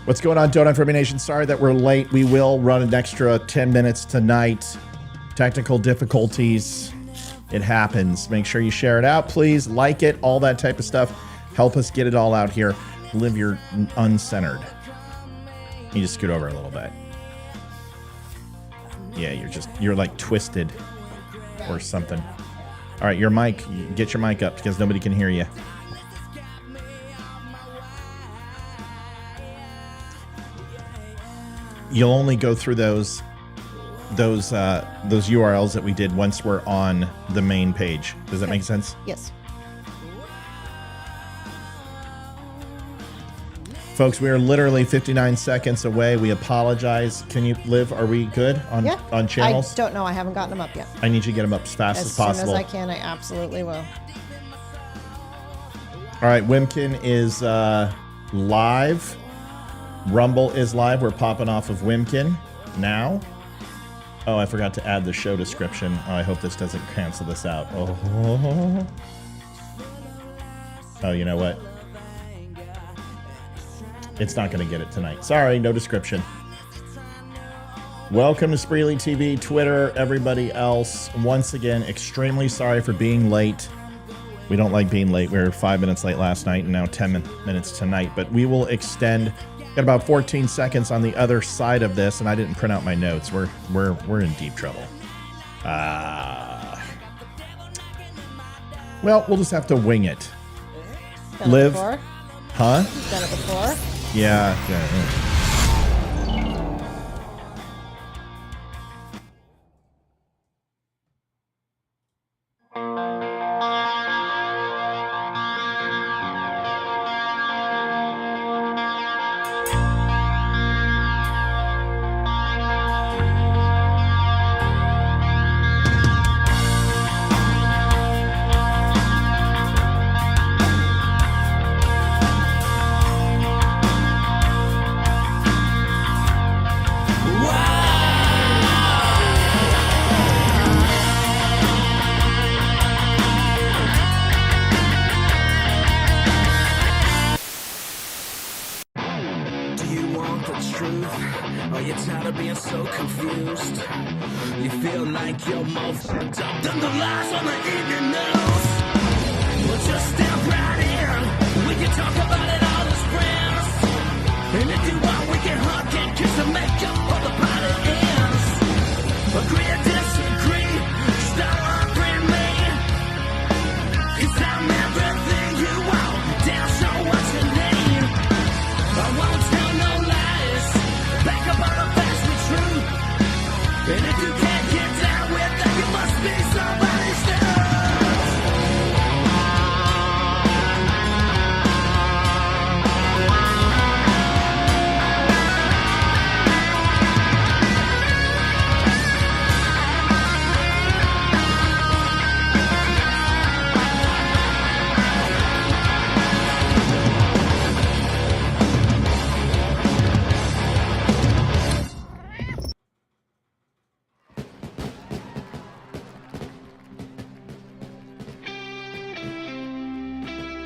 What's going on, Donut Fermi Nation? Sorry that we're late. We will run an extra 10 minutes tonight. Technical difficulties. It happens. Make sure you share it out, please. Like it, all that type of stuff. Help us get it all out here. Live your uncentered. You just scoot over a little bit. Yeah, you're like twisted or something. All right, your mic, get your mic up because nobody can hear you. You'll only go through those URLs that we did once we're on the main page. Does that make sense? Yes. Folks, we are literally 59 seconds away. We apologize. Can you live? Are we good on channels? I don't know. I haven't gotten them up yet. I need you to get them up as fast as possible. As soon as I can, I absolutely will. All right, Wimkin is live. Rumble is live. We're popping off of Wimkin now. Oh, I forgot to add the show description. Oh, I hope this doesn't cancel this out. Oh, you know what? It's not going to get it tonight. Sorry, no description. Welcome to Spreely TV, Twitter, everybody else. Once again, extremely sorry for being late. We don't like being late. We were 5 minutes late last night and now 10 minutes tonight. But we will extend. Got about 14 seconds on the other side of this, and I didn't print out my notes. We're in deep trouble. Well, we'll just have to wing it. Done Liv, it before? huh? You've done it before? Yeah.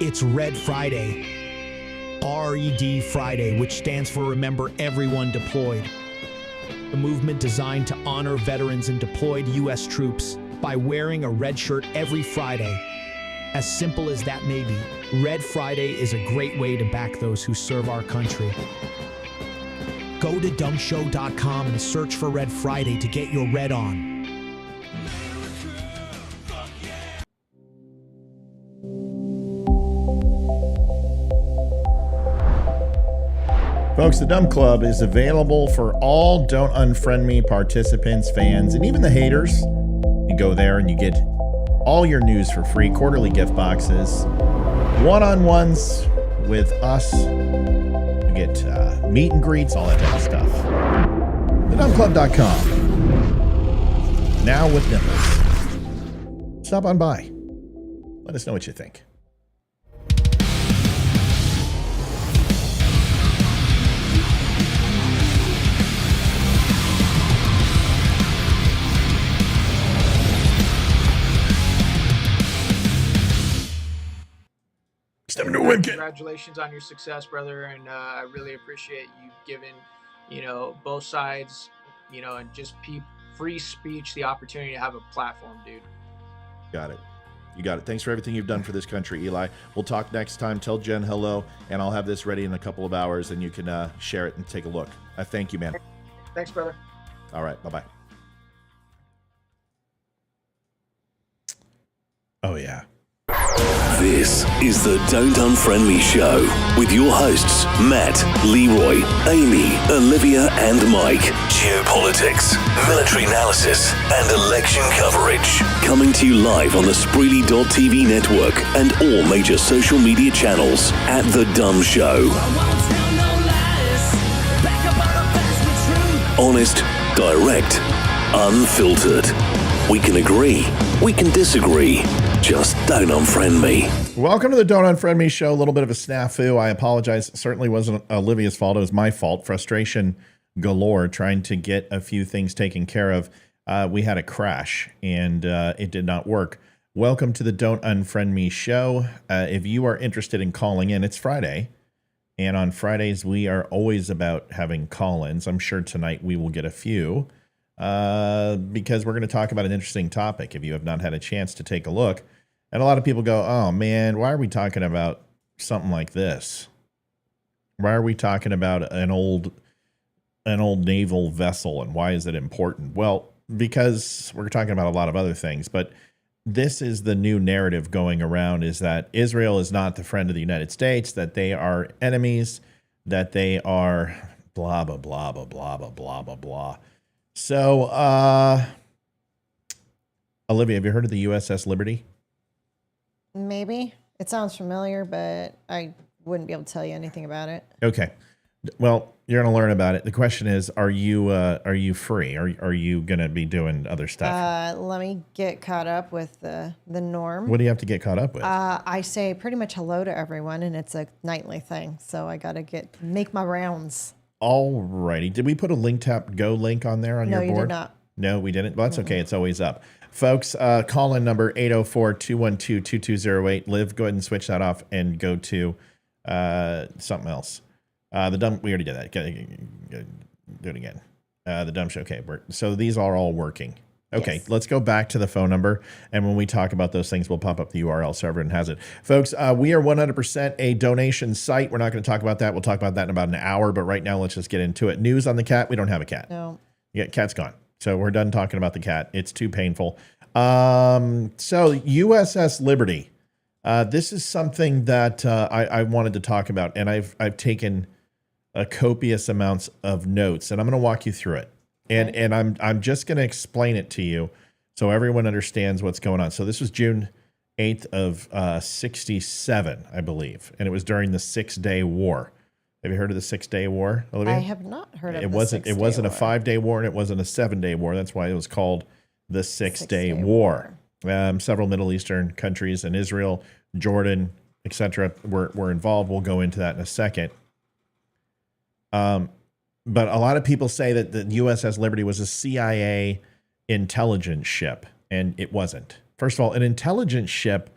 It's Red Friday, RED Friday, which stands for Remember Everyone Deployed. A movement designed to honor veterans and deployed U.S. troops by wearing a red shirt every Friday. As simple as that may be, Red Friday is a great way to back those who serve our country. Go to DUMShow.com and search for Red Friday to get your red on. Folks, the DUM Club is available for all Don't Unfriend Me participants, fans, and even the haters. You go there and you get all your news for free, quarterly gift boxes, one-on-ones with us. You get meet and greets, all that type of stuff. TheDUMClub.com. Now with nipples. Stop on by. Let us know what you think. Step into Wicked. Congratulations on your success, brother, and I really appreciate you giving, both sides, and just free speech the opportunity to have a platform, dude. Got it. You got it. Thanks for everything you've done for this country, Eli. We'll talk next time. Tell Jen hello, and I'll have this ready in a couple of hours, and you can share it and take a look. Thank you, man. Thanks, brother. All right. Bye-bye. Oh, yeah. This is the Don't Unfriend Me Show with your hosts, Matt, Leroy, Amy, Olivia, and Mike. Geopolitics, military analysis, and election coverage. Coming to you live on the Spreely.tv network and all major social media channels at The DUM Show. Honest, direct, unfiltered. We can agree, we can disagree. Just don't unfriend me. Welcome to the Don't Unfriend Me Show. A little bit of a snafu. I apologize. It certainly wasn't Olivia's fault. It was my fault. Frustration galore trying to get a few things taken care of. We had a crash and it did not work. Welcome to the Don't Unfriend Me Show. If you are interested in calling in, it's Friday. And on Fridays, we are always about having call-ins. I'm sure tonight we will get a few. Because we're going to talk about an interesting topic if you have not had a chance to take a look. And a lot of people go, oh man, why are we talking about something like this? Why are we talking about an old naval vessel and why is it important? Well, because we're talking about a lot of other things, but this is the new narrative going around, is that Israel is not the friend of the United States, that they are enemies, that they are blah, blah, blah, blah, blah, blah, blah, blah, blah. So, Olivia, have you heard of the USS Liberty? Maybe. It sounds familiar, but I wouldn't be able to tell you anything about it. Okay. Well, you're going to learn about it. The question is, are you free? Are you going to be doing other stuff? Let me get caught up with the norm. What do you have to get caught up with? I say pretty much hello to everyone, and it's a nightly thing. So I got to make my rounds. All righty. Did we put a link tap go link on there on your board? No, you did not. No, we didn't. Well, that's okay. It's always up. Folks, call in number 804-212-2208. Liv, go ahead and switch that off and go to something else. We already did that. Do it again. The DUM Show. Okay. So these are all working. Okay, yes. Let's go back to the phone number. And when we talk about those things, we'll pop up the URL so everyone has it. Folks, we are 100% a donation site. We're not going to talk about that. We'll talk about that in about an hour. But right now, let's just get into it. News on the cat. We don't have a cat. No. Yeah, cat's gone. So we're done talking about the cat. It's too painful. So USS Liberty. This is something that I wanted to talk about. And I've taken copious amounts of notes. And I'm going to walk you through it. And I'm just going to explain it to you so everyone understands what's going on. So this was June 8th of 67, I believe. And it was during the 6-Day War. Have you heard of the 6-Day War, Olivia? I have not heard of it. It wasn't a 5-day war and it wasn't a 7-day war. That's why it was called the 6-Day War. Several Middle Eastern countries and Israel, Jordan, etc. were involved. We'll go into that in a second. But a lot of people say that the USS Liberty was a CIA intelligence ship, and it wasn't. First of all, an intelligence ship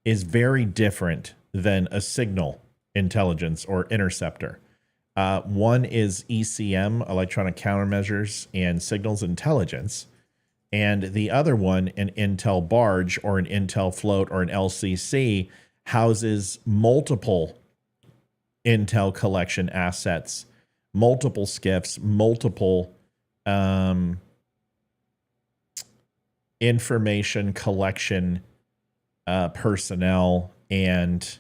is very different than a signal intelligence or interceptor. One is ECM, electronic countermeasures and signals intelligence, and the other one, an intel barge or an intel float or an LCC, houses multiple intel collection assets, multiple skiffs, multiple information collection personnel, and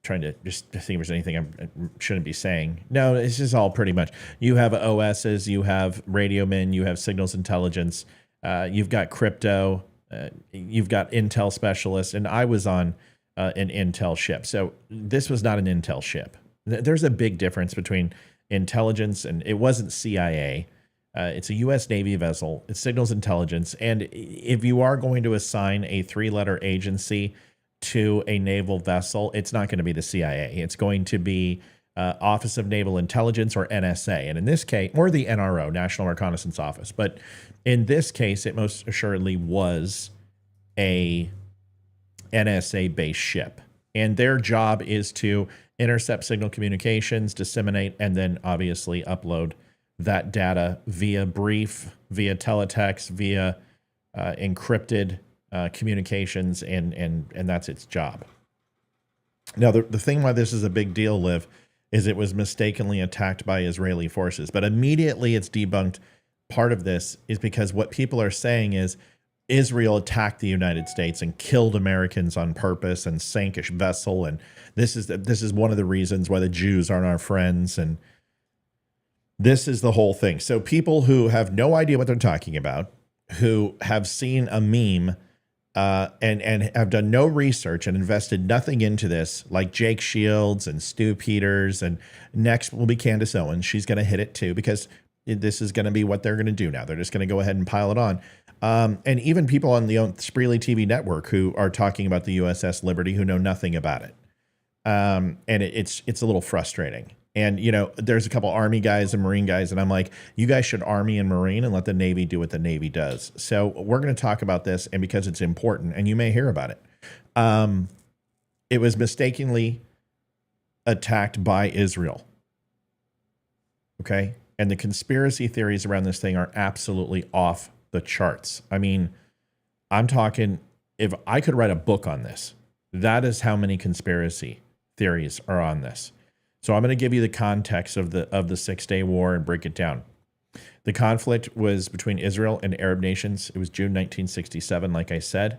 trying to just think if there's anything I shouldn't be saying. No, this is all pretty much. You have OSs, you have radio men, you have signals intelligence, you've got crypto, you've got intel specialists, and I was on an intel ship. So this was not an intel ship. There's a big difference between intelligence and it wasn't CIA. It's a U.S. Navy vessel. It signals intelligence. And if you are going to assign a 3-letter agency to a naval vessel, it's not going to be the CIA. It's going to be Office of Naval Intelligence, or NSA. And in this case, or the NRO, National Reconnaissance Office. But in this case, it most assuredly was a NSA-based ship. And their job is to intercept signal communications, disseminate, and then obviously upload that data via brief, via teletext, via encrypted communications, and that's its job. Now, the thing why this is a big deal, Liv, is it was mistakenly attacked by Israeli forces, but immediately it's debunked. Part of this is because what people are saying is Israel attacked the United States and killed Americans on purpose and sank a vessel, and this is one of the reasons why the Jews aren't our friends, and this is the whole thing. So people who have no idea what they're talking about, who have seen a meme and have done no research and invested nothing into this, like Jake Shields and Stu Peters, and next will be Candace Owens. She's going to hit it too, because this is going to be what they're going to do now. They're just going to go ahead and pile it on. And even people on the Spreely TV network who are talking about the USS Liberty who know nothing about it. And it's a little frustrating. And, you know, there's a couple Army guys and Marine guys, and I'm like, you guys should Army and Marine and let the Navy do what the Navy does. So we're going to talk about this, and because it's important, and you may hear about it. It was mistakenly attacked by Israel. Okay? And the conspiracy theories around this thing are absolutely off the charts. I mean, I'm talking, if I could write a book on this, that is how many conspiracy theories are on this. So I'm going to give you the context of the 6 Day War and break it down. The conflict was between Israel and Arab nations. It was June 1967, like I said.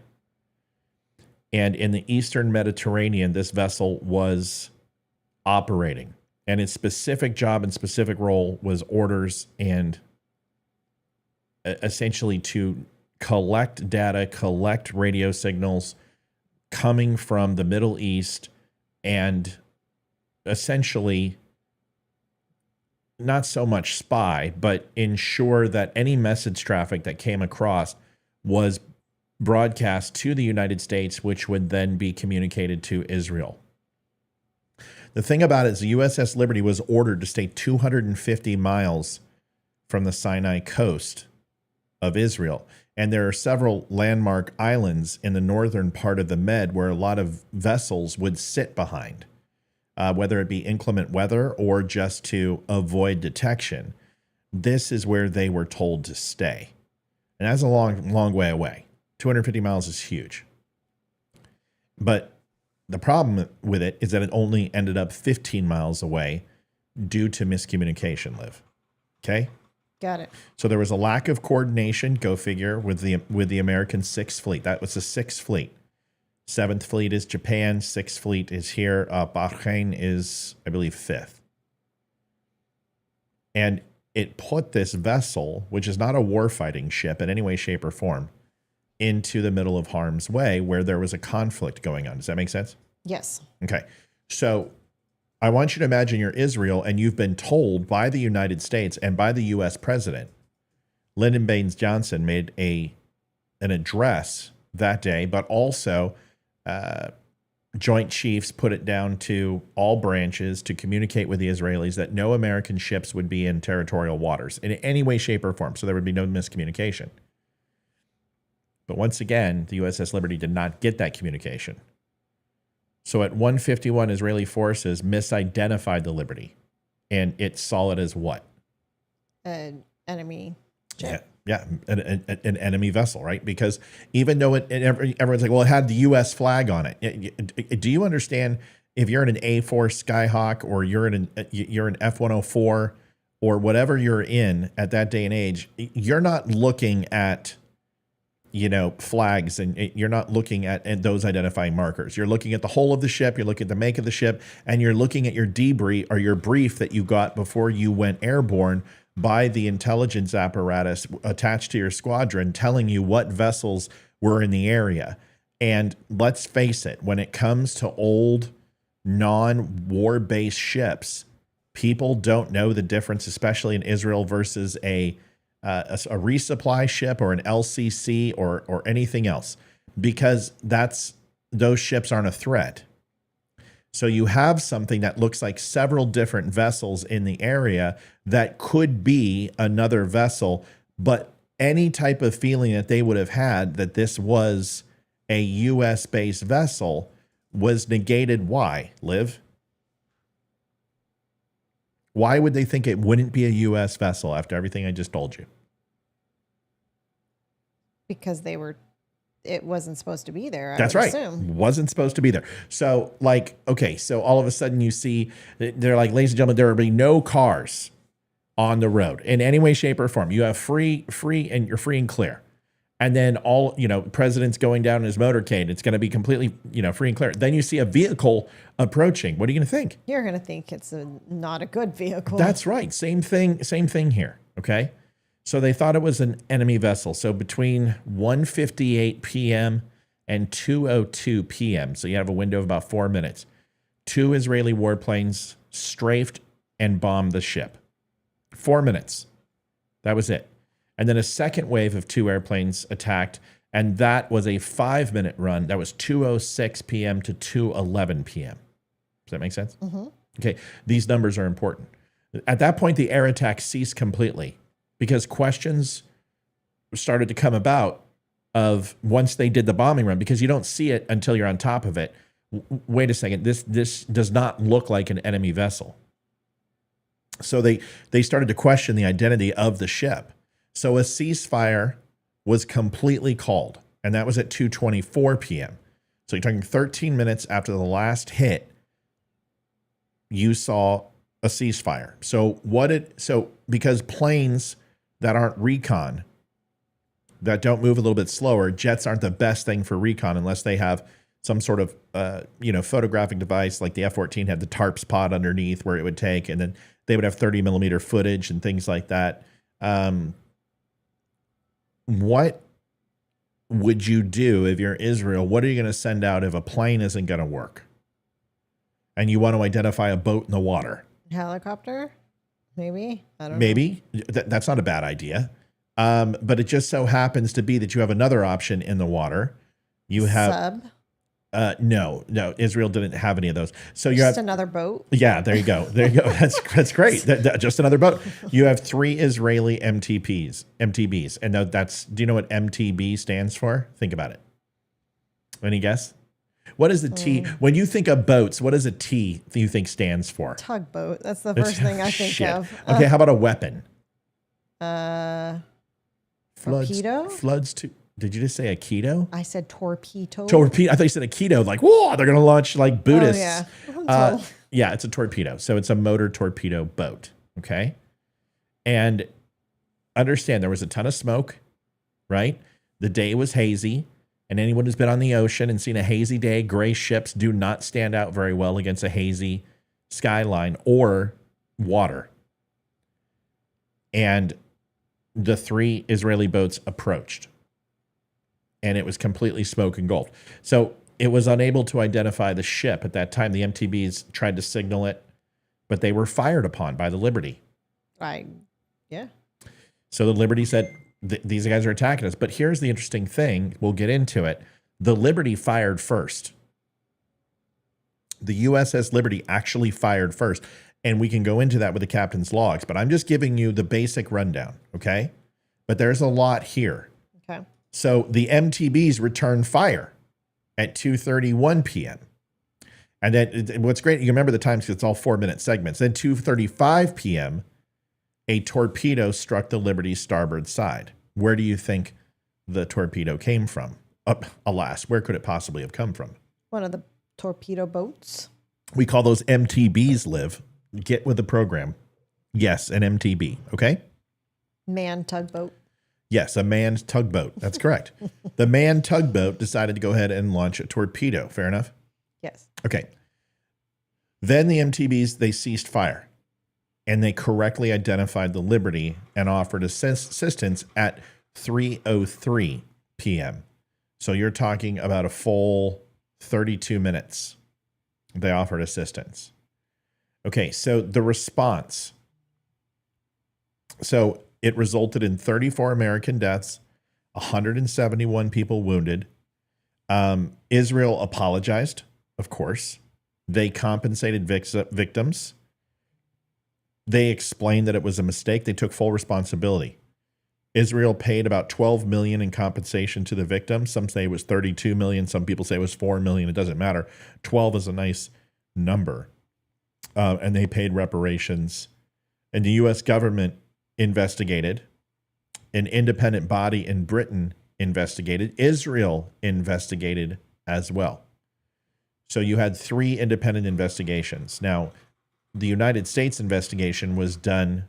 And in the Eastern Mediterranean, this vessel was operating. And its specific job and specific role was orders and essentially to collect data, collect radio signals coming from the Middle East, and essentially not so much spy, but ensure that any message traffic that came across was broadcast to the United States, which would then be communicated to Israel. The thing about it is the USS Liberty was ordered to stay 250 miles from the Sinai coast of Israel. And there are several landmark islands in the northern part of the Med where a lot of vessels would sit behind. Whether it be inclement weather or just to avoid detection. This is where they were told to stay. And that's a long, long way away. 250 miles is huge. But the problem with it is that it only ended up 15 miles away due to miscommunication, Liv. Okay? Got it. So there was a lack of coordination, go figure, with the American Sixth Fleet. That was the Sixth Fleet. Seventh Fleet is Japan. Sixth Fleet is here. Bahrain is, I believe, fifth. And it put this vessel, which is not a warfighting ship in any way, shape, or form, into the middle of harm's way where there was a conflict going on. Does that make sense? Yes. Okay. So I want you to imagine you're Israel and you've been told by the United States and by the U.S. president. Lyndon Baines Johnson made an address that day, but also Joint Chiefs put it down to all branches to communicate with the Israelis that no American ships would be in territorial waters in any way, shape, or form. So there would be no miscommunication. But once again, the USS Liberty did not get that communication. So at 1:51, Israeli forces misidentified the Liberty, and it saw it as what? An enemy ship. Yeah, an enemy vessel, right? Because even though everyone's like, well, it had the U.S. flag on it. Do you understand if you're in an A4 Skyhawk or you're in an F-104 or whatever you're in at that day and age, you're not looking at, flags, and you're not looking at those identifying markers. You're looking at the whole of the ship, you're looking at the make of the ship, and you're looking at your debrief or your brief that you got before you went airborne by the intelligence apparatus attached to your squadron telling you what vessels were in the area. And let's face it, when it comes to old non-war-based ships, people don't know the difference, especially in Israel, versus a resupply ship or an LCC or anything else, because those ships aren't a threat. So you have something that looks like several different vessels in the area that could be another vessel, but any type of feeling that they would have had that this was a U.S.-based vessel was negated. Why, Liv? Why would they think it wouldn't be a U.S. vessel after everything I just told you? Because it wasn't supposed to be there. That's right. Wasn't supposed to be there. So like, okay, so all of a sudden you see, they're like, ladies and gentlemen, there will be no cars on the road in any way, shape, or form. You have free, and you're free and clear. And then president's going down in his motorcade. It's going to be completely, free and clear. Then you see a vehicle approaching. What are you going to think? You're going to think it's not a good vehicle. That's right. Same thing here. Okay. So they thought it was an enemy vessel. So between 1:58 p.m. and 2:02 p.m., so you have a window of about 4 minutes, 2 Israeli warplanes strafed and bombed the ship. 4 minutes. That was it. And then a second wave of 2 airplanes attacked, and that was a 5-minute run. That was 2:06 p.m. to 2:11 p.m. Does that make sense? Mm-hmm. Okay. These numbers are important. At that point, the air attack ceased completely, because questions started to come about of once they did the bombing run, because you don't see it until you're on top of it. Wait a second, this does not look like an enemy vessel. So they started to question the identity of the ship. So a ceasefire was completely called, and that was at 2:24 p.m. So you're talking 13 minutes after the last hit, you saw a ceasefire. So because planes that aren't recon, that don't move a little bit slower, jets aren't the best thing for recon unless they have some sort of photographic device, like the F-14 had the TARPS pod underneath where it would take, and then they would have 30 millimeter footage and things like that. What would you do if you're Israel? What are you going to send out if a plane isn't going to work and you want to identify a boat in the water? Helicopter? Maybe. I don't know. Maybe. That's not a bad idea. But it just so happens to be that you have another option in the water. You have sub. No, Israel didn't have any of those. So you Just have another boat. Yeah, there you go. That's great. Just another boat. You have 3 Israeli MTBs, and that's. Do you know what MTB stands for? Think about it. Any guess? What is the T? When you think of boats, what does a T you think stands for? Tugboat. That's the first thing I think of. Okay, how about a weapon? Torpedo? Floods too. Did you just say a keto? I said torpedo. Torpedo. I thought you said a keto. Like, whoa, they're going to launch like Buddhists. Oh, yeah. Yeah, it's a torpedo. So it's a motor torpedo boat. Okay. And understand there was a ton of smoke, right? The day was hazy. And anyone who's been on the ocean and seen a hazy day, gray ships do not stand out very well against a hazy skyline or water. And the 3 Israeli boats approached, and it was completely smoke engulfed. So it was unable to identify the ship at that time. The MTBs tried to signal it, but they were fired upon by the Liberty. Yeah. So the Liberty said, these guys are attacking us. But here's the interesting thing. We'll get into it. The Liberty fired first. The USS Liberty actually fired first. And we can go into that with the captain's logs. But I'm just giving you the basic rundown, okay? But there's a lot here. Okay. So the MTBs returned fire at 2:31 p.m. And then what's great, you remember the times because it's all 4-minute segments. Then 2:35 p.m., a torpedo struck the Liberty's starboard side. Where do you think the torpedo came from? Alas, where could it possibly have come from? One of the torpedo boats. We call those MTBs, Liv. Get with the program. Yes, an MTB, okay? Man tugboat. Yes, a manned tugboat. That's correct. The manned tugboat decided to go ahead and launch a torpedo. Fair enough? Yes. Okay. Then the MTBs, they ceased fire. And they correctly identified the Liberty and offered assistance at 3:03 p.m. So you're talking about a full 32 minutes. They offered assistance. Okay, so the response. So it resulted in 34 American deaths, 171 people wounded. Israel apologized, of course. They compensated victims. They explained that it was a mistake. They took full responsibility. Israel paid about 12 million in compensation to the victims. Some say it was 32 million. Some people say it was 4 million. It doesn't matter. 12 is a nice number. And they paid reparations. And the U.S. government investigated. An independent body in Britain investigated. Israel investigated as well. So you had 3 independent investigations. Now, the United States investigation was done,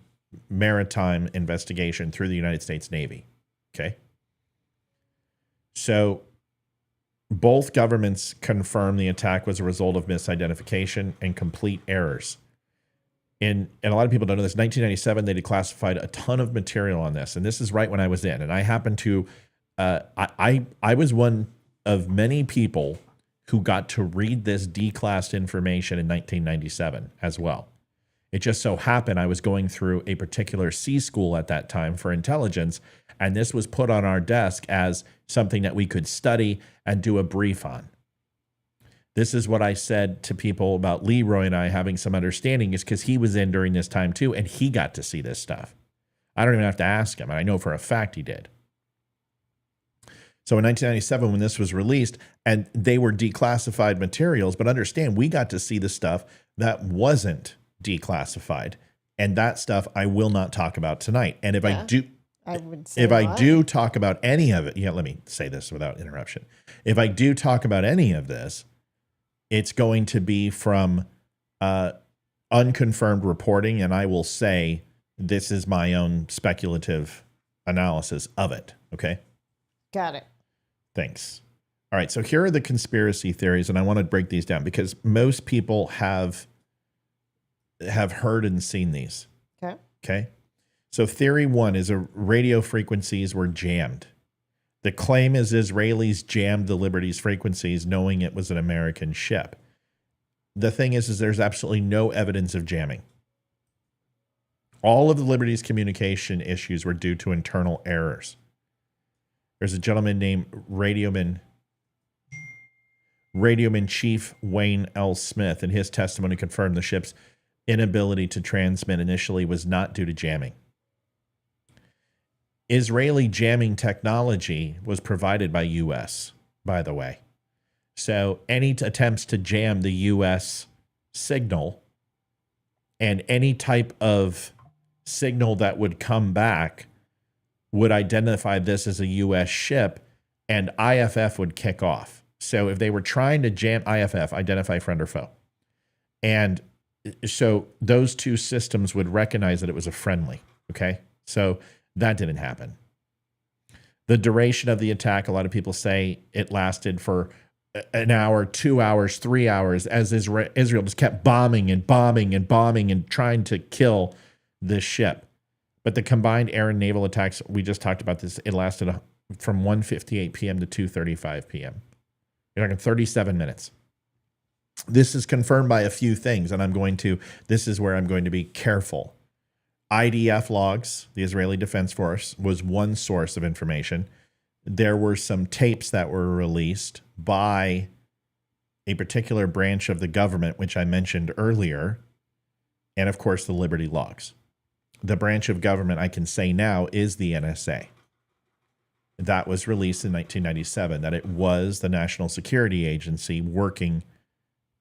maritime investigation through the United States Navy. Okay. So both governments confirmed the attack was a result of misidentification and complete errors. And a lot of people don't know this. 1997, they declassified a ton of material on this. And this is right when I was in. And I happened to, I was one of many people who got to read this declassed information in 1997 as well. It just so happened I was going through a particular C school at that time for intelligence, and this was put on our desk as something that we could study and do a brief on. This is what I said to people about Leroy and I having some understanding, is because he was in during this time too, and he got to see this stuff. I don't even have to ask him, and I know for a fact he did. So in 1997, when this was released, and they were declassified materials, but understand, we got to see the stuff that wasn't declassified, and that stuff I will not talk about tonight. And if I do, I do talk about any of it, let me say this without interruption. If I do talk about any of this, it's going to be from unconfirmed reporting, and I will say this is my own speculative analysis of it. Okay. Got it. Thanks. All right. So here are the conspiracy theories, and I want to break these down because most people have heard and seen these. Okay. Okay. So theory 1 is radio frequencies were jammed. The claim is Israelis jammed the Liberty's frequencies knowing it was an American ship. The thing is there's absolutely no evidence of jamming. All of the Liberty's communication issues were due to internal errors. There's a gentleman named Radioman Chief Wayne L. Smith, and his testimony confirmed the ship's inability to transmit initially was not due to jamming. Israeli jamming technology was provided by U.S., by the way. So any attempts to jam the U.S. signal and any type of signal that would come back would identify this as a U.S. ship, and IFF would kick off. So if they were trying to jam IFF, identify friend or foe, and so those two systems would recognize that it was a friendly. Okay, so that didn't happen. The duration of the attack, a lot of people say it lasted for an hour, 2 hours, 3 hours, as Israel just kept bombing and bombing and bombing and trying to kill this ship. But the combined air and naval attacks, we just talked about this, it lasted from 1:58 p.m. to 2:35 p.m. You're talking 37 minutes. This is confirmed by a few things, and this is where I'm going to be careful. IDF logs, the Israeli Defense Force, was one source of information. There were some tapes that were released by a particular branch of the government, which I mentioned earlier, and of course the Liberty logs. The branch of government I can say now is the NSA. That was released in 1997, that it was the National Security Agency working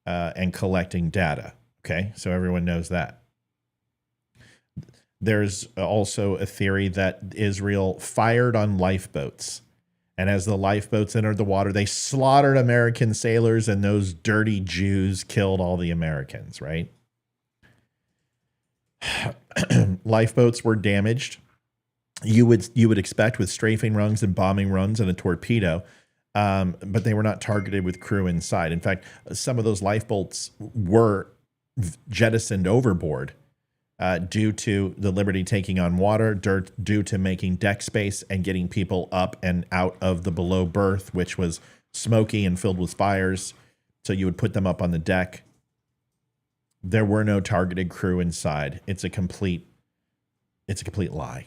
and collecting data. Okay, so everyone knows that. There's also a theory that Israel fired on lifeboats. And as the lifeboats entered the water, they slaughtered American sailors, and those dirty Jews killed all the Americans, right? Lifeboats were damaged. You would expect with strafing runs and bombing runs and a torpedo, but they were not targeted with crew inside. In fact, some of those lifeboats were jettisoned overboard due to the Liberty taking on water, due to making deck space and getting people up and out of the below berth, which was smoky and filled with fires. So you would put them up on the deck. There were no targeted crew inside. It's a complete lie.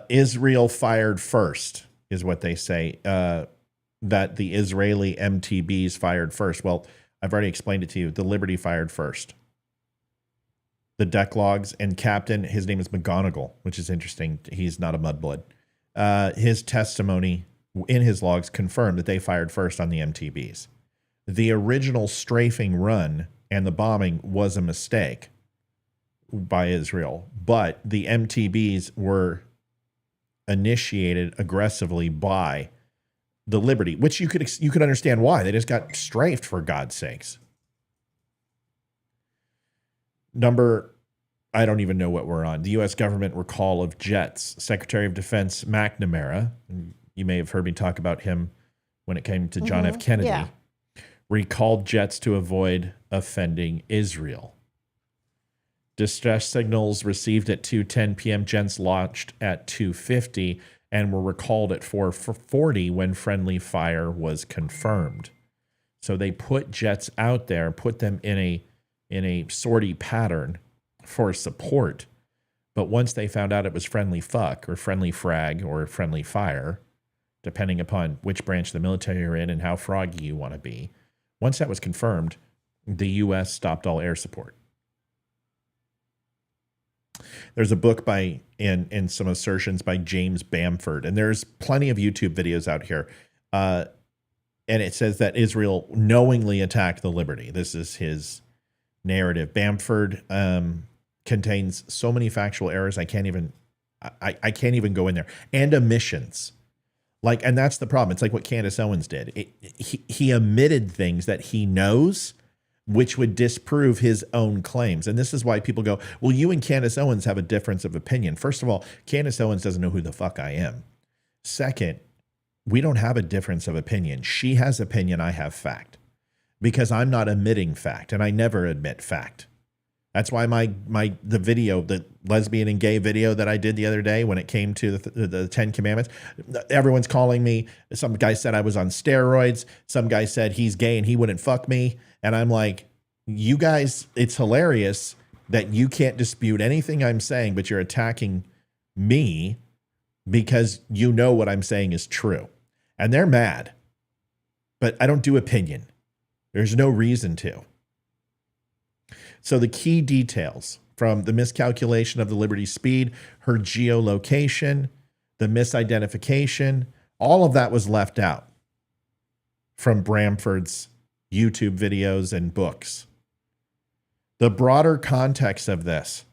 Israel fired first, is what they say. That the Israeli MTBs fired first. Well, I've already explained it to you. The Liberty fired first. the deck logs, and captain, his name is McGonigal, which is interesting. He's not a mudblood. His testimony in his logs confirmed that they fired first on the MTBs. The original strafing run and the bombing was a mistake by Israel, but the MTBs were initiated aggressively by the Liberty, which you could understand why. They just got strafed, for God's sakes. I don't even know what we're on. The U.S. government recall of jets. Secretary of Defense McNamara, you may have heard me talk about him when it came to John F. Kennedy, recalled jets to avoid offending Israel. Distress signals received at 2:10 p.m. Jets launched at 2:50 and were recalled at 4:40 when friendly fire was confirmed. So they put jets out there, put them in a sortie pattern for support. But once they found out it was friendly fuck or friendly frag or friendly fire, depending upon which branch of the military you're in and how froggy you want to be, once that was confirmed, the U.S. stopped all air support. There's a book and some assertions by James Bamford, and there's plenty of YouTube videos out here. And it says that Israel knowingly attacked the Liberty. This is his narrative. Bamford contains so many factual errors. I can't even go in there, and omissions. And that's the problem. It's like what Candace Owens did. He omitted things that he knows, which would disprove his own claims. And this is why people go, well, you and Candace Owens have a difference of opinion. First of all, Candace Owens doesn't know who the fuck I am. Second, we don't have a difference of opinion. She has opinion, I have fact. Because I'm not omitting fact, and I never admit fact. That's why the video, the lesbian and gay video that I did the other day when it came to the 10 Commandments, everyone's calling me. Some guy said I was on steroids. Some guy said he's gay and he wouldn't fuck me. And I'm like, you guys, it's hilarious that you can't dispute anything I'm saying, but you're attacking me because you know what I'm saying is true. And they're mad. But I don't do opinion. There's no reason to. So the key details from the miscalculation of the Liberty speed, her geolocation, the misidentification, all of that was left out from Bamford's YouTube videos and books. The broader context of this,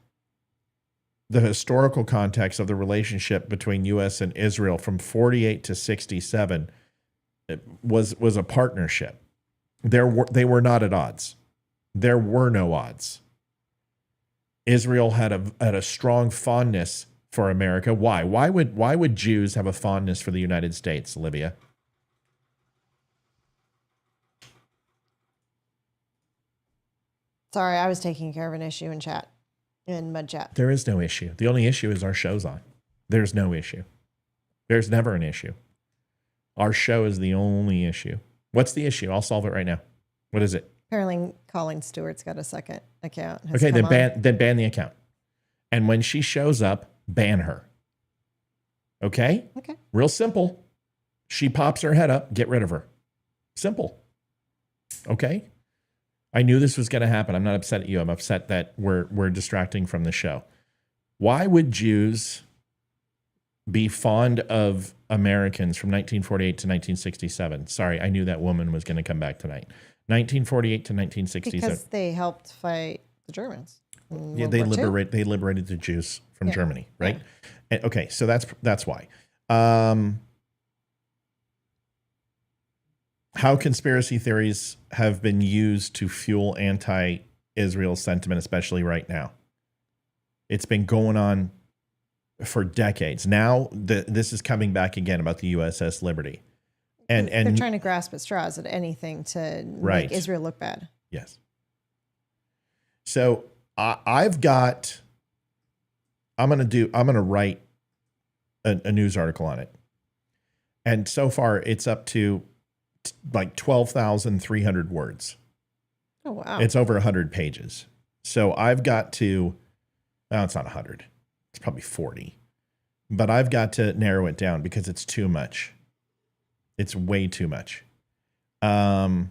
the historical context of the relationship between U.S. and Israel from 48 to 67 was a partnership. They were not at odds. There were no odds. Israel had a strong fondness for America. Why? Why would Jews have a fondness for the United States, Olivia? Sorry, I was taking care of an issue in Mud Chat. There is no issue. The only issue is our show's on. There's no issue. There's never an issue. Our show is the only issue. What's the issue? I'll solve it right now. What is it? Apparently, Colleen Stewart's got a second account. Okay, then ban the account. And when she shows up, ban her. Okay? Okay. Real simple. She pops her head up, get rid of her. Simple. Okay? I knew this was going to happen. I'm not upset at you. I'm upset that we're distracting from the show. Why would Jews be fond of Americans from 1948 to 1967? Sorry, I knew that woman was going to come back tonight. 1948 to 1967. Because they helped fight the Germans. Yeah, they liberated the Jews from Germany, right? Yeah. And, okay, so that's why. How conspiracy theories have been used to fuel anti-Israel sentiment, especially right now. It's been going on for decades. Now this is coming back again about the USS Liberty. And they're trying to grasp at straws at anything to make Israel look bad. Yes. So I'm going to write a news article on it. And so far it's up to like 12,300 words. Oh, wow. It's over 100 pages. So I've got to, it's not 100. It's probably 40. But I've got to narrow it down because it's too much. It's way too much. But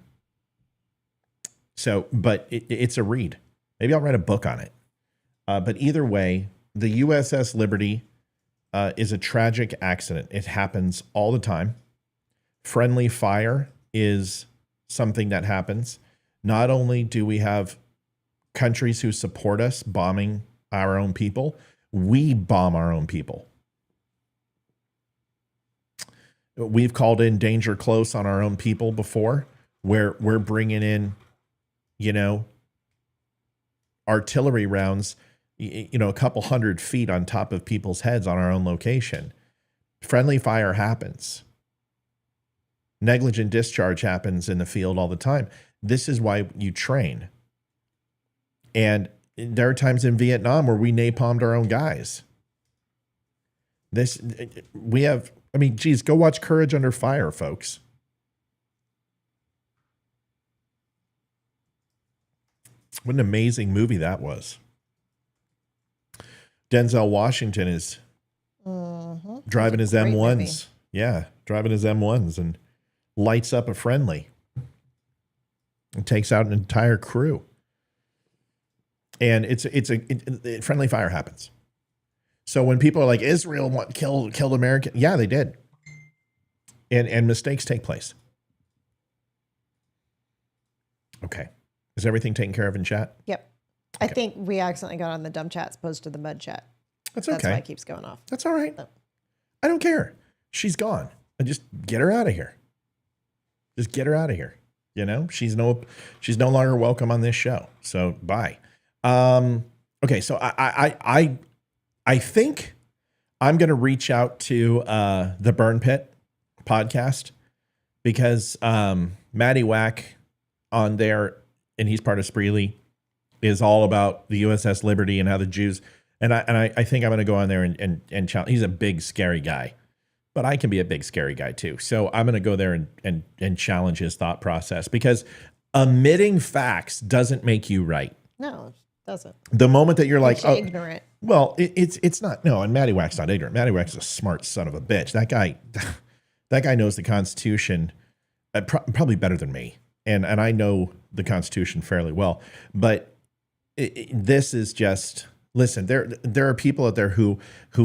it's a read. Maybe I'll write a book on it. But either way, the USS Liberty is a tragic accident. It happens all the time. Friendly fire is something that happens. Not only do we have countries who support us bombing our own people, we bomb our own people. We've called in danger close on our own people before, where we're bringing in, artillery rounds, a couple 100 feet on top of people's heads on our own location. Friendly fire happens. Negligent discharge happens in the field all the time. This is why you train. And there are times in Vietnam where we napalmed our own guys. Go watch Courage Under Fire, folks. What an amazing movie that was. Denzel Washington is driving his M1s. Movie. Yeah, driving his M1s and lights up a friendly and takes out an entire crew. And friendly fire happens. So when people are like, Israel killed American, yeah, they did. And mistakes take place. Okay. Is everything taken care of in chat? Yep. Okay. I think we accidentally got on the dumb chat as opposed to the mud chat. That's okay. That's why it keeps going off. That's all right. I don't care. She's gone. Just get her out of here. Just get her out of here. She's no longer welcome on this show. So bye. Okay. So I think I'm going to reach out to the Burn Pit podcast because Matty Wack on there, and he's part of Spreely, is all about the USS Liberty and how the Jews, and I think I'm going to go on there and challenge. He's a big scary guy, but I can be a big scary guy too. So I'm going to go there and challenge his thought process, because omitting facts doesn't make you right. No, it doesn't. The moment that you're like, ignorant. Well, it's not. No, and Matty Wack's not ignorant. Matty Wack's a smart son of a bitch. That guy knows the Constitution probably better than me, and I know the Constitution fairly well. But this is just, listen. There are people out there who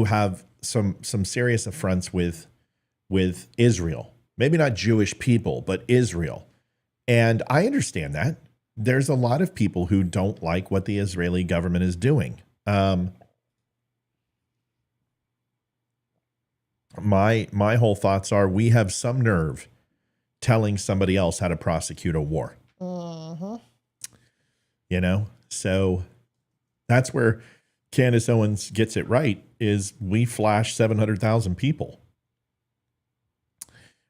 have some serious affronts with Israel. Maybe not Jewish people, but Israel, and I understand that. There's a lot of people who don't like what the Israeli government is doing. My whole thoughts are, we have some nerve telling somebody else how to prosecute a war. So that's where Candace Owens gets it right, is we flashed 700,000 people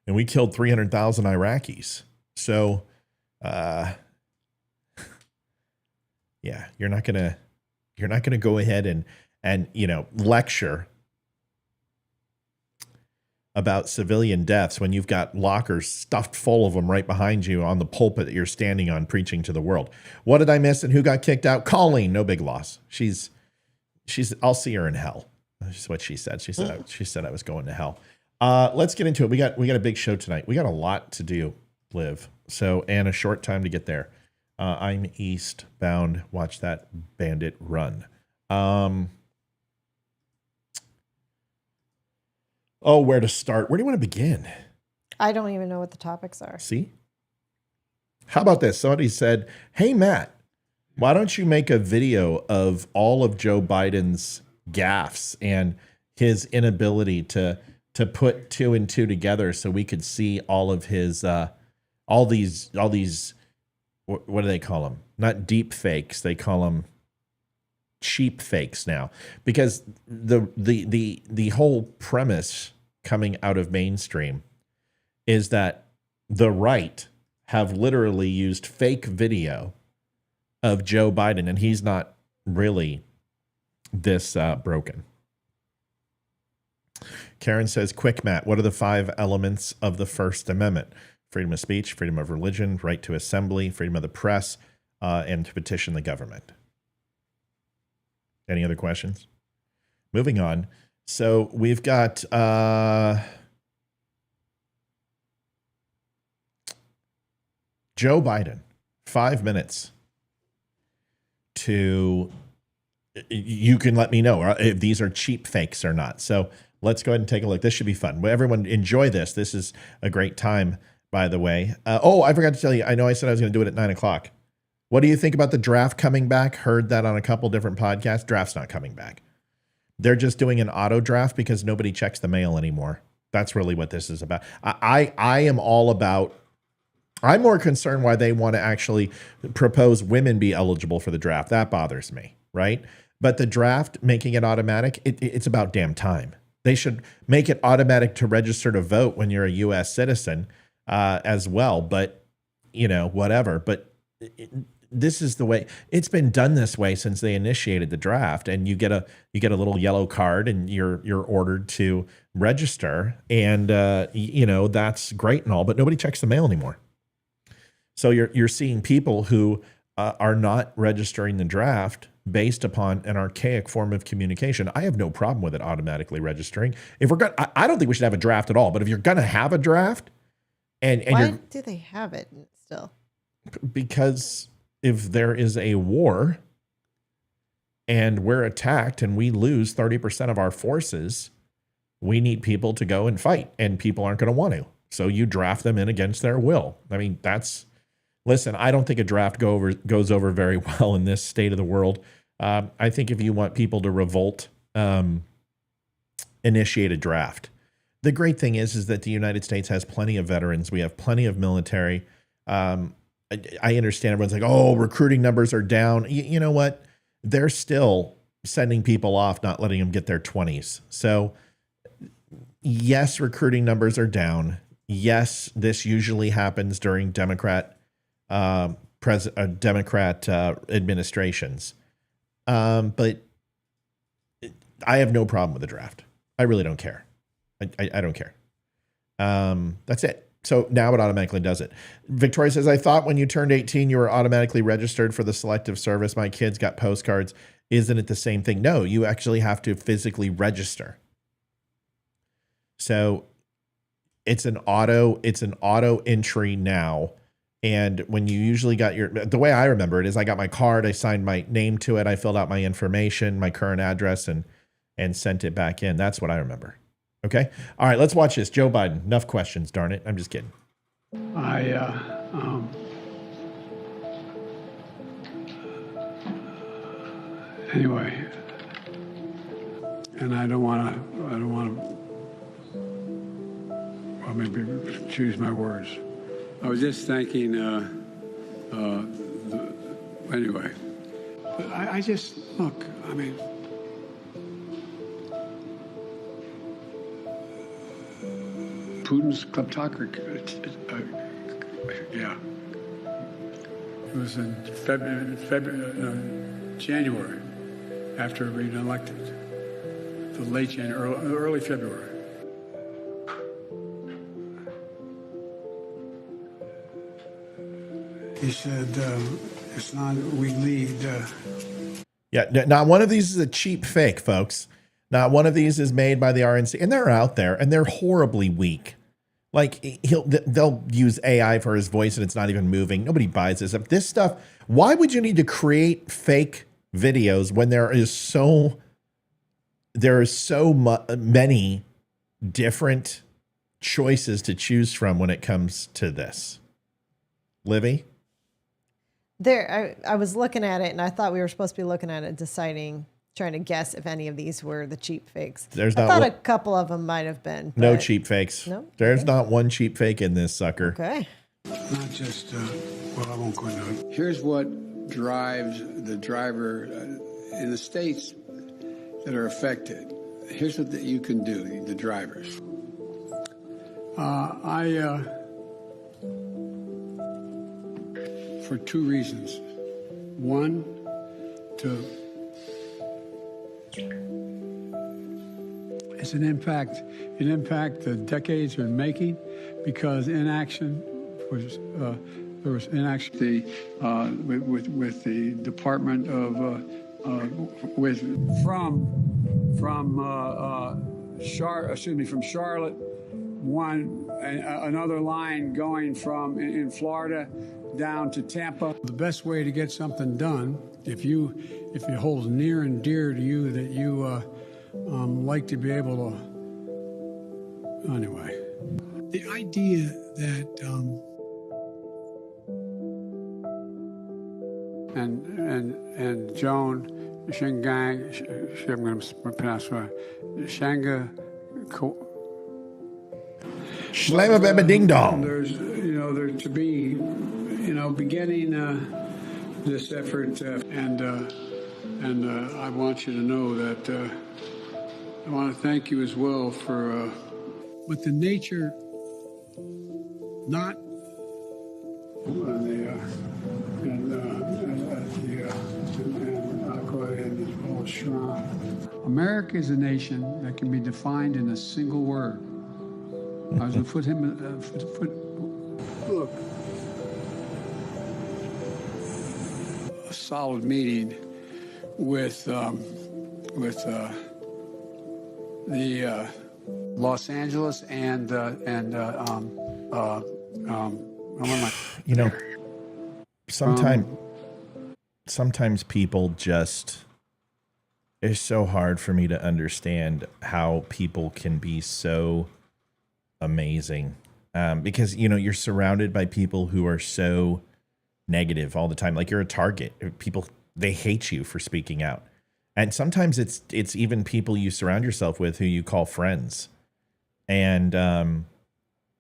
and we killed 300,000 Iraqis. So, yeah, you're not gonna go ahead and lecture about civilian deaths when you've got lockers stuffed full of them right behind you on the pulpit that you're standing on preaching to the world. What did I miss and who got kicked out? Colleen, no big loss. She's I'll see her in hell. That's what she said. She said I was going to hell. Let's get into it. We got a big show tonight. We got a lot to do, Liv. So, and a short time to get there. I'm eastbound. Watch that bandit run. Where to start? Where do you want to begin? I don't even know what the topics are. See? How about this? Somebody said, hey, Matt, why don't you make a video of all of Joe Biden's gaffes and his inability to put two and two together so we could see all of his, all these, what do they call them? Not deep fakes. They call them cheap fakes now, because the whole premise coming out of mainstream is that the right have literally used fake video of Joe Biden, and he's not really this broken. Karen says, quick, Matt, what are the 5 elements of the First Amendment? Freedom of speech, freedom of religion, right to assembly, freedom of the press, and to petition the government. Any other questions? Moving on. So we've got Joe Biden, 5 minutes to you can let me know if these are cheap fakes or not. So let's go ahead and take a look. This should be fun. Everyone enjoy this. This is a great time, by the way. I forgot to tell you. I know I said I was going to do it at 9 o'clock. What do you think about the draft coming back? Heard that on a couple different podcasts. Draft's not coming back. They're just doing an auto draft because nobody checks the mail anymore. That's really what this is about. I am all about, I'm more concerned why they want to actually propose women be eligible for the draft. That bothers me, right? But the draft, making it automatic, it's about damn time. They should make it automatic to register to vote when you're a U.S. citizen as well. But, whatever. But this is the way it's been done this way since they initiated the draft. And you get a little yellow card and you're ordered to register. And, that's great and all, but nobody checks the mail anymore. So you're seeing people who are not registering the draft based upon an archaic form of communication. I have no problem with it automatically registering. I don't think we should have a draft at all. But if you're going to have a draft, why do they have it still? Because if there is a war and we're attacked and we lose 30% of our forces, we need people to go and fight, and people aren't going to want to. So you draft them in against their will. I mean, listen, I don't think a draft goes over very well in this state of the world. I think if you want people to revolt, initiate a draft. The great thing is that the United States has plenty of veterans. We have plenty of military. I understand everyone's like, oh, recruiting numbers are down. You know what? They're still sending people off, not letting them get their 20s. So yes, recruiting numbers are down. Yes, this usually happens during Democrat administrations. But I have no problem with the draft. I really don't care. I don't care. That's it. So now it automatically does it. Victoria says, I thought when you turned 18, you were automatically registered for the selective service. My kids got postcards. Isn't it the same thing? No, you actually have to physically register. So it's an auto entry now. And when you usually got the way I remember it is I got my card, I signed my name to it, I filled out my information, my current address, and sent it back in. That's what I remember. Okay. All right, let's watch this. Joe Biden. Enough questions, darn it. I'm just kidding. Anyway, and I don't want to, well, maybe choose my words. I was just thinking, anyway, but I just, look, I mean, Putin's kleptocracy, yeah. It was in January, after being elected, the late January, early February. He said, it's not, we lead. Yeah, not one of these is a cheap fake, folks. Not one of these is made by the RNC. And they're out there, and they're horribly weak. Like, they'll use AI for his voice, and it's not even moving. Nobody buys this. This stuff, why would you need to create fake videos when there are so many different choices to choose from when it comes to this? Livy? I was looking at it, and I thought we were supposed to be looking at it, trying to guess if any of these were the cheap fakes. I thought a couple of them might have been. No cheap fakes. No? There's not one cheap fake in this sucker. Okay. Not just, well, I won't go into it. Here's what drives the driver in the states that are affected. Here's what you can do, the drivers. For two reasons. One, it's an impact the decades been making, because inaction was there was inaction with the Department of from Charlotte another line going from in Florida down to Tampa. The best way to get something done, if it holds near and dear to you that you like to be able to. Anyway, the idea that and Joan Shingang, I'm going to pronounce it right, Shanga. Shlama Beba Ding Dong. There's, there to be, beginning this effort, and I want you to know that I want to thank you as well for, but the nature, not I'll go ahead and hold strong. America is a nation that can be defined in a single word. I was going to put him, look, a solid meeting with the Los Angeles and sometimes people just, it's so hard for me to understand how people can be so amazing, because you're surrounded by people who are so negative all the time. Like, you're a target. People, they hate you for speaking out, and sometimes it's even people you surround yourself with who you call friends, and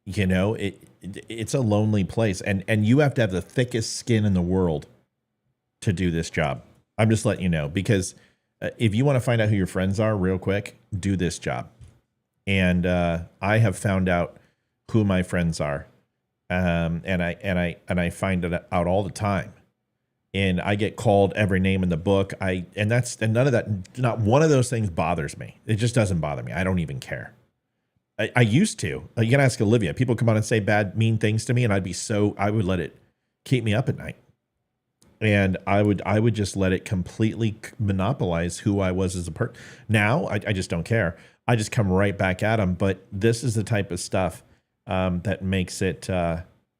it's a lonely place, and you have to have the thickest skin in the world to do this job. I'm just letting you know, because if you want to find out who your friends are real quick, do this job. And I have found out who my friends are, and I find it out all the time. And I get called every name in the book. And none of that, not one of those things bothers me. It just doesn't bother me. I don't even care. I used to. You can ask Olivia. People come on and say bad, mean things to me, and I would let it keep me up at night. And I would just let it completely monopolize who I was as a person. Now I just don't care. I just come right back at them. But this is the type of stuff that makes it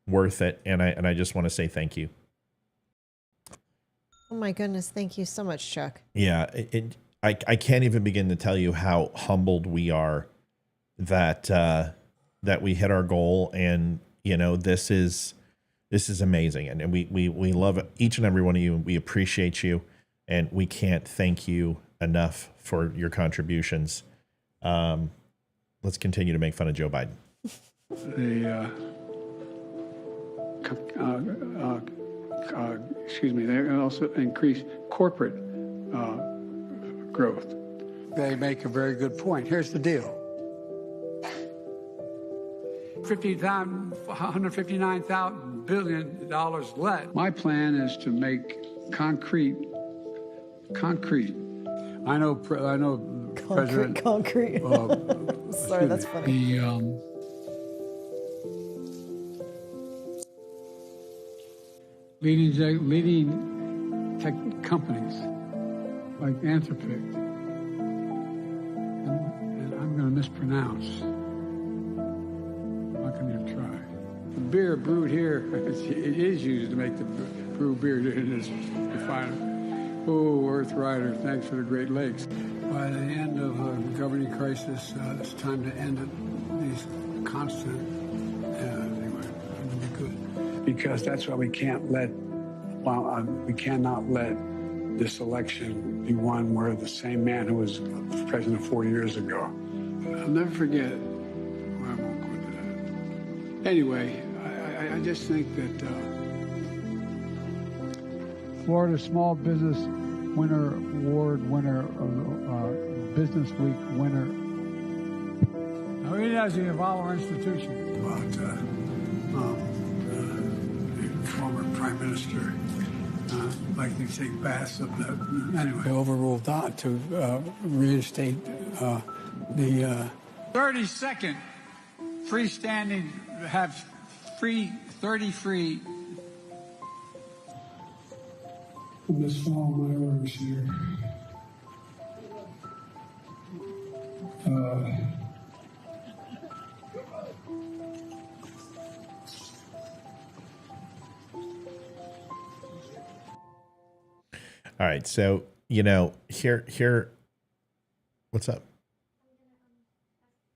worth it. And I just want to say thank you. Oh my goodness. Thank you so much, Chuck. Yeah. I can't even begin to tell you how humbled we are that we hit our goal. And, this is amazing. And we love each and every one of you. We appreciate you, and we can't thank you enough for your contributions. Let's continue to make fun of Joe Biden. They also increase corporate growth. They make a very good point. Here's the deal. $159,000 billion left. My plan is to make concrete. I know President. Concrete. Sorry, that's funny. Leading tech companies like Anthropic, and I'm going to mispronounce. I'm not going to try. The beer brewed here, it is used to make the brew beer in this refinery. Oh, Earth Rider, thanks for the Great Lakes. By the end of the governing crisis, it's time to end these constant. Anyway, I'm going to be good. Because that's why we cannot let this election be one where the same man who was president 4 years ago. I'll never forget. Well, I won't go into that. Anyway, I just think that Florida Small Business Winner Award winner, Business Week winner. Now, it doesn't involve our institution. About former Prime Minister like to take baths up that. Anyway, overruled that to reinstate the 32nd freestanding, have 30 free. Let's follow my orders here. All right. So, here, what's up?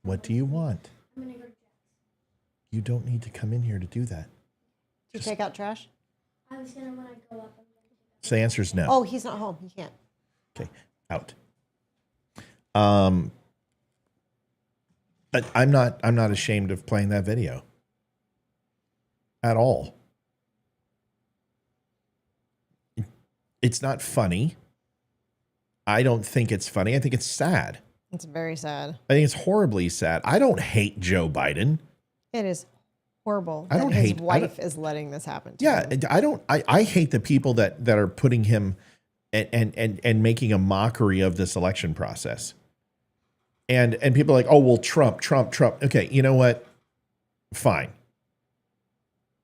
What do you want? I'm going to go to Jack's. You don't need to come in here to do that. Did you take out trash? I was going to, when I go up, I'm going to So the answer is no. Oh, he's not home. He can't. Okay. Out. But I'm not ashamed of playing that video. At all. It's not funny. I don't think it's funny. I think it's sad. It's very sad. I think it's horribly sad. I don't hate Joe Biden. It is horrible. I don't his hate. wife is letting this happen. Yeah, him. I don't. I hate the people that are putting him and making a mockery of this election process. And people are like, oh well, Trump. Okay, you know what? Fine.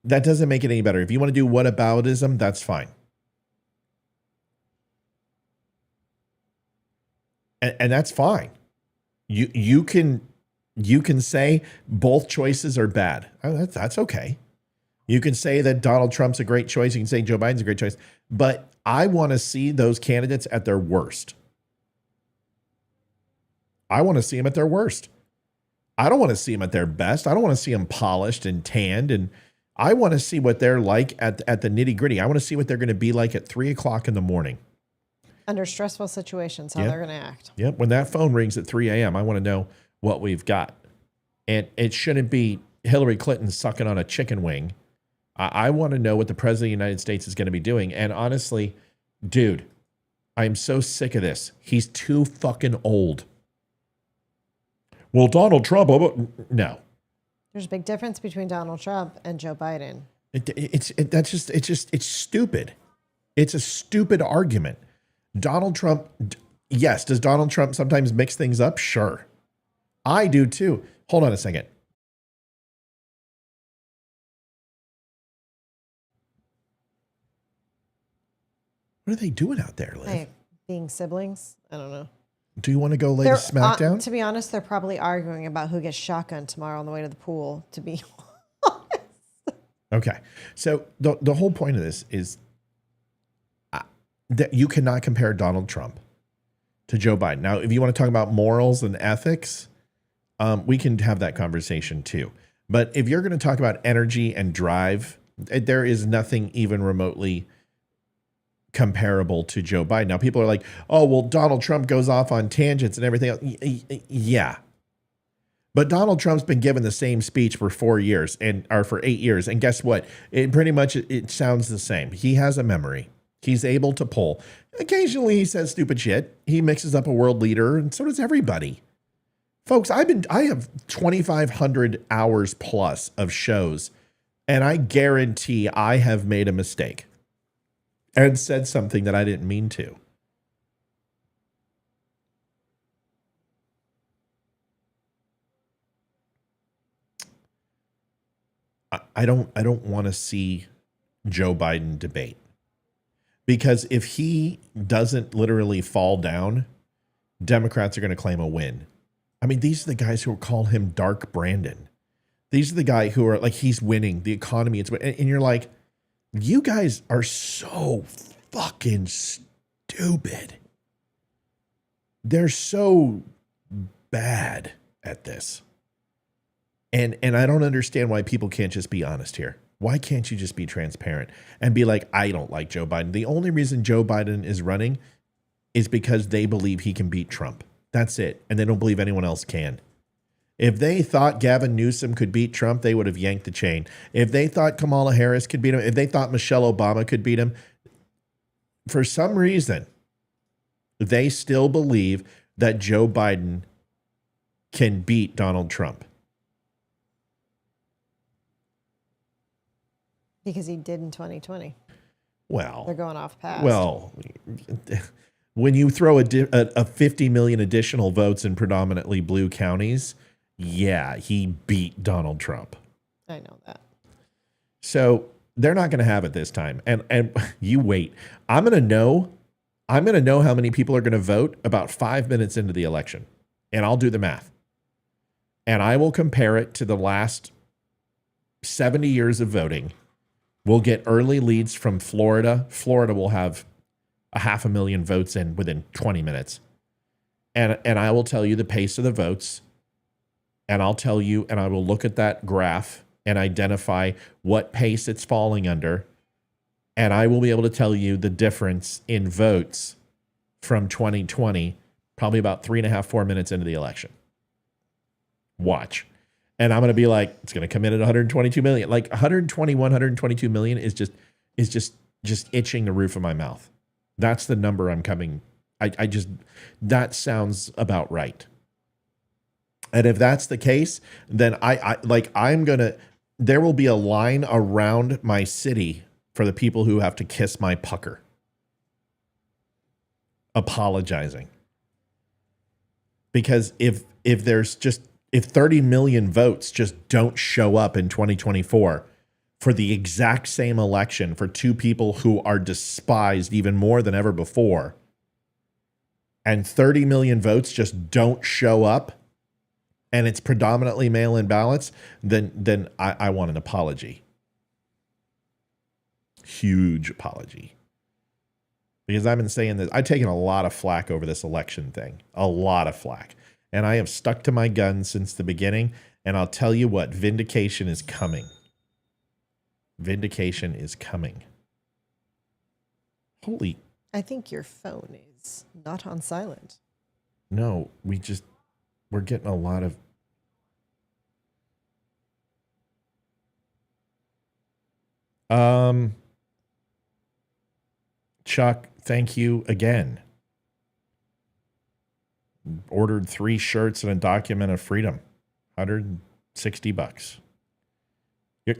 That doesn't make it any better. If you want to do whataboutism, that's fine. And that's fine. You can say both choices are bad. That's okay. You can say that Donald Trump's a great choice. You can say Joe Biden's a great choice. But I want to see those candidates at their worst. I want to see them at their worst. I don't want to see them at their best. I don't want to see them polished and tanned. And I want to see what they're like at the nitty gritty. I want to see what they're going to be like at 3 o'clock in the morning. Under stressful situations, how they're going to act. Yep. When that phone rings at 3 a.m., I want to know what we've got. And it shouldn't be Hillary Clinton sucking on a chicken wing. I want to know what the president of the United States is going to be doing. And honestly, dude, I'm so sick of this. He's too fucking old. Well, Donald Trump, no. There's a big difference between Donald Trump and Joe Biden. It's stupid. It's a stupid argument. Donald Trump, yes. Does Donald Trump sometimes mix things up? Sure. I do too. Hold on a second. What are they doing out there, Liv? Hey, being siblings? I don't know. Do you want to go lay the smackdown? To be honest, they're probably arguing about who gets shotgun tomorrow on the way to the pool, to be honest. Okay. So the whole point of this is that you cannot compare Donald Trump to Joe Biden. Now, if you want to talk about morals and ethics, we can have that conversation too. But if you're going to talk about energy and drive, there is nothing even remotely comparable to Joe Biden. Now, people are like, oh, well, Donald Trump goes off on tangents and everything else. Yeah. But Donald Trump's been given the same speech for 4 years or for 8 years. And guess what? It sounds the same. He has a memory. He's able to pull. Occasionally he says stupid shit. He mixes up a world leader, and so does everybody. Folks, I have 2,500 hours plus of shows, and I guarantee I have made a mistake and said something that I didn't mean to. I don't want to see Joe Biden debate. Because if he doesn't literally fall down, Democrats are going to claim a win. I mean, these are the guys who call him Dark Brandon. These are the guys who are like, he's winning. The economy is winning. And you're like, you guys are so fucking stupid. They're so bad at this. And I don't understand why people can't just be honest here. Why can't you just be transparent and be like, I don't like Joe Biden. The only reason Joe Biden is running is because they believe he can beat Trump. That's it. And they don't believe anyone else can. If they thought Gavin Newsom could beat Trump, they would have yanked the chain. If they thought Kamala Harris could beat him, if they thought Michelle Obama could beat him, for some reason, they still believe that Joe Biden can beat Donald Trump. Because he did in 2020. Well, they're going off past. Well, when you throw a 50 million additional votes in predominantly blue counties, yeah, he beat Donald Trump. I know that. So they're not going to have it this time. And you wait. I'm going to know how many people are going to vote about 5 minutes into the election. And I'll do the math. And I will compare it to the last 70 years of voting. We'll get early leads from Florida. Florida will have 500,000 votes in within 20 minutes. And I will tell you the pace of the votes. And I'll tell you, and I will look at that graph and identify what pace it's falling under. And I will be able to tell you the difference in votes from 2020, probably about 3.5, 4 minutes into the election. Watch. And I'm going to be like, it's going to come in at 122 million. Like 121, 122 million is just itching the roof of my mouth. That's the number I'm coming. That sounds about right. And if that's the case, then there will be a line around my city for the people who have to kiss my pucker, apologizing. Because if 30 million votes just don't show up in 2024 for the exact same election for two people who are despised even more than ever before, and 30 million votes just don't show up, and it's predominantly mail-in ballots, then I want an apology. Huge apology. Because I've been saying this, I've taken a lot of flack over this election thing. A lot of flack. And I have stuck to my guns since the beginning. And I'll tell you what, vindication is coming. Vindication is coming. Holy. I think your phone is not on silent. No, we're getting a lot of. Chuck, thank you again. Ordered 3 shirts and a document of freedom. $160.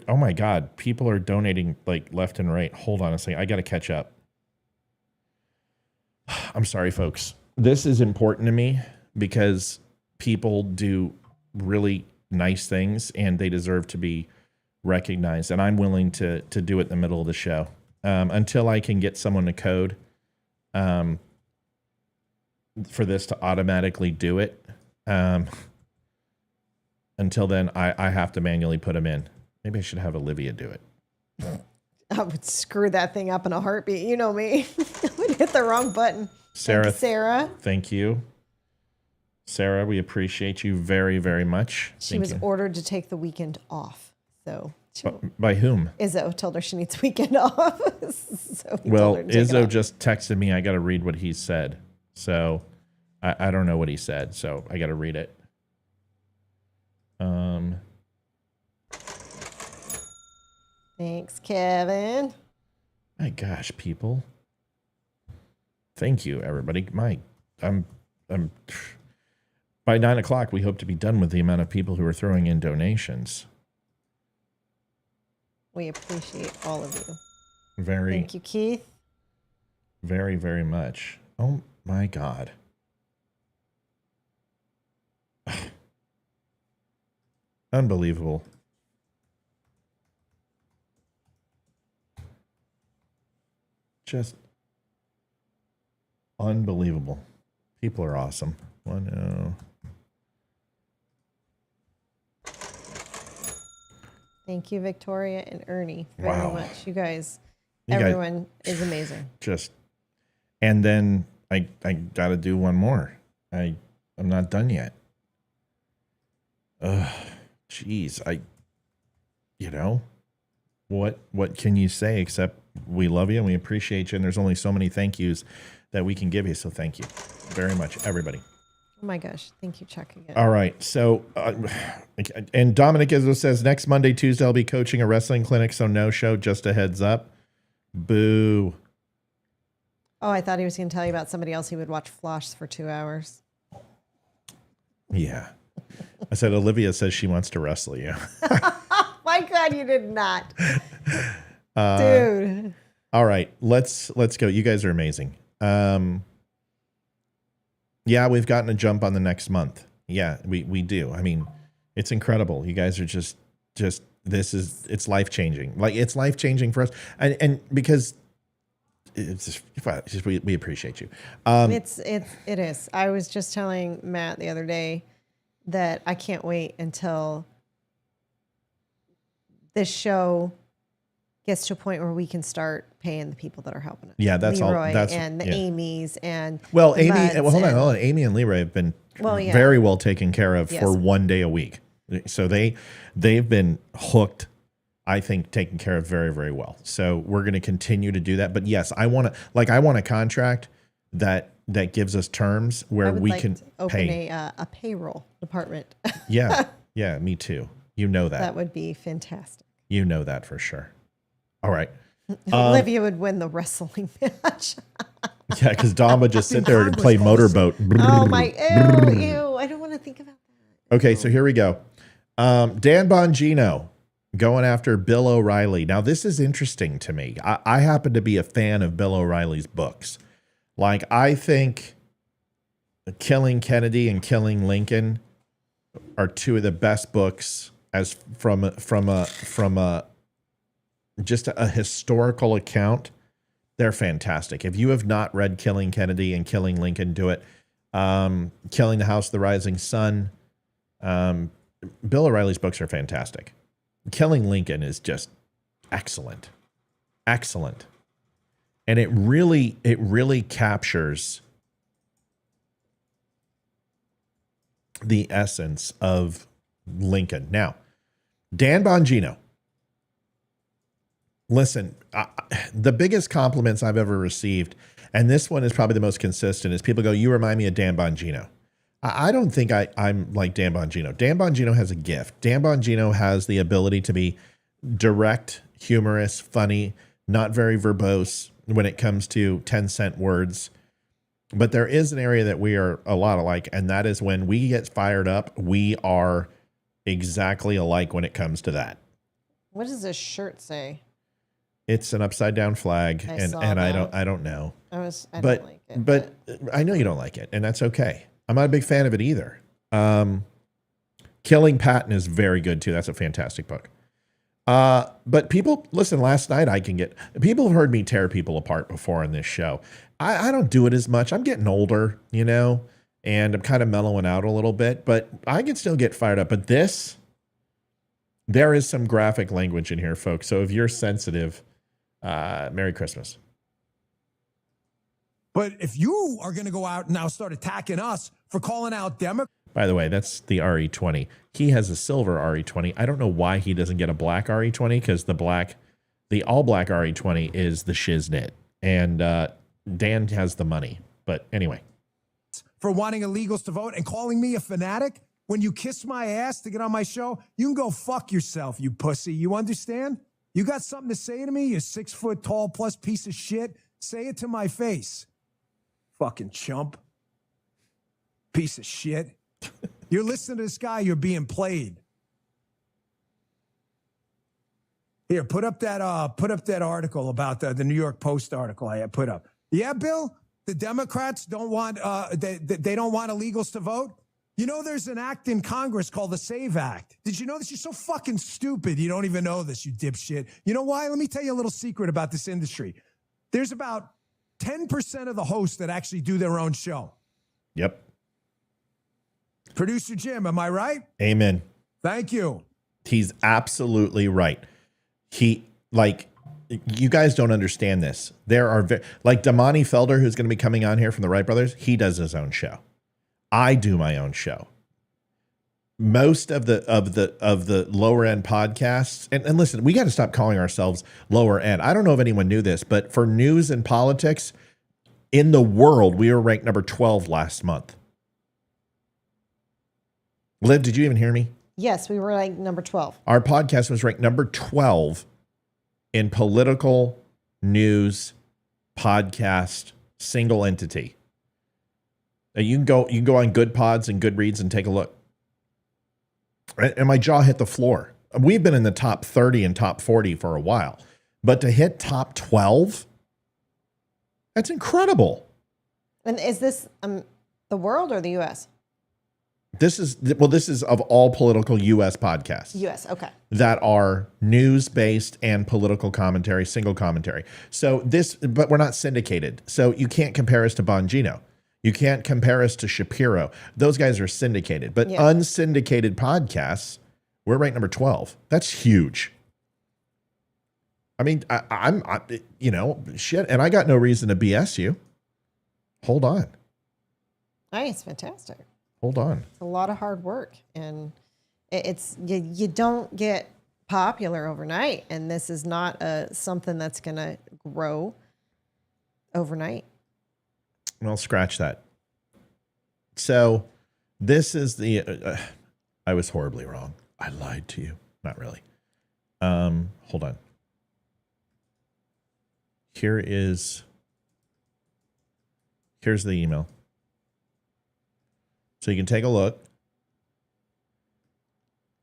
Oh my God. People are donating like left and right. Hold on a second. I got to catch up. I'm sorry, folks. This is important to me because people do really nice things and they deserve to be recognized. And I'm willing to do it in the middle of the show until I can get someone to code for this to automatically do it. Until then, I have to manually put them in. Maybe I should have Olivia do it. I would screw that thing up in a heartbeat. You know me. I would hit the wrong button. Sarah. Thank you. Sarah, we appreciate you very, very much. She was ordered to take the weekend off. So by whom? Izzo told her she needs weekend off. Izzo just texted me. I got to read what he said. So I don't know what he said. So I got to read it. Thanks, Kevin. My gosh, people. Thank you, everybody. I'm by 9 o'clock, we hope to be done with the amount of people who are throwing in donations. We appreciate all of you. Thank you, Keith. Very, very much. Oh my God. Unbelievable. Just unbelievable. People are awesome. Thank you, Victoria and Ernie, very much. You guys, everyone is amazing. And then I got to do one more. I'm not done yet. Geez, what can you say except we love you and we appreciate you. And there's only so many thank yous that we can give you. So thank you very much, everybody. Oh my gosh. Thank you, Chuck, again. All right. So, and Dominic Izzo says next Monday, Tuesday, I'll be coaching a wrestling clinic. So no show, just a heads up. Boo. Oh, I thought he was going to tell you about somebody else he would watch Floss for 2 hours. Yeah. I said, Olivia says she wants to wrestle you. My God, you did not. Dude. All right. Let's go. You guys are amazing. Yeah, we've gotten a jump on the next month. Yeah, we do. I mean, it's incredible. You guys are just it's life-changing. Like, it's life-changing for us. And because it's just we appreciate you. It is. I was just telling Matt the other day that I can't wait until this show gets to a point where we can start paying the people that are helping us. Yeah, that's Leroy all. That's and the Amy's and well, the Amy. Muds Hold on. Amy and Leroy have been very well taken care of for 1 day a week. So they've been hooked. I think taken care of very, very well. So we're going to continue to do that. But yes, I want a contract that gives us terms where we can open a payroll department. Yeah, me too. You know that. That would be fantastic. You know that for sure. All right. Olivia would win the wrestling match. Yeah, because Dom would just sit there and play motorboat. Oh my, ew, I don't want to think about that. Okay, so here we go. Dan Bongino going after Bill O'Reilly. Now, this is interesting to me. I happen to be a fan of Bill O'Reilly's books. Like, I think Killing Kennedy and Killing Lincoln are two of the best books as from a just a historical account. They're fantastic. If you have not read Killing Kennedy and Killing Lincoln, do it. Killing the House of the Rising Sun. Bill O'Reilly's books are fantastic. Killing Lincoln is just excellent. Excellent. And it really captures the essence of Lincoln. Now, Dan Bongino. Listen, the biggest compliments I've ever received, and this one is probably the most consistent, is people go, "You remind me of Dan Bongino." I don't think I'm like Dan Bongino. Dan Bongino has a gift. Dan Bongino has the ability to be direct, humorous, funny, not very verbose when it comes to 10-cent words. But there is an area that we are a lot alike, and that is when we get fired up, we are exactly alike when it comes to that. What does this shirt say? It's an upside down flag, and I don't know. I don't like it. But I know you don't like it, and that's okay. I'm not a big fan of it either. Killing Patton is very good too. That's a fantastic book. But people, listen, last night people have heard me tear people apart before on this show. I don't do it as much. I'm getting older, and I'm kind of mellowing out a little bit, but I can still get fired up. But there is some graphic language in here, folks. So if you're sensitive, Merry Christmas. But if you are going to go out and now start attacking us for calling out Democrats. By the way, that's the RE20. He has a silver RE20. I don't know why he doesn't get a black RE20, because the all black RE20 is the shiznit. And Dan has the money. But anyway. For wanting illegals to vote and calling me a fanatic when you kiss my ass to get on my show, you can go fuck yourself, you pussy. You understand? You got something to say to me, you 6 foot tall plus piece of shit? Say it to my face. Fucking chump. Piece of shit. You're listening to this guy, you're being played. Here, put up that article about the New York Post article I put up. Yeah, Bill, the Democrats don't want they don't want illegals to vote. There's an act in Congress called the SAVE Act. Did you know this? You're so fucking stupid. You don't even know this, you dipshit. You know why? Let me tell you a little secret about this industry. There's about 10% of the hosts that actually do their own show. Yep. Producer Jim, am I right? Amen. Thank you. He's absolutely right. You guys don't understand this. There are like Damani Felder, who's going to be coming on here from the Wright Brothers. He does his own show. I do my own show. Most of the lower end podcasts, and listen, we got to stop calling ourselves lower end. I don't know if anyone knew this, but for news and politics in the world, we were ranked number 12 last month. Liv, did you even hear me? Yes, we were ranked number 12. Our podcast was ranked number 12 in political news podcast single entity. You can go on Good Pods and Goodreads and take a look. And my jaw hit the floor. We've been in the top 30 and top 40 for a while, but to hit top 12, that's incredible. And is this the world or the U.S.? This is of all political U.S. podcasts. U.S., okay. That are news-based and political commentary, single commentary. But we're not syndicated. So you can't compare us to Bongino. You can't compare us to Shapiro. Those guys are syndicated. But unsyndicated podcasts, we're ranked number 12. That's huge. I mean, I'm shit, and I got no reason to BS you. Hold on. I think it's fantastic. Hold on. It's a lot of hard work, and it's you don't get popular overnight, and this is not something that's going to grow overnight. Well, scratch that. So this is the I was horribly wrong. I lied to you. Not really. Hold on. Here's the email. So you can take a look.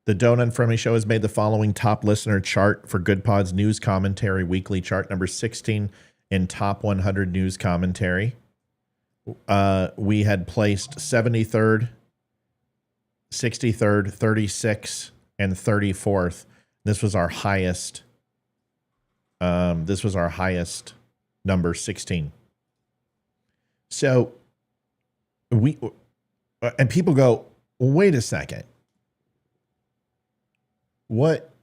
The Don't Unfriendly Show has made the following top listener chart for Good Pod's news commentary weekly chart, number 16 in top 100 news commentary. We had placed 73rd, 63rd, 36th, and 34th. This was our highest. Number 16. So and people go, well, wait a second. What?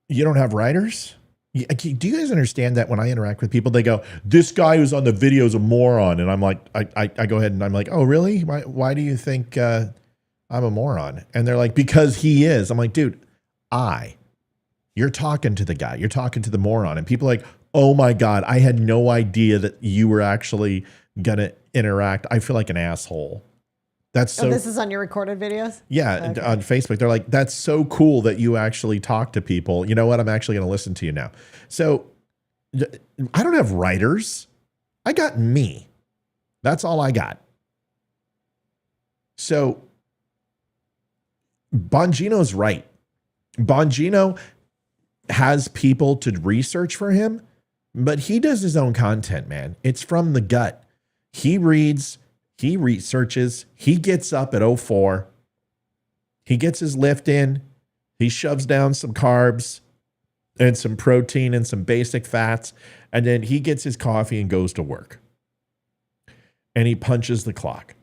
You don't have writers? Do you guys understand that when I interact with people, they go, this guy who's on the video is a moron. And I'm like, I go ahead and I'm like, oh, really? Why do you think I'm a moron? And they're like, because he is. I'm like, dude, you're talking to the guy. You're talking to the moron. And people are like, oh my God, I had no idea that you were actually going to interact. I feel like an asshole. That's so. This is on your recorded videos? Yeah, okay. On Facebook. They're like, that's so cool that you actually talk to people. You know what? I'm actually going to listen to you now. So I don't have writers. I got me. That's all I got. So Bongino's right. Bongino has people to research for him, but he does his own content, man. It's from the gut. He reads, he researches, he gets up at 04. He gets his lift in. He shoves down some carbs and some protein and some basic fats. And then he gets his coffee and goes to work. And he punches the clock.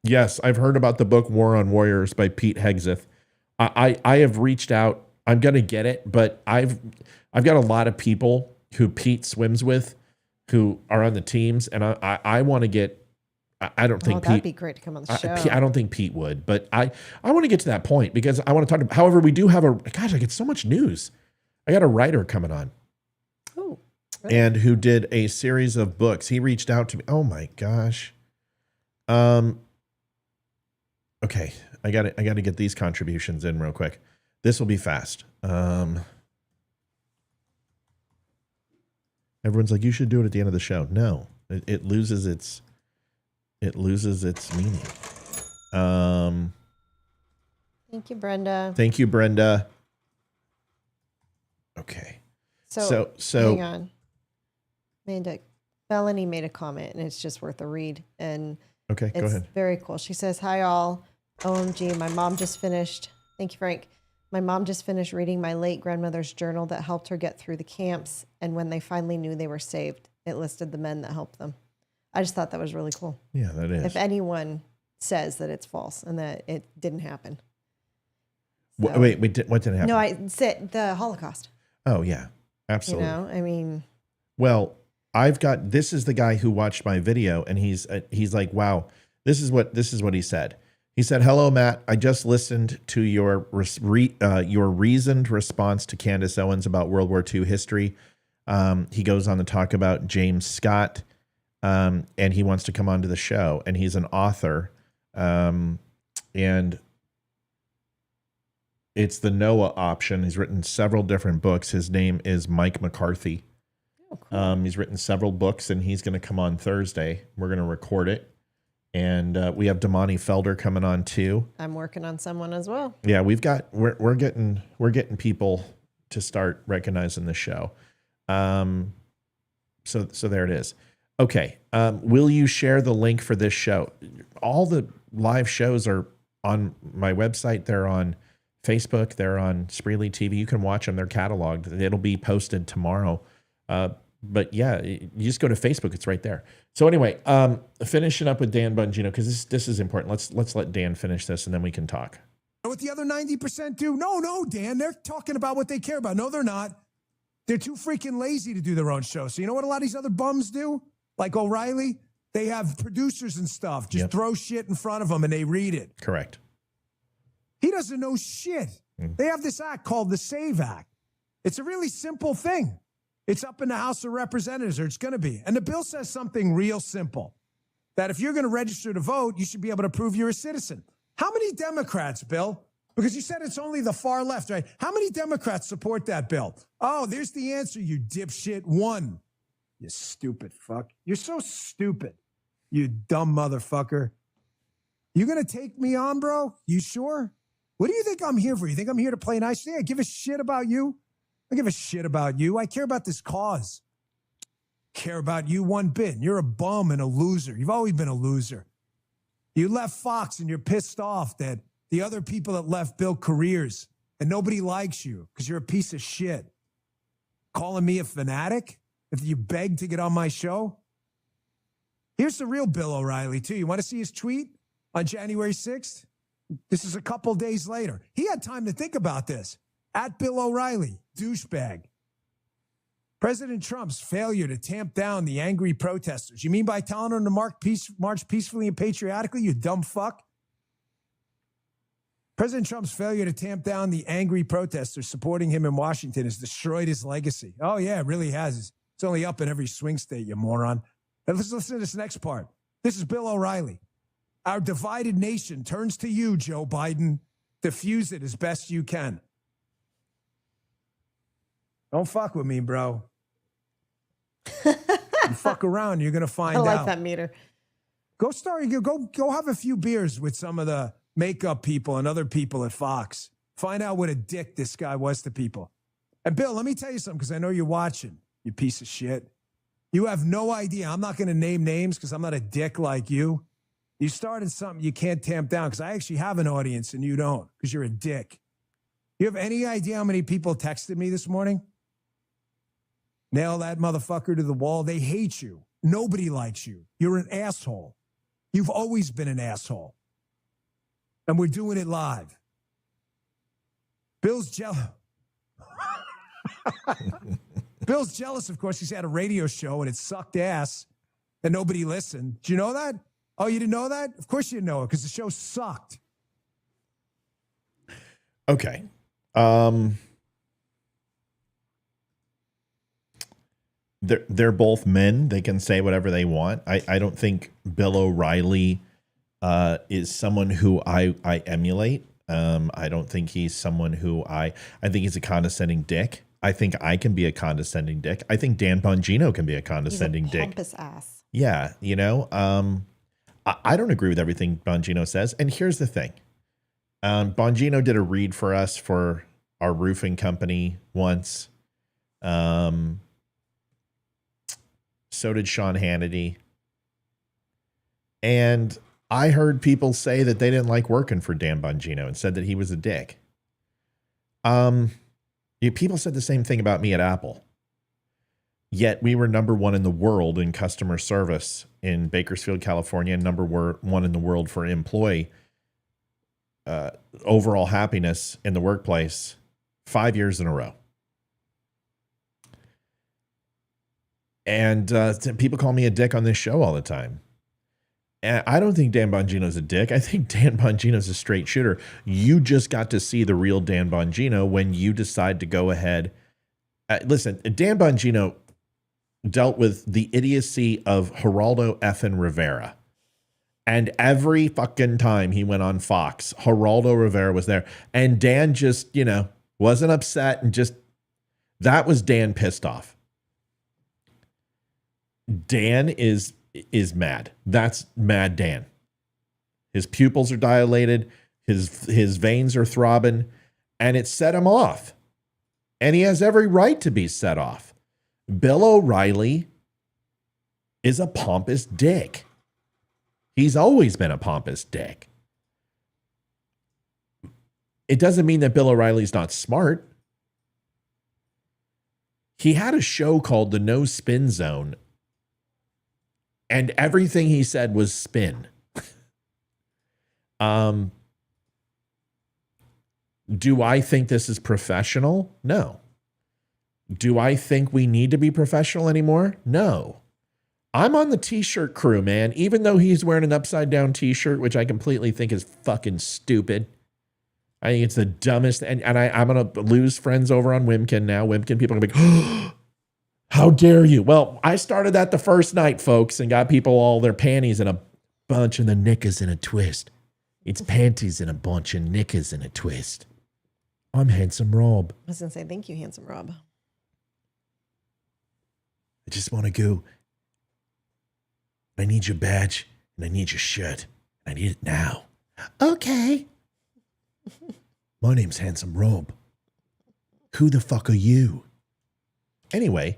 Yes, I've heard about the book War on Warriors by Pete Hegseth. I have reached out. I'm going to get it, but I've got a lot of people who Pete swims with who are on the teams, and I want to get. I don't think that'd be great to come on the show. I don't think Pete would, but I want to get to that point because I want to talk about. However, we do have I get so much news. I got a writer coming on. Oh, really? And who did a series of books. He reached out to me. Oh my gosh. Okay, I got to get these contributions in real quick. This will be fast. Everyone's like, you should do it at the end of the show. No, it loses its meaning. Thank you, Brenda. Thank you, Brenda. Okay. So hang on. Melanie made a comment, and it's just worth a read. And okay, go ahead. Very cool. She says, "Hi all. OMG, my mom just finished. Thank you, Frank. My mom just finished reading my late grandmother's journal that helped her get through the camps. And when they finally knew they were saved, it listed the men that helped them." I just thought that was really cool. Yeah, that is. If anyone says that it's false and that it didn't happen. So, wait, what didn't happen? No, I said the Holocaust. Oh yeah, absolutely. You know, I mean. Well, this is the guy who watched my video, and he's like, wow, this is what he said. He said, "Hello, Matt. I just listened to your reasoned response to Candace Owens about World War II history." He goes on to talk about James Scott, and he wants to come onto the show. And he's an author, and it's the Noah option. He's written several different books. His name is Mike McCarthy. Oh, cool. He's written several books, and he's going to come on Thursday. We're going to record it. And we have Damani Felder coming on too. I'm working on someone as well. Yeah, we're getting people to start recognizing the show. So there it is. Okay. Will you share the link for this show? All the live shows are on my website. They're on Facebook. They're on Spreely TV. You can watch them. They're cataloged. It'll be posted tomorrow. But yeah, you just go to Facebook. It's right there. So anyway, finishing up with Dan Bongino, because this is important. Let's let Dan finish this, and then we can talk. What the other 90% do? No, Dan, they're talking about what they care about. No, they're not. They're too freaking lazy to do their own show. So you know what a lot of these other bums do? Like O'Reilly? They have producers and stuff. Just throw shit in front of them and they read it. Correct. He doesn't know shit. They have this act called the SAVE Act. It's a really simple thing. It's up in the House of Representatives, or it's going to be. And the bill says something real simple, that if you're going to register to vote, you should be able to prove you're a citizen. How many Democrats, Bill? Because you said it's only the far left, right? How many Democrats support that bill? Oh, there's the answer, you dipshit. 1. You stupid fuck. You're so stupid, you dumb motherfucker. You going to take me on, bro? You sure? What do you think I'm here for? You think I'm here to play nice? Yeah, I give a shit about you. I give a shit about you. I care about this cause. Care about you one bit. You're a bum and a loser. You've always been a loser. You left Fox and you're pissed off that the other people that left built careers and nobody likes you because you're a piece of shit. Calling me a fanatic if you beg to get on my show? Here's the real Bill O'Reilly, too. You want to see his tweet on January 6th? This is a couple days later. He had time to think about this. At Bill O'Reilly, douchebag. President Trump's failure to tamp down the angry protesters. You mean by telling them to march peacefully and patriotically, you dumb fuck? President Trump's failure to tamp down the angry protesters supporting him in Washington has destroyed his legacy. Oh, yeah, it really has. It's only up in every swing state, you moron. And let's listen to this next part. This is Bill O'Reilly. Our divided nation turns to you, Joe Biden. Diffuse it as best you can. Don't fuck with me, bro. You fuck around, you're going to find out. I like that meter. Go have a few beers with some of the makeup people and other people at Fox. Find out what a dick this guy was to people. And Bill, let me tell you something, because I know you're watching, you piece of shit. You have no idea. I'm not going to name names because I'm not a dick like you. You started something you can't tamp down, because I actually have an audience and you don't, because you're a dick. You have any idea how many people texted me this morning? Nail that motherfucker to the wall. They hate you. Nobody likes you. You're an asshole. You've always been an asshole. And we're doing it live. Bill's jealous. Bill's jealous, of course. He's had a radio show and it sucked ass and nobody listened. Did you know that? Oh, you didn't know that? Of course you didn't know it, because the show sucked. Okay. They're both men. They can say whatever they want. I don't think Bill O'Reilly is someone who I emulate. I don't think he's someone who I think he's a condescending dick. I think I can be a condescending dick. I think Dan Bongino can be a condescending dick. Pompous ass. Yeah, you know, I don't agree with everything Bongino says. And here's the thing. Bongino did a read for us for our roofing company once. So did Sean Hannity. And I heard people say that they didn't like working for Dan Bongino and said that he was a dick. People said the same thing about me at Apple. Yet we were number one in the world in customer service in Bakersfield, California, number one in the world for employee overall happiness in the workplace 5 years in a row. And people call me a dick on this show all the time. And I don't think Dan Bongino's a dick. I think Dan Bongino's a straight shooter. You just got to see the real Dan Bongino when you decide to go ahead. Listen, Dan Bongino dealt with the idiocy of Geraldo effing Rivera. And every fucking time he went on Fox, Geraldo Rivera was there. And Dan just, wasn't upset and just, that was Dan pissed off. Dan is mad. That's mad Dan. His pupils are dilated. His veins are throbbing, and it set him off. And he has every right to be set off. Bill O'Reilly is a pompous dick. He's always been a pompous dick. It doesn't mean that Bill O'Reilly's not smart. He had a show called The No Spin Zone, and everything he said was spin. Do I think this is professional? No. Do I think we need to be professional anymore? No. I'm on the t-shirt crew, man. Even though he's wearing an upside down t-shirt, which I completely think is fucking stupid. I think it's the dumbest. And I'm going to lose friends over on Wimkin now. Wimkin people are going to be like, how dare you? Well, I started that the first night, folks, and got people all their panties in a bunch and the knickers in a twist. It's panties in a bunch and knickers in a twist. I'm Handsome Rob. I was going to say, thank you, Handsome Rob. I just want to go. I need your badge and I need your shirt. I need it now. Okay. My name's Handsome Rob. Who the fuck are you? Anyway,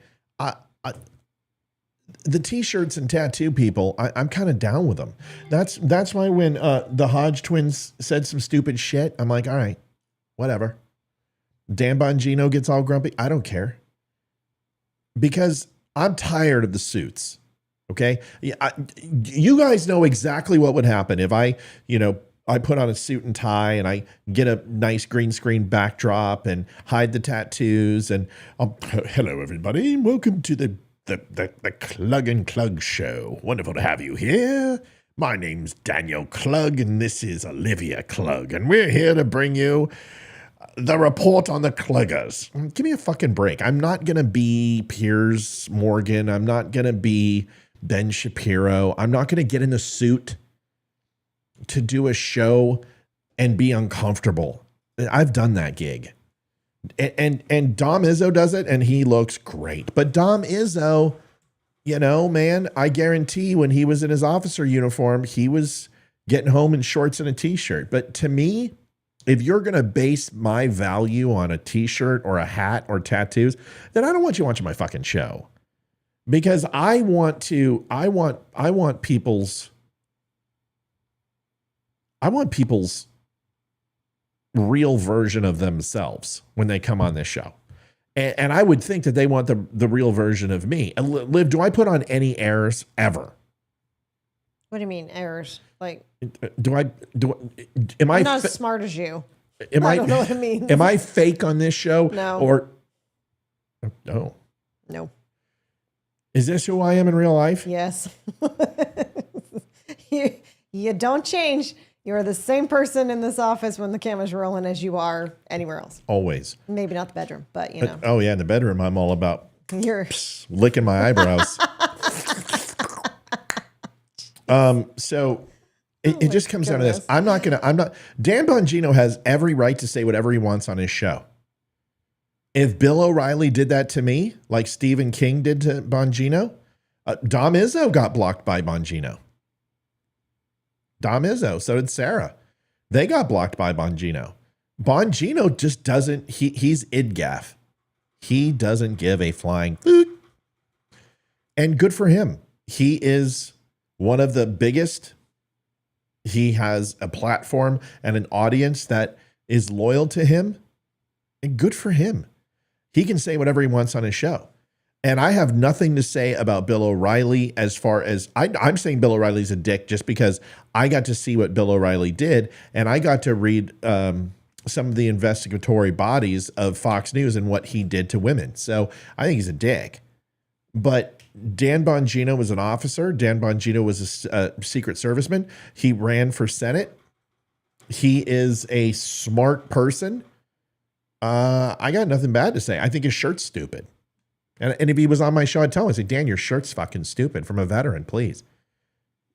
the t-shirts and tattoo people, I'm kind of down with them. That's why when the Hodge twins said some stupid shit, I'm like, all right, whatever. Dan Bongino gets all grumpy. I don't care. Because I'm tired of the suits. Okay. You guys know exactly what would happen if I put on a suit and tie and I get a nice green screen backdrop and hide the tattoos and hello everybody. Welcome to the Klug and Klug show. Wonderful to have you here. My name's Daniel Klug and this is Olivia Klug and we're here to bring you the report on the Kluggers. Give me a fucking break. I'm not going to be Piers Morgan. I'm not going to be Ben Shapiro. I'm not going to get in a suit to do a show and be uncomfortable. I've done that gig. And Dom Izzo does it and he looks great. But Dom Izzo, man, I guarantee when he was in his officer uniform, he was getting home in shorts and a t-shirt. But to me, if you're going to base my value on a t-shirt or a hat or tattoos, then I don't want you watching my fucking show. Because I want people's real version of themselves when they come on this show. And I would think that they want the real version of me. Liv, do I put on any airs ever? What do you mean airs? Like, am I not as smart as you? I don't know what it means. Am I fake on this show? No. Or no. No. Is this who I am in real life? Yes. You don't change. You're the same person in this office when the camera's rolling as you are anywhere else. Always. Maybe not the bedroom, but Oh yeah, in the bedroom, I'm all about you're licking my eyebrows. So it just comes down to this. Dan Bongino has every right to say whatever he wants on his show. If Bill O'Reilly did that to me, like Stephen King did to Bongino, Dom Izzo got blocked by Bongino. Dom Izzo, so did Sarah. They got blocked by Bongino. Bongino just doesn't, he's idgaff. He doesn't give a flying foot. And good for him. He is one of the biggest. He has a platform and an audience that is loyal to him. And good for him. He can say whatever he wants on his show. And I have nothing to say about Bill O'Reilly as far as I'm saying Bill O'Reilly's a dick just because I got to see what Bill O'Reilly did. And I got to read some of the investigatory bodies of Fox News and what he did to women. So I think he's a dick. But Dan Bongino was an officer. Dan Bongino was a Secret Serviceman. He ran for Senate. He is a smart person. I got nothing bad to say. I think his shirt's stupid. And if he was on my show, I'd tell him, I'd say, Dan, your shirt's fucking stupid. From a veteran, please.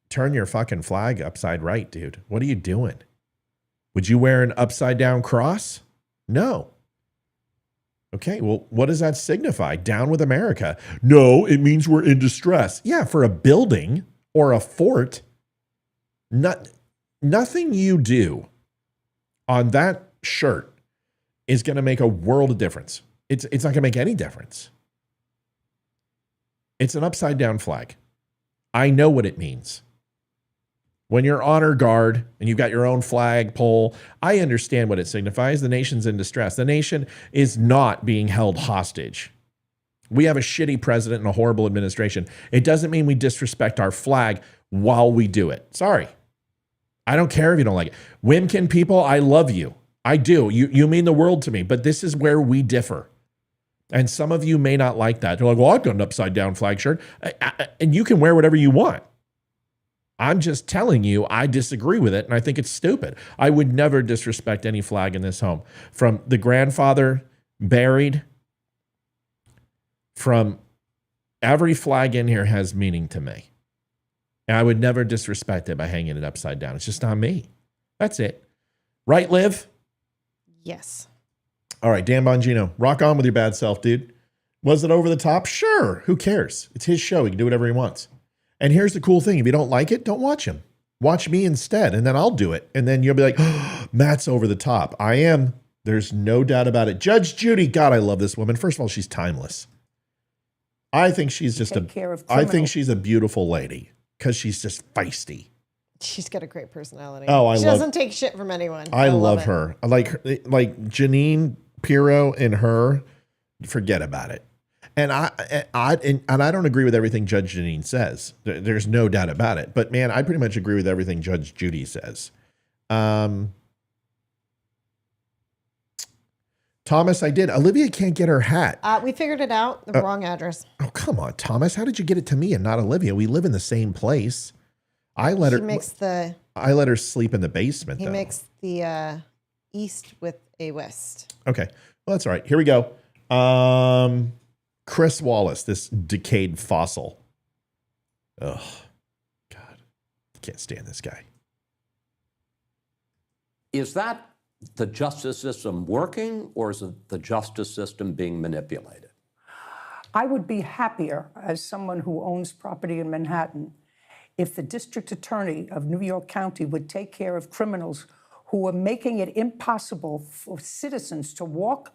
Turn your fucking flag upside right, dude. What are you doing? Would you wear an upside down cross? No. Okay, well, what does that signify? Down with America. No, it means we're in distress. Yeah, for a building or a fort. Nothing you do on that shirt is going to make a world of difference. It's not going to make any difference. It's an upside down flag. I know what it means. When you're honor guard and you've got your own flag pole, I understand what it signifies. The nation's in distress. The nation is not being held hostage. We have a shitty president and a horrible administration. It doesn't mean we disrespect our flag while we do it. Sorry. I don't care if you don't like it. Wimkin people, I love you. I do. You mean the world to me, but this is where we differ. And some of you may not like that. You're like, well, I've got an upside down flag shirt. And you can wear whatever you want. I'm just telling you, I disagree with it, and I think it's stupid. I would never disrespect any flag in this home. From the grandfather buried, from every flag in here has meaning to me. And I would never disrespect it by hanging it upside down. It's just not me. That's it. Right, Liv? Yes. All right, Dan Bongino, rock on with your bad self, dude. Was it over the top? Sure. Who cares? It's his show. He can do whatever he wants. And here's the cool thing. If you don't like it, don't watch him. Watch me instead, and then I'll do it. And then you'll be like, oh, Matt's over the top. I am. There's no doubt about it. Judge Judy, God, I love this woman. First of all, she's timeless. I think she's just I think she's a beautiful lady because she's just feisty. She's got a great personality. Oh, she doesn't take shit from anyone. I love her. Like Janine Pirro and her, forget about it. And I don't agree with everything Judge Janine says. There's no doubt about it. But man, I pretty much agree with everything Judge Judy says. Thomas, I did. Olivia can't get her hat. We figured it out. The wrong address. Oh, come on, Thomas. How did you get it to me and not Olivia? We live in the same place. I let her sleep in the basement. He makes the east with a west. Okay. Well, that's all right. Here we go. Chris Wallace, this decayed fossil. Oh, God. Can't stand this guy. Is that the justice system working, or is it the justice system being manipulated? I would be happier as someone who owns property in Manhattan if the district attorney of New York County would take care of criminals who are making it impossible for citizens to walk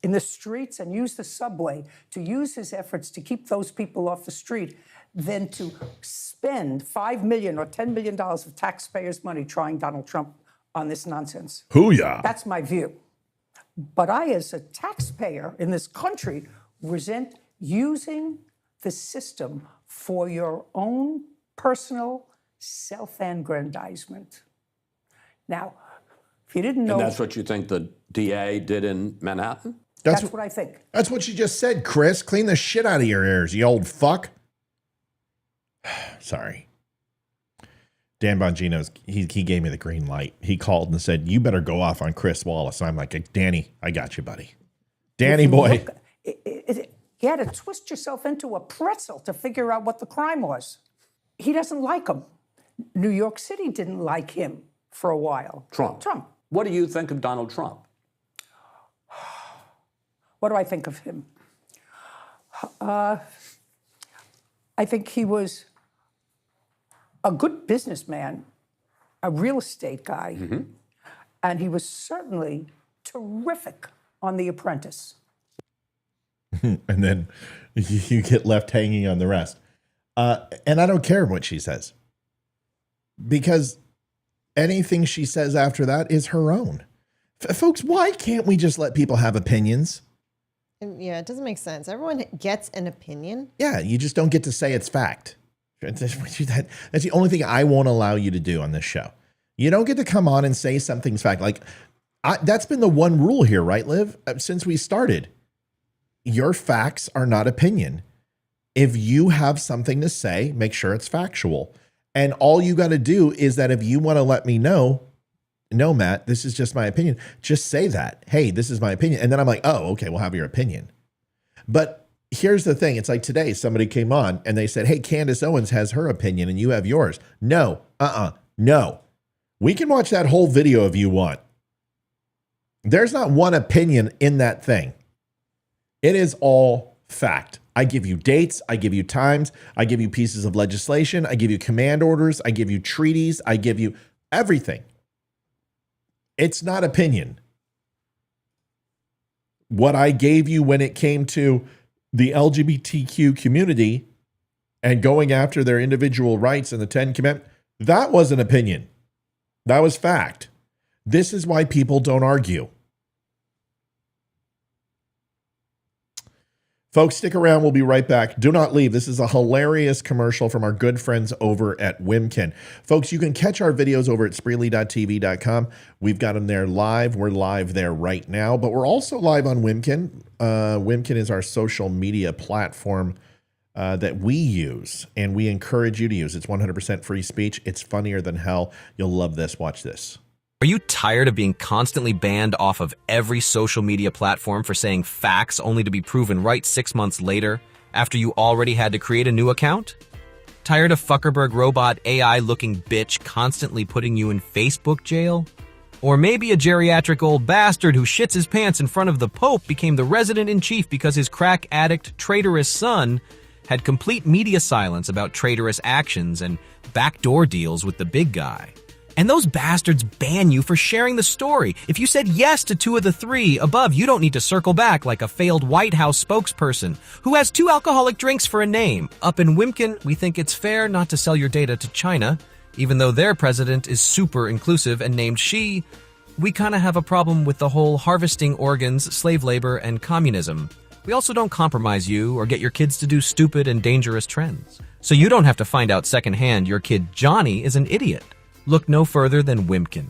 in the streets and use the subway, to use his efforts to keep those people off the street, than to spend $5 million or $10 million of taxpayers' money trying Donald Trump on this nonsense. Hoo-yah. That's my view. But I, as a taxpayer in this country, resent using the system for your own personal self-aggrandizement. Now, if you didn't know... And that's what you think the DA did in Manhattan? That's what I think. That's what you just said, Chris. Clean the shit out of your ears, you old fuck. Sorry. Dan Bongino's, he gave me the green light. He called and said, you better go off on Chris Wallace. And I'm like, Danny, I got you, buddy. Danny boy. You had to twist yourself into a pretzel to figure out what the crime was. He doesn't like him. New York City didn't like him for a while. Trump. What do you think of Donald Trump? What do I think of him? I think he was a good businessman, a real estate guy, and he was certainly terrific on The Apprentice. And then you get left hanging on the rest. And I don't care what she says, because anything she says after that is her own. Folks, why can't we just let people have opinions? Yeah, it doesn't make sense. Everyone gets an opinion. Yeah, you just don't get to say it's fact. That's the only thing I won't allow you to do on this show. You don't get to come on and say something's fact. Like, that's been the one rule here, right, Liv? Since we started. Your facts are not opinion. If you have something to say, make sure it's factual. And all you got to do is that if you want to let me know, no, Matt, this is just my opinion, just say that. Hey, this is my opinion. And then I'm like, oh, okay, we'll have your opinion. But here's the thing. It's like today, somebody came on and they said, hey, Candace Owens has her opinion and you have yours. No, no. We can watch that whole video if you want. There's not one opinion in that thing. It is all fact. I give you dates. I give you times. I give you pieces of legislation. I give you command orders. I give you treaties. I give you everything. It's not opinion. What I gave you when it came to the LGBTQ community and going after their individual rights in the 10 Commandments, that was an opinion. That was fact. This is why people don't argue. Folks, stick around. We'll be right back. Do not leave. This is a hilarious commercial from our good friends over at Wimkin. Folks, you can catch our videos over at Spreely.tv.com. We've got them there live. We're live there right now, but we're also live on Wimkin. Wimkin is our social media platform that we use, and we encourage you to use. It's 100% free speech. It's funnier than hell. You'll love this. Watch this. Are you tired of being constantly banned off of every social media platform for saying facts only to be proven right 6 months later after you already had to create a new account? Tired of Fuckerberg robot AI-looking bitch constantly putting you in Facebook jail? Or maybe a geriatric old bastard who shits his pants in front of the Pope became the resident-in-chief because his crack addict, traitorous son had complete media silence about traitorous actions and backdoor deals with the big guy. And those bastards ban you for sharing the story. If you said yes to 2 of the 3 above, you don't need to circle back like a failed White House spokesperson who has 2 alcoholic drinks for a name. Up in Wimkin, we think it's fair not to sell your data to China, even though their president is super inclusive and named Xi. We kind of have a problem with the whole harvesting organs, slave labor, and communism. We also don't compromise you or get your kids to do stupid and dangerous trends. So you don't have to find out secondhand your kid Johnny is an idiot. Look no further than Wimkin.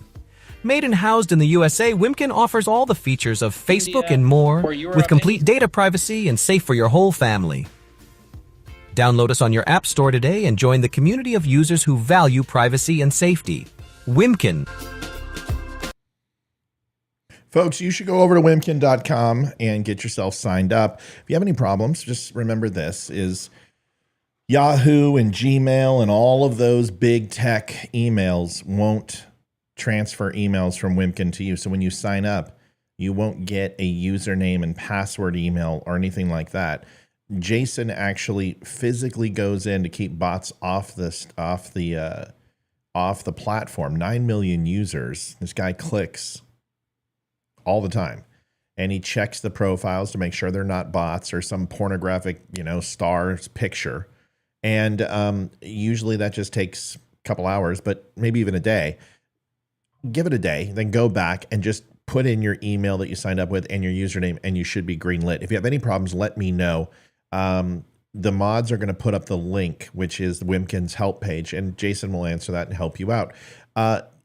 Made and housed in the USA, Wimkin offers all the features of Facebook and more, with complete data privacy and safe for your whole family. Download us on your app store today and join the community of users who value privacy and safety. Wimkin. Folks, you should go over to Wimkin.com and get yourself signed up. If you have any problems, just remember this is Yahoo and Gmail and all of those big tech emails won't transfer emails from Wimkin to you. So when you sign up, you won't get a username and password email or anything like that. Jason actually physically goes in to keep bots off the platform. 9 million users. This guy clicks all the time, and he checks the profiles to make sure they're not bots or some pornographic, star's picture. And usually that just takes a couple hours, but maybe even a day. Give it a day, then go back and just put in your email that you signed up with and your username, and you should be greenlit. If you have any problems, let me know. The mods are going to put up the link, which is Wimkin's help page, and Jason will answer that and help you out.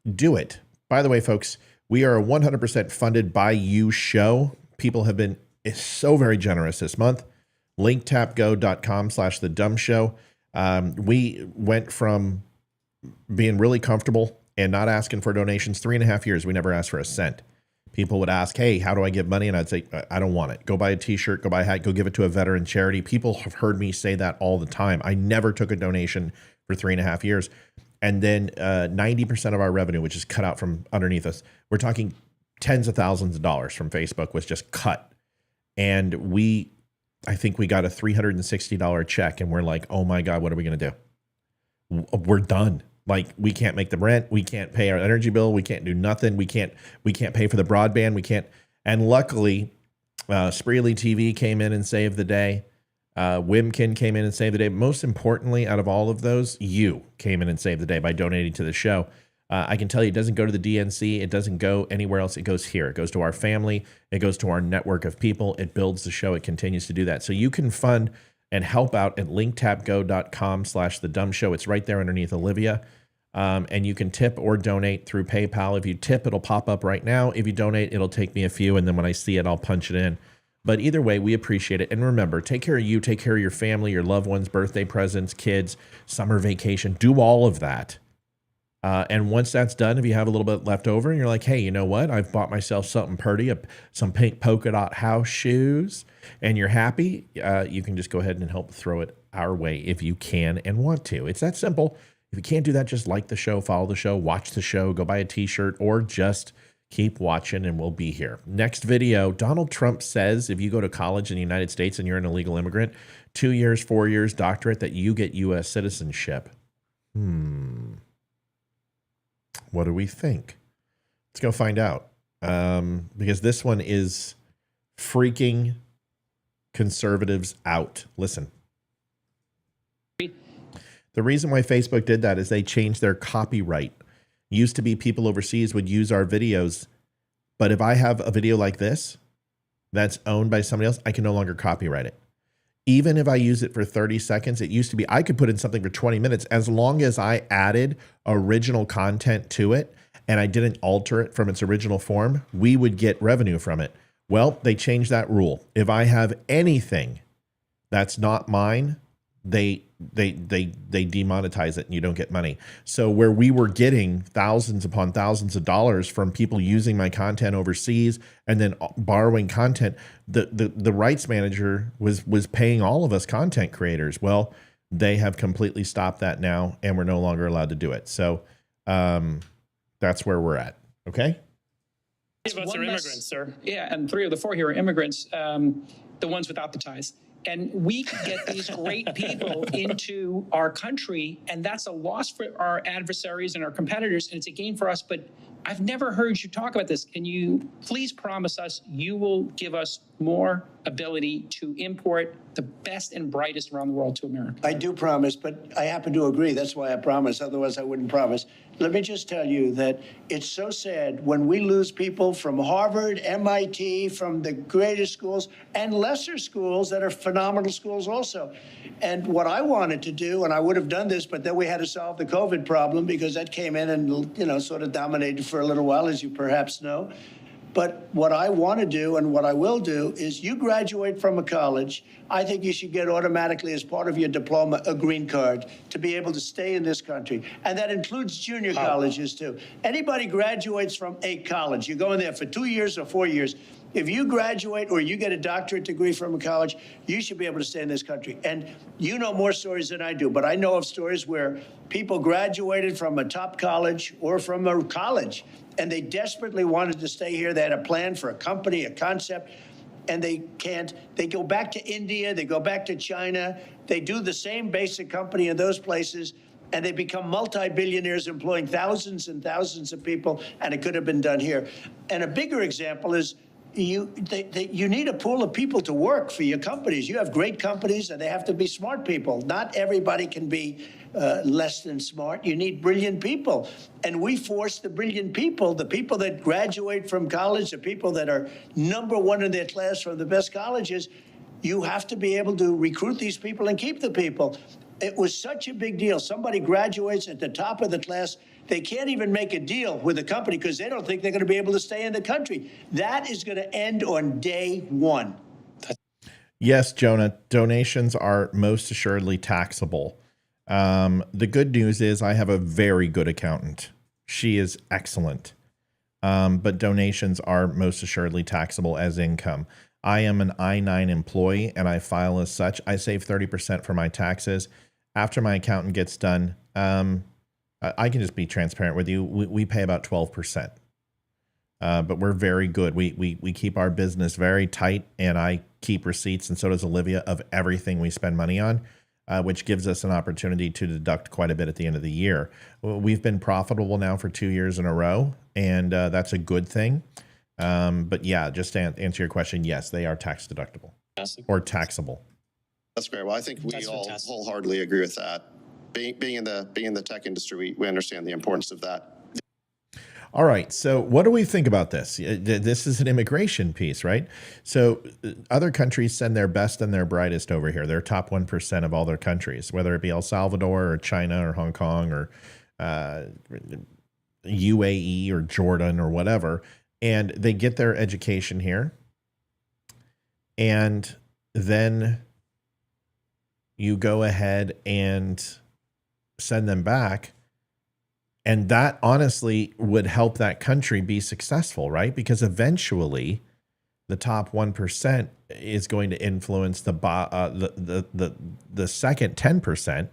Do it. By the way, folks, we are a 100% funded by you show. People have been so very generous this month. linktapgo.com/the DUM Show. We went from being really comfortable and not asking for donations. 3.5 years, we never asked for a cent. People would ask, hey, how do I give money? And I'd say, I don't want it. Go buy a t-shirt, go buy a hat, go give it to a veteran charity. People have heard me say that all the time. I never took a donation for 3.5 years. And then 90% of our revenue, which is cut out from underneath us, we're talking tens of thousands of dollars from Facebook was just cut. And I think we got a $360 check, and we're like, oh my God, what are we going to do? We're done. Like, we can't make the rent. We can't pay our energy bill. We can't do nothing. We can't pay for the broadband. We can't. And luckily, Spreely TV came in and saved the day. Wimkin came in and saved the day. Most importantly, out of all of those, you came in and saved the day by donating to the show. I can tell you it doesn't go to the DNC. It doesn't go anywhere else. It goes here. It goes to our family. It goes to our network of people. It builds the show. It continues to do that. So you can fund and help out at linktapgo.com/the DUM Show. It's right there underneath Olivia. And you can tip or donate through PayPal. If you tip, it'll pop up right now. If you donate, it'll take me a few. And then when I see it, I'll punch it in. But either way, we appreciate it. And remember, take care of you, take care of your family, your loved ones, birthday presents, kids, summer vacation. Do all of that. And once that's done, if you have a little bit left over and you're like, hey, you know what? I've bought myself something pretty, some pink polka dot house shoes, and you're happy, you can just go ahead and help throw it our way if you can and want to. It's that simple. If you can't do that, just like the show, follow the show, watch the show, go buy a t-shirt, or just keep watching and we'll be here. Next video, Donald Trump says if you go to college in the United States and you're an illegal immigrant, 2 years, 4 years, doctorate, that you get U.S. citizenship. What do we think? Let's go find out. Because this one is freaking conservatives out. Listen. The reason why Facebook did that is they changed their copyright. Used to be people overseas would use our videos, but if I have a video like this that's owned by somebody else, I can no longer copyright it. even if I use it for 30 seconds, it used to be I could put in something for 20 minutes as long as I added original content to it and I didn't alter it from its original form, we would get revenue from it. Well, they changed that rule. If I have anything that's not mine, they demonetize it and you don't get money. So where we were getting thousands upon thousands of dollars from people using my content overseas and then borrowing content, the rights manager was paying all of us content creators. Well, they have completely stopped that now and we're no longer allowed to do it. So that's where we're at. Okay. Of us are immigrants, sir. Yeah, and 3 of the 4 here are immigrants, the ones without the ties. And we can get these great people into our country, and that's a loss for our adversaries and our competitors, and it's a gain for us. But I've never heard you talk about this. Can you please promise us you will give us more ability to import the best and brightest around the world to America? I do promise, but I happen to agree. That's why I promise. Otherwise, I wouldn't promise. Let me just tell you that it's so sad when we lose people from Harvard, MIT, from the greatest schools and lesser schools that are phenomenal schools also. And what I wanted to do, and I would have done this, but then we had to solve the COVID problem because that came in and, you know, sort of dominated for a little while, as you perhaps know. But what I want to do and what I will do is you graduate from a college, I think you should get automatically as part of your diploma a green card to be able to stay in this country. And that includes junior colleges too. Anybody graduates from a college, you go in there for 2 years or 4 years. If you graduate or you get a doctorate degree from a college, you should be able to stay in this country. And you know more stories than I do, but I know of stories where people graduated from a top college or from a college and they desperately wanted to stay here. They had a plan for a company, a concept, and they can't. They go back to India, they go back to China, they do the same basic company in those places, and they become multi-billionaires employing thousands and thousands of people, and it could have been done here. And a bigger example is you need a pool of people to work for your companies. You have great companies, and they have to be smart people. Not everybody can be less than smart. You need brilliant people. And we force the brilliant people, the people that graduate from college, the people that are #1 in their class from the best colleges, you have to be able to recruit these people and keep the people. It was such a big deal. Somebody graduates at the top of the class, they can't even make a deal with the company because they don't think they're going to be able to stay in the country. That is going to end on day 1. Yes, Jonah, donations are most assuredly taxable. The good news is I have a very good accountant. She is excellent. But donations are most assuredly taxable as income. I am an I-9 employee and I file as such. I save 30% for my taxes. After my accountant gets done, I can just be transparent with you. We pay about 12%. But we're very good. We keep our business very tight, and I keep receipts, and so does Olivia, of everything we spend money on, which gives us an opportunity to deduct quite a bit at the end of the year. We've been profitable now for 2 years in a row, and that's a good thing. But yeah, just to answer your question, yes, they are tax deductible or taxable. That's great. Well, I think we all wholeheartedly agree with that. Being in the tech industry, we understand the importance of that. All right. So what do we think about this? This is an immigration piece, right? So other countries send their best and their brightest over here. They're top 1% of all their countries, whether it be El Salvador or China or Hong Kong or UAE or Jordan or whatever. And they get their education here. And then you go ahead and send them back. And that honestly would help that country be successful, right? Because eventually the top 1% is going to influence the second 10%.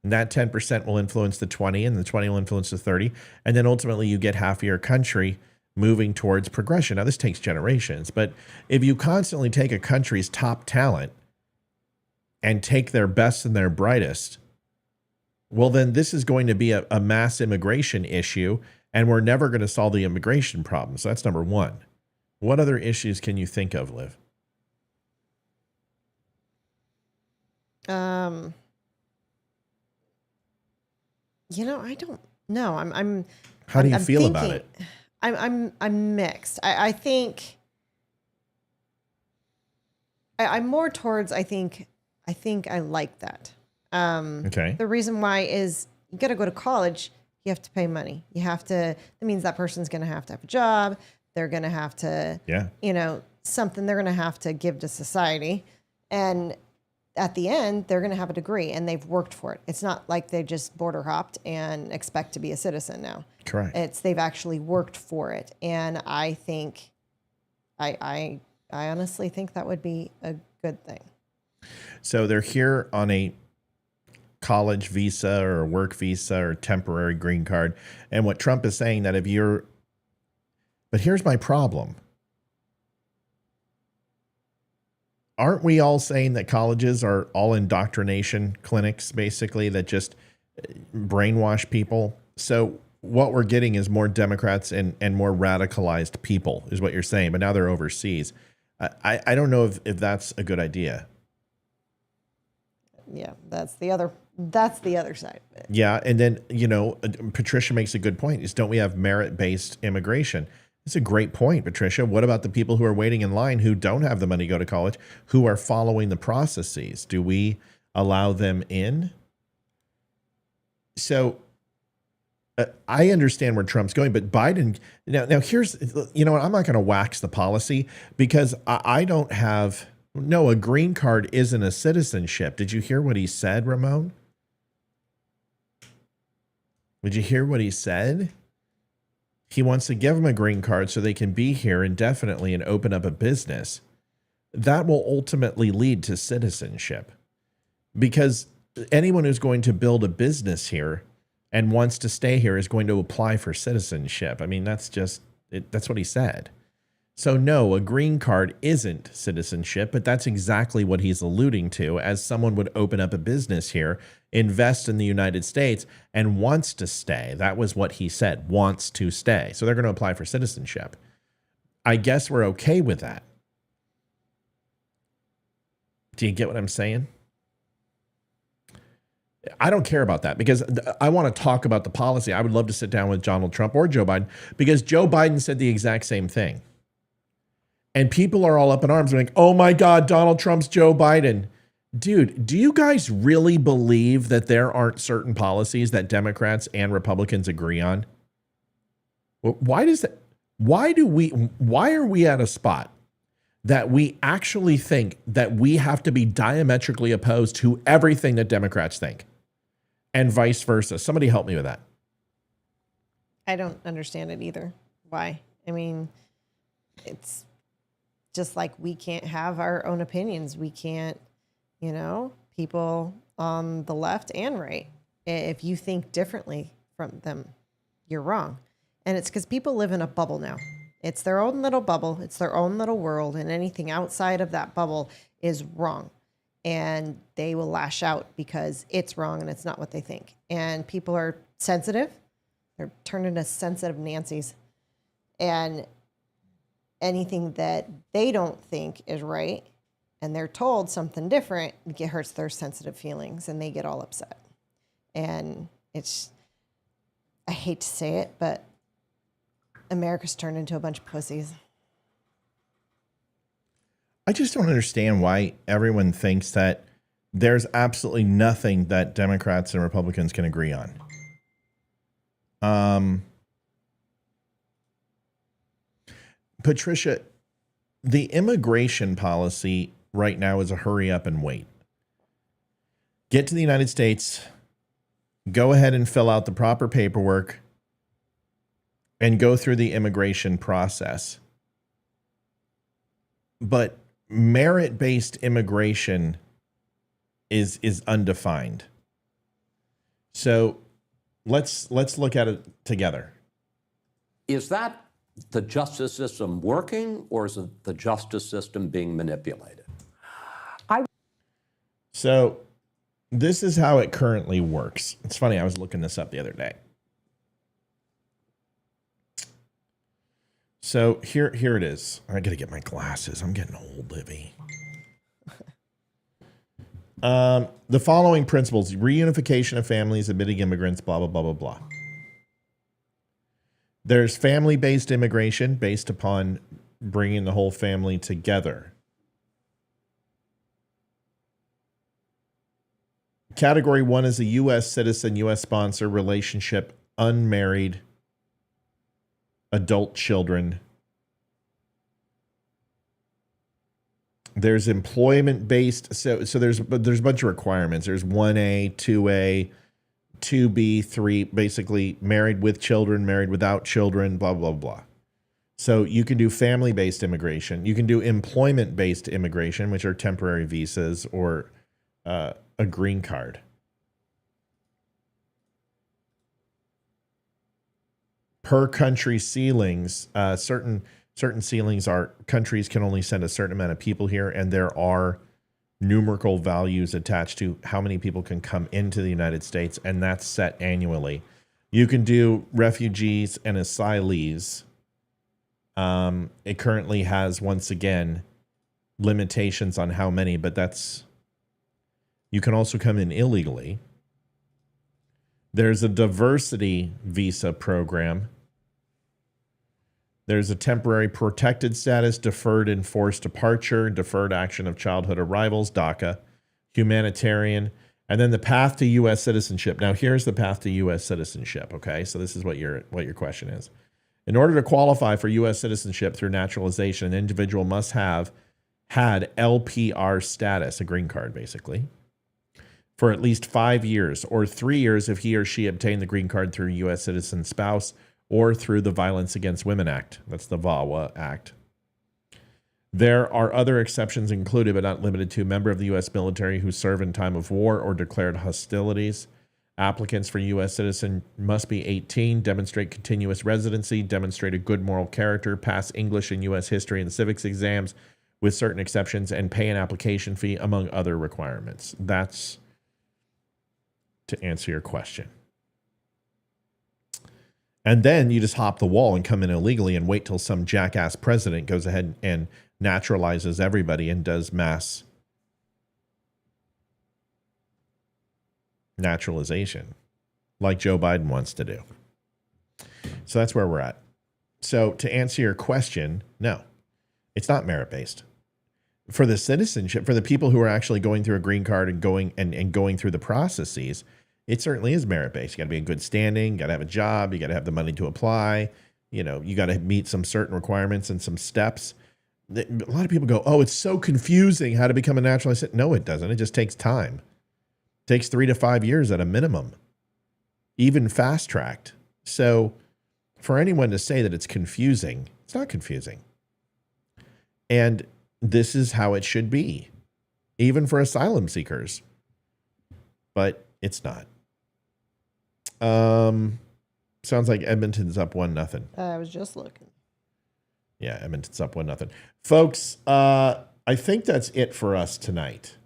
And that 10% will influence the 20, and the 20 will influence the 30. And then ultimately you get half of your country moving towards progression. Now, this takes generations, but if you constantly take a country's top talent and take their best and their brightest, well, then this is going to be a mass immigration issue, and we're never going to solve the immigration problem. So that's number one. What other issues can you think of, Liv? I don't know. I'm How do you feel thinking, about it? I'm mixed. I think I'm more towards, I think, I think I like that. Okay. The reason why is you got to go to college. You have to pay money. You have to, that means that person's going to have a job. They're going to have to, something they're going to have to give to society. And at the end, they're going to have a degree and they've worked for it. It's not like they just border hopped and expect to be a citizen now. Correct. They've actually worked for it. And I think, I honestly think that would be a good thing. So they're here on a college visa or a work visa or temporary green card. And what Trump is saying that but here's my problem. Aren't we all saying that colleges are all indoctrination clinics, basically, that just brainwash people? So what we're getting is more Democrats and more radicalized people is what you're saying, but now they're overseas. I don't know if that's a good idea. Yeah, that's the other side of it. Yeah, and then, Patricia makes a good point, is don't we have merit-based immigration? It's a great point, Patricia. What about the people who are waiting in line who don't have the money to go to college, who are following the processes? Do we allow them in? So I understand where Trump's going, but Biden, now here's, what, I'm not going to wax the policy because I don't have, a green card isn't a citizenship. Did you hear what he said, Ramon? Did you hear what he said? He wants to give them a green card so they can be here indefinitely and open up a business. That will ultimately lead to citizenship because anyone who's going to build a business here and wants to stay here is going to apply for citizenship. I mean, that's what he said. So no, a green card isn't citizenship, but that's exactly what he's alluding to, as someone would open up a business here, invest in the United States, and wants to stay. That was what he said, wants to stay. So they're going to apply for citizenship. I guess we're okay with that. Do you get what I'm saying? I don't care about that because I want to talk about the policy. I would love to sit down with Donald Trump or Joe Biden because Joe Biden said the exact same thing. And people are all up in arms like, oh my God, Donald Trump's Joe Biden. Dude, do you guys really believe that there aren't certain policies that Democrats and Republicans agree on? Why are we at a spot that we actually think that we have to be diametrically opposed to everything that Democrats think and vice versa? Somebody help me with that. I don't understand it either. Why? I mean, it's just like we can't have our own opinions. We can't, people on the left and right. If you think differently from them, you're wrong. And it's because people live in a bubble now. It's their own little bubble. It's their own little world. And anything outside of that bubble is wrong. And they will lash out because it's wrong and it's not what they think. And people are sensitive. They're turned into sensitive Nancys. And anything that they don't think is right and they're told something different, it hurts their sensitive feelings and they get all upset. And I hate to say it, but America's turned into a bunch of pussies. I just don't understand why everyone thinks that there's absolutely nothing that Democrats and Republicans can agree on. Patricia, the immigration policy right now is a hurry up and wait. Get to the United States, go ahead and fill out the proper paperwork, and go through the immigration process. But merit-based immigration is undefined. So let's look at it together. Is that the justice system working, or is it the justice system being manipulated? So this is how it currently works. It's funny, I was looking this up the other day. So here it is. I got to get my glasses. I'm getting old, Livy. The following principles: reunification of families, admitting immigrants, blah, blah, blah, blah, blah. There's family-based immigration based upon bringing the whole family together. Category 1 is a U.S. citizen, U.S. sponsor, relationship, unmarried, adult children. There's employment-based, so there's a bunch of requirements. There's 1A, 2A, 2B, 3, basically married with children, married without children, blah, blah, blah. So you can do family-based immigration. You can do employment-based immigration, which are temporary visas or a green card. Per country ceilings, certain ceilings are countries can only send a certain amount of people here, and there are numerical values attached to how many people can come into the United States, and that's set annually. You can do refugees and asylees. It currently has, once again, limitations on how many, but you can also come in illegally. There's a diversity visa program. There's a temporary protected status, deferred enforced departure, deferred action of childhood arrivals, DACA, humanitarian, and then the path to U.S. citizenship. Now, here's the path to U.S. citizenship, okay? So this is what your question is. In order to qualify for U.S. citizenship through naturalization, an individual must have had LPR status, a green card, basically, for at least 5 years, or 3 years if he or she obtained the green card through a U.S. citizen spouse or through the Violence Against Women Act. That's the VAWA Act. There are other exceptions included, but not limited to, member of the U.S. military who serve in time of war or declared hostilities. Applicants for U.S. citizen must be 18, demonstrate continuous residency, demonstrate a good moral character, pass English and U.S. history and civics exams with certain exceptions, and pay an application fee, among other requirements. That's to answer your question. And then you just hop the wall and come in illegally and wait till some jackass president goes ahead and naturalizes everybody and does mass naturalization like Joe Biden wants to do. So that's where we're at. So to answer your question, no, it's not merit-based. For the citizenship, for the people who are actually going through a green card and going through the processes, it certainly is merit-based. You got to be in good standing, you got to have a job, you got to have the money to apply, you got to meet some certain requirements and some steps. A lot of people go, oh, it's so confusing how to become a naturalized citizen. No, it doesn't. It just takes time. It takes 3 to 5 years at a minimum, even fast-tracked. So for anyone to say that it's confusing, it's not confusing. And this is how it should be, even for asylum seekers. But it's not. Sounds like Edmonton's up 1-0. I was just looking. Yeah, Edmonton's up 1-0. Folks, I think that's it for us tonight.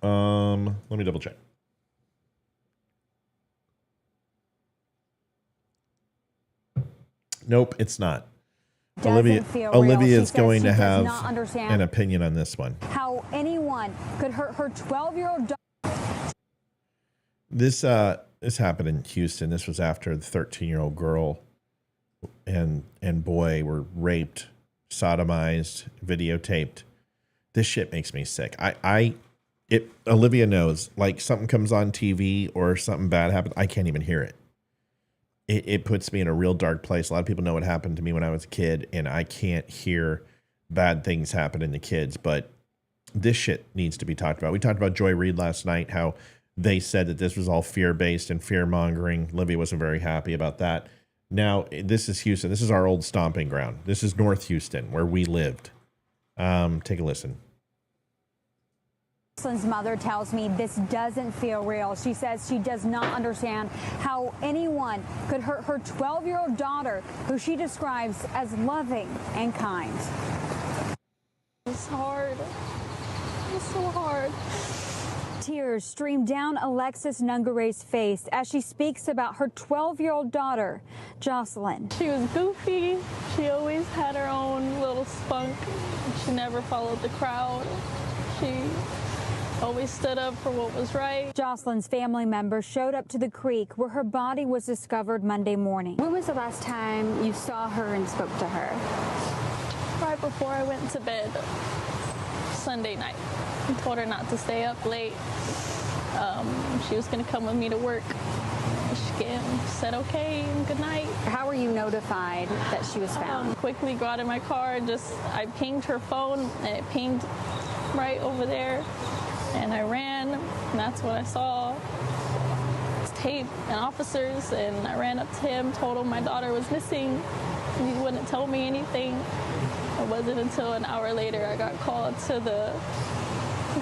Let me double check. Nope, it's not. Olivia is going to have an opinion on this one. How anyone could hurt her 12-year-old daughter. This happened in Houston. This was after the 13-year-old girl and boy were raped, sodomized, videotaped. This shit makes me sick. Olivia knows, like, something comes on TV or something bad happens, I can't even hear it. It puts me in a real dark place. A lot of people know what happened to me when I was a kid, and I can't hear bad things happening to kids, but this shit needs to be talked about. We talked about Joy Reid last night, how they said that this was all fear-based and fear-mongering. Olivia wasn't very happy about that. Now, this is Houston. This is our old stomping ground. This is North Houston, where we lived. Take a listen. Jocelyn's mother tells me this doesn't feel real. She says she does not understand how anyone could hurt her 12-year-old daughter, who she describes as loving and kind. It's hard. It's so hard. Tears stream down Alexis Nungare's face as she speaks about her 12-year-old daughter, Jocelyn. She was goofy. She always had her own little spunk. She never followed the crowd. She always stood up for what was right. Jocelyn's family members showed up to the creek where her body was discovered Monday morning. When was the last time you saw her and spoke to her? Right before I went to bed, Sunday night. I told her not to stay up late. She was going to come with me to work. She said okay and good night. How were you notified that she was found? Quickly got in my car and I pinged her phone and it pinged right over there. And I ran and that's what I saw. Tape and officers, and I ran up to him, told him my daughter was missing. He wouldn't tell me anything. It wasn't until an hour later I got called to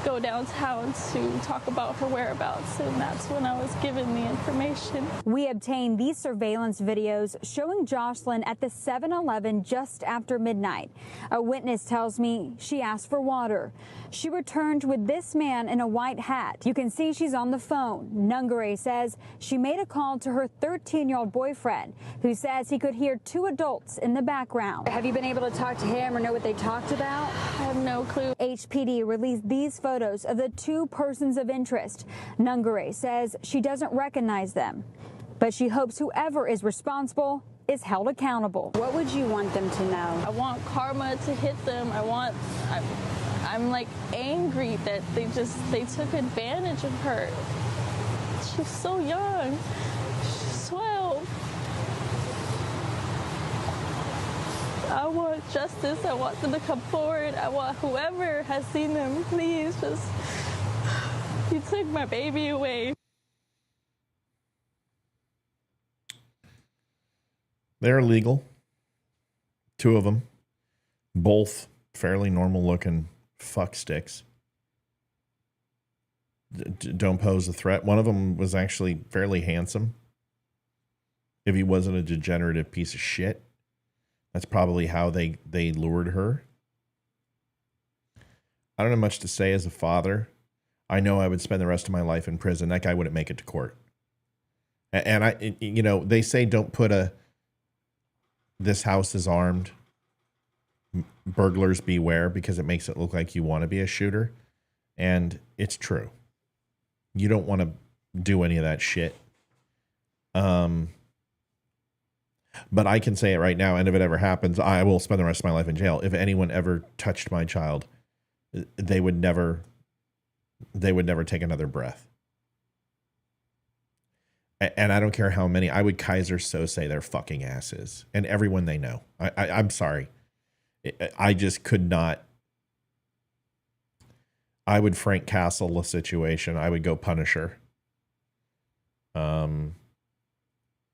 go downtown to talk about her whereabouts, and that's when I was given the information. We obtained these surveillance videos showing Jocelyn at the 7-Eleven just after midnight. A witness tells me she asked for water. She returned with this man in a white hat. You can see she's on the phone. Nungare says she made a call to her 13-year-old boyfriend, who says he could hear two adults in the background. Have you been able to talk to him or know what they talked about? I have no clue. HPD released these photos of the two persons of interest. Nungare says she doesn't recognize them, but she hopes whoever is responsible is held accountable. What would you want them to know? I want karma to hit them. I'm like angry that they took advantage of her. She's so young. She's 12. I want justice. I want them to come forward. I want whoever has seen them, please just, you took my baby away. They're illegal. Two of them. Both fairly normal looking fuck sticks. Don't pose a threat. One of them was actually fairly handsome. If he wasn't a degenerative piece of shit. That's probably how they lured her. I don't have much to say as a father. I know I would spend the rest of my life in prison. That guy wouldn't make it to court. And they say don't put this house is armed, burglars beware, because it makes it look like you want to be a shooter. And it's true. You don't want to do any of that shit. But I can say it right now, and if it ever happens, I will spend the rest of my life in jail. If anyone ever touched my child, they would never take another breath. And I don't care how many. I would Kaiser Sose their fucking asses. And everyone they know. I'm sorry. I just could not. I would Frank Castle the situation. I would go Punisher. There's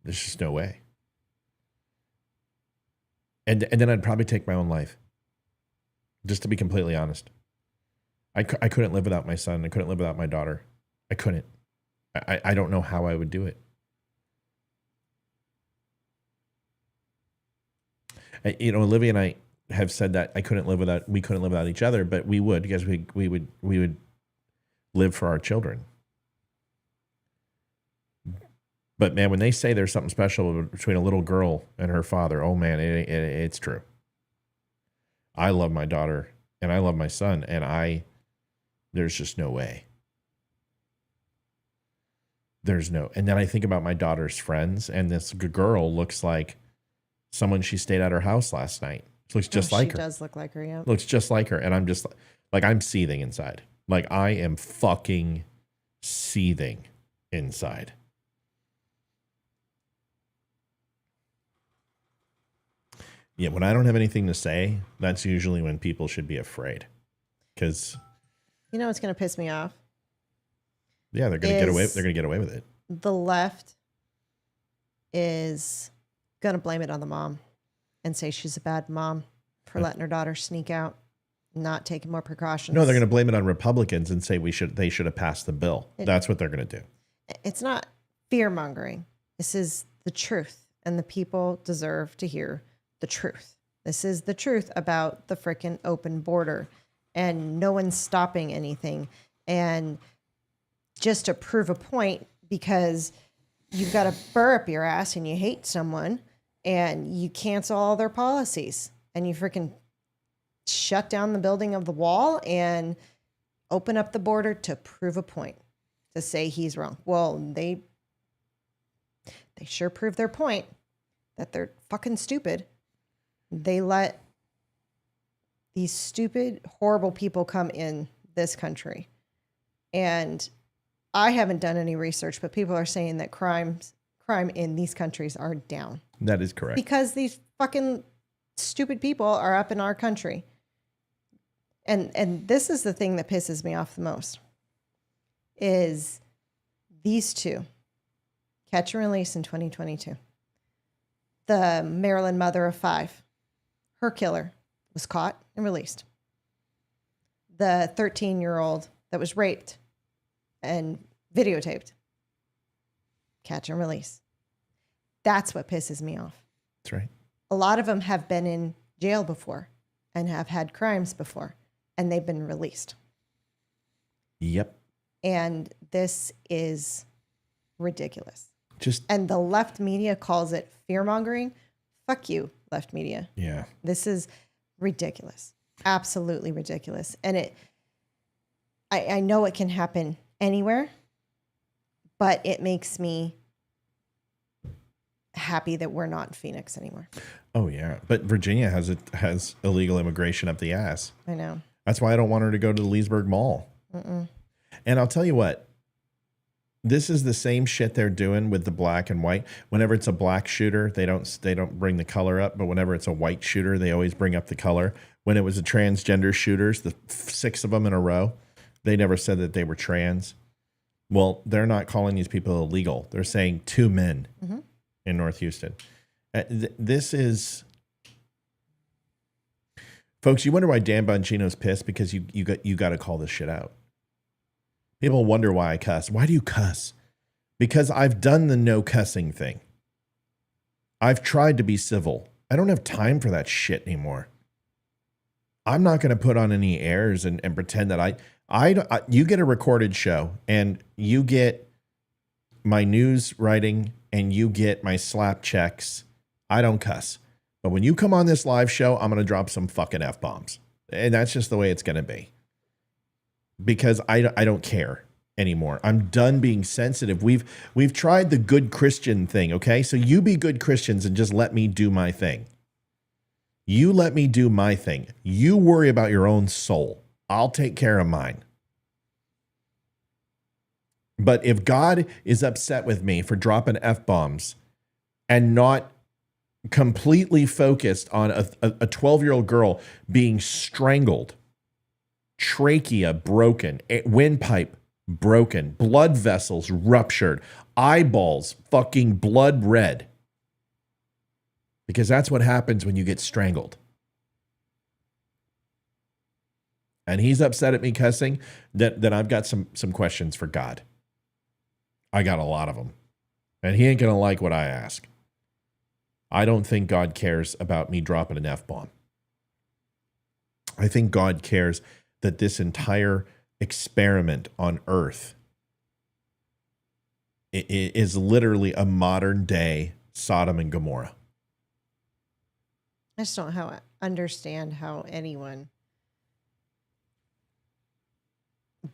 just no way. And then I'd probably take my own life. Just to be completely honest. I couldn't live without my son. I couldn't live without my daughter. I couldn't. I don't know how I would do it. Olivia and I have said that we couldn't live without each other, but we would, because we would live for our children. But man, when they say there's something special between a little girl and her father, oh man, it's true. I love my daughter and I love my son, and there's just no way. And then I think about my daughter's friends, and this girl looks like someone she stayed at her house last night. She looks just like her. She does look like her, yeah. Looks just like her. And I'm just like, I'm seething inside. Like, I am fucking seething inside. Yeah, when I don't have anything to say, that's usually when people should be afraid. Because you know what's going to piss me off? Yeah, they're going to get away. They're going to get away with it. The left is going to blame it on the mom and say she's a bad mom for letting her daughter sneak out, not taking more precautions. No, they're going to blame it on Republicans and say they should have passed the bill. That's what they're going to do. It's not fear mongering. This is the truth, and the people deserve to hear the truth. This is the truth about the frickin' open border, and no one's stopping anything. And just to prove a point, because you've got a burr up your ass and you hate someone, and you cancel all their policies, and you freaking shut down the building of the wall and open up the border to prove a point, to say he's wrong. Well, they sure prove their point that they're fucking stupid. They let these stupid, horrible people come in this country. And I haven't done any research, but people are saying that crime in these countries are down. That is correct. Because these fucking stupid people are up in our country. And this is the thing that pisses me off the most, is these two, catch and release in 2022. The Maryland mother of 5, her killer was caught and released. The 13-year-old that was raped and videotaped, catch and release. That's what pisses me off. That's right. A lot of them have been in jail before and have had crimes before, and they've been released. Yep. And this is ridiculous. And the left media calls it fear-mongering. Fuck you, left media. Yeah. This is ridiculous. Absolutely ridiculous. And I know it can happen anywhere, but it makes me happy that we're not in Phoenix anymore. Oh yeah, but Virginia has illegal immigration up the ass. I know. That's why I don't want her to go to the Leesburg Mall. Mm-mm. And I'll tell you what, this is the same shit they're doing with the black and white. Whenever it's a black shooter, they don't bring the color up, but whenever it's a white shooter, they always bring up the color. When it was the transgender shooters, the 6 of them in a row, they never said that they were trans. Well, they're not calling these people illegal. They're saying 2 men in North Houston. This is, folks. You wonder why Dan Bongino's pissed, because you got to call this shit out. People wonder why I cuss. Why do you cuss? Because I've done the no cussing thing. I've tried to be civil. I don't have time for that shit anymore. I'm not going to put on any airs and pretend that you get a recorded show and you get my news writing and you get my slap checks. I don't cuss. But when you come on this live show, I'm going to drop some fucking F-bombs. And that's just the way it's going to be. Because I don't care anymore. I'm done being sensitive. We've tried the good Christian thing, okay? So you be good Christians and just let me do my thing. You let me do my thing. You worry about your own soul. I'll take care of mine. But if God is upset with me for dropping F-bombs and not completely focused on a 12-year-old girl being strangled, trachea broken, windpipe broken, blood vessels ruptured, eyeballs fucking blood red. Because that's what happens when you get strangled. And he's upset at me cussing, then I've got some questions for God. I got a lot of them. And he ain't going to like what I ask. I don't think God cares about me dropping an F-bomb. I think God cares that this entire experiment on Earth is literally a modern day Sodom and Gomorrah. I just don't understand how anyone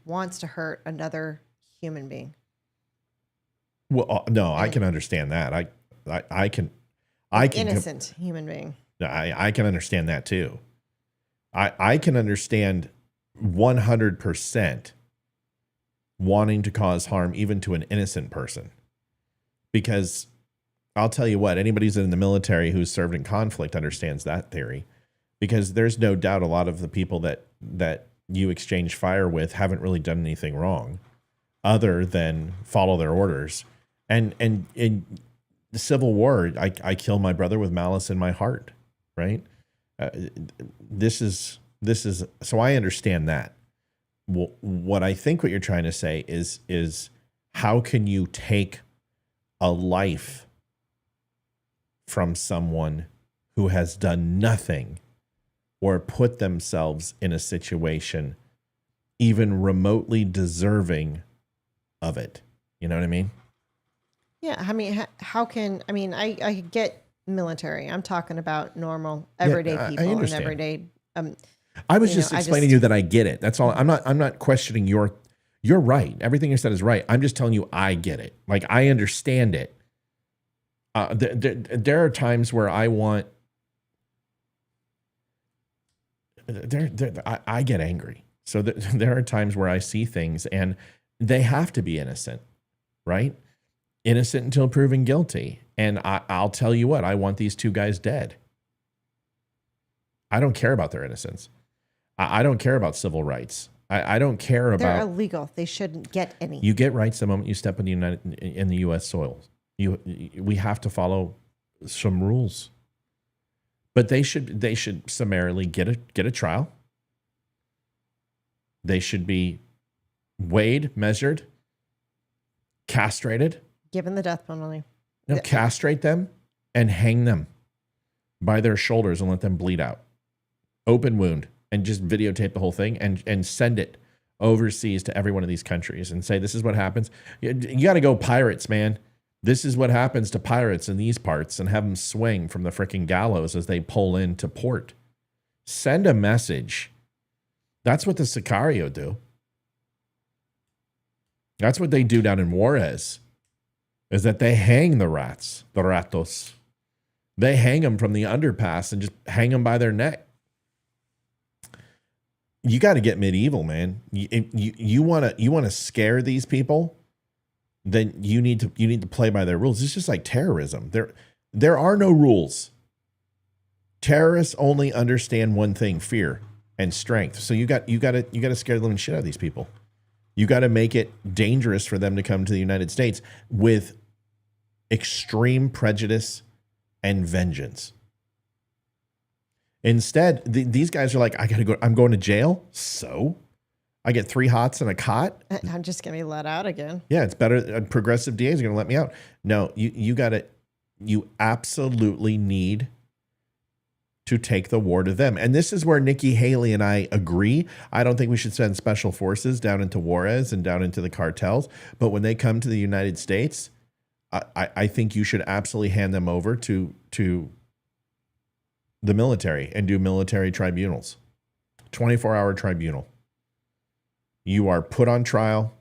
wants to hurt another human being. Well, no, I can understand that. I can innocent human being. I can understand that too. I can understand 100% wanting to cause harm even to an innocent person. Because I'll tell you what, anybody who's in the military who's served in conflict understands that theory. Because there's no doubt a lot of the people that you exchange fire with haven't really done anything wrong other than follow their orders. And in the Civil War, I kill my brother with malice in my heart, right? This is so I understand that. What I think what you're trying to say is how can you take a life from someone who has done nothing or put themselves in a situation even remotely deserving of it? You know what I mean? Yeah, I mean, how can, I mean, I get military. I'm talking about normal, everyday people and everyday. I was just explaining to you that I get it. That's all. I'm not questioning you're right. Everything you said is right. I'm just telling you I get it. Like, I understand it. There are times where I want. I get angry. So there are times where I see things and they have to be innocent, right? Innocent until proven guilty. And I'll tell you what, I want these two guys dead. I don't care about their innocence. I don't care about civil rights. I don't care about. They're illegal. They shouldn't get any. You get rights the moment you step in the U.S. soil. We have to follow some rules. But they should summarily get a trial. They should be weighed, measured, castrated. Given the death penalty. No, castrate them and hang them by their shoulders and let them bleed out. Open wound, and just videotape the whole thing and send it overseas to every one of these countries and say, this is what happens. You got to go pirates, man. This is what happens to pirates in these parts, and have them swing from the freaking gallows as they pull into port. Send a message. That's what the Sicario do. That's what they do down in Juarez, is that they hang the rats, the ratos. They hang them from the underpass and just hang them by their neck. You got to get medieval, man. You want to scare these people, then you need to play by their rules. It's just like terrorism. There are no rules. Terrorists only understand one thing: fear and strength. So you got to scare the living shit out of these people. You got to make it dangerous for them to come to the United States with extreme prejudice and vengeance. Instead, these guys are like, I'm going to jail. So I get 3 hots and a cot. I'm just going to be let out again. Yeah, it's better. Progressive DAs are going to let me out. No, you absolutely need to take the war to them. And this is where Nikki Haley and I agree. I don't think we should send special forces down into Juarez and down into the cartels. But when they come to the United States, I think you should absolutely hand them over to the military and do military tribunals. 24-hour tribunal. You are put on trial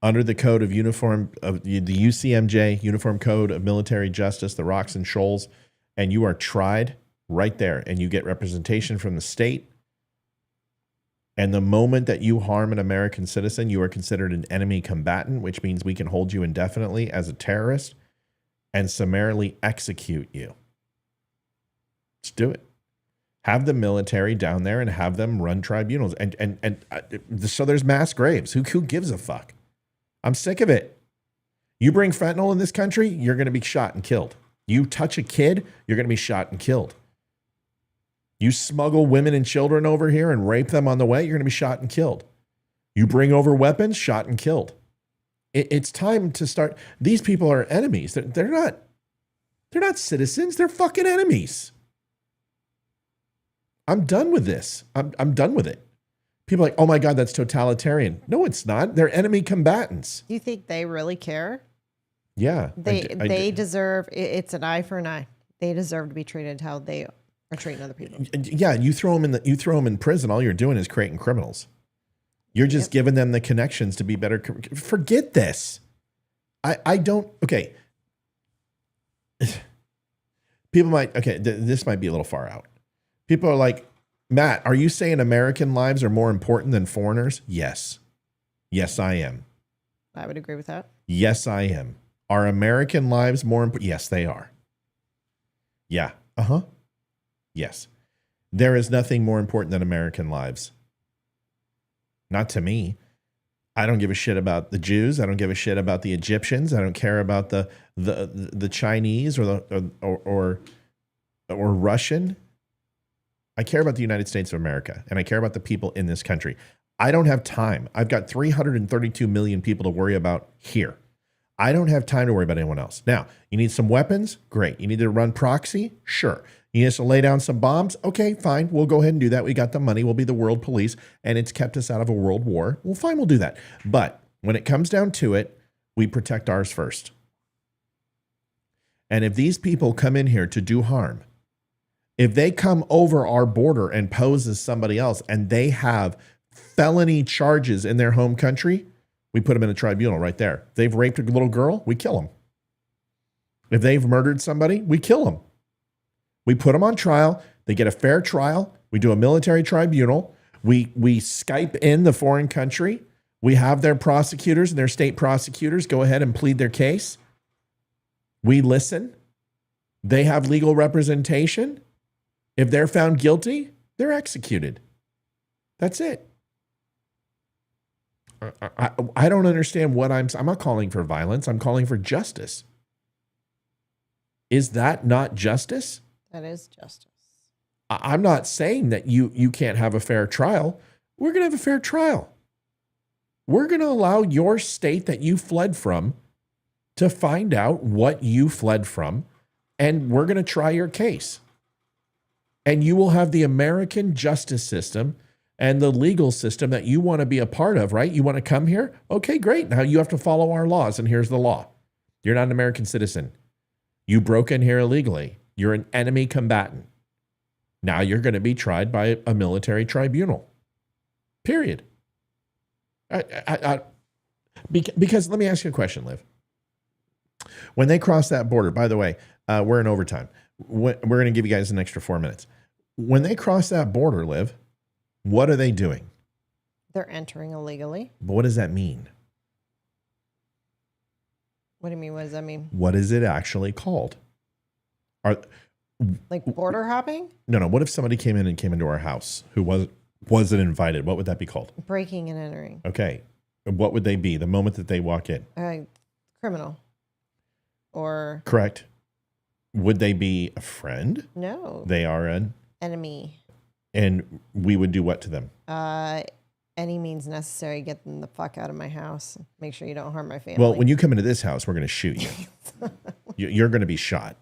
under the code of the UCMJ, Uniform Code of Military Justice, the Rocks and Shoals, and you are tried right there, and you get representation from the state. And the moment that you harm an American citizen, you are considered an enemy combatant, which means we can hold you indefinitely as a terrorist and summarily execute you. Let's do it. Have the military down there and have them run tribunals. And so there's mass graves. Who gives a fuck? I'm sick of it. You bring fentanyl in this country, you're going to be shot and killed. You touch a kid, you're going to be shot and killed. You smuggle women and children over here and rape them on the way, you're going to be shot and killed. You bring over weapons, shot and killed. It's time to start. These people are enemies. They're not citizens. They're fucking enemies. I'm done with this. I'm done with it. People are like, oh my God, that's totalitarian. No, it's not. They're enemy combatants. Do you think they really care? Yeah. They deserve, it's an eye for an eye. They deserve to be treated how they are treating other people. Yeah, you throw them in prison, all you're doing is creating criminals. You're just giving them the connections to be better. Forget this. I don't, okay. People might, this might be a little far out. People are like, Matt, are you saying American lives are more important than foreigners? Yes. Yes, I am. I would agree with that. Yes, I am. Are American lives more important? Yes, they are. Yeah. Uh-huh. Yes. There is nothing more important than American lives. Not to me. I don't give a shit about the Jews. I don't give a shit about the Egyptians. I don't care about the Chinese or Russian. I care about the United States of America, and I care about the people in this country. I don't have time. I've got 332 million people to worry about here. I don't have time to worry about anyone else. Now, you need some weapons? Great. You need to run proxy? Sure. You need us to lay down some bombs? Okay, fine. We'll go ahead and do that. We got the money. We'll be the world police, and it's kept us out of a world war. Well, fine, we'll do that. But when it comes down to it, we protect ours first. And if these people come in here to do harm, if they come over our border and pose as somebody else and they have felony charges in their home country, we put them in a tribunal right there. If they've raped a little girl, we kill them. If they've murdered somebody, we kill them. We put them on trial. They get a fair trial. We do a military tribunal. We Skype in the foreign country. We have their prosecutors and their state prosecutors go ahead and plead their case. We listen. They have legal representation. If they're found guilty, they're executed. That's it. I don't understand what I'm not calling for violence. I'm calling for justice. Is that not justice? That is justice. I'm not saying that you can't have a fair trial. We're going to have a fair trial. We're going to allow your state that you fled from to find out what you fled from, and we're going to try your case. And you will have the American justice system and the legal system that you want to be a part of, right? You want to come here? Okay, great. Now you have to follow our laws, and here's the law. You're not an American citizen. You broke in here illegally. You're an enemy combatant. Now you're going to be tried by a military tribunal. Period. Because let me ask you a question, Liv. When they cross that border, by the way, we're in overtime. We're going to give you guys an extra 4 minutes. When they cross that border, Liv, what are they doing? They're entering illegally. But what does that mean? What do you mean? What does that mean? What is it actually called? Like border hopping? No. What if somebody came into our house who wasn't invited? What would that be called? Breaking and entering. Okay. What would they be the moment that they walk in? Criminal. Or correct. Would they be a friend? No. They are an enemy. And we would do what to them? Any means necessary. Get them the fuck out of my house. Make sure you don't harm my family. Well, when you come into this house, we're going to shoot you. You're going to be shot.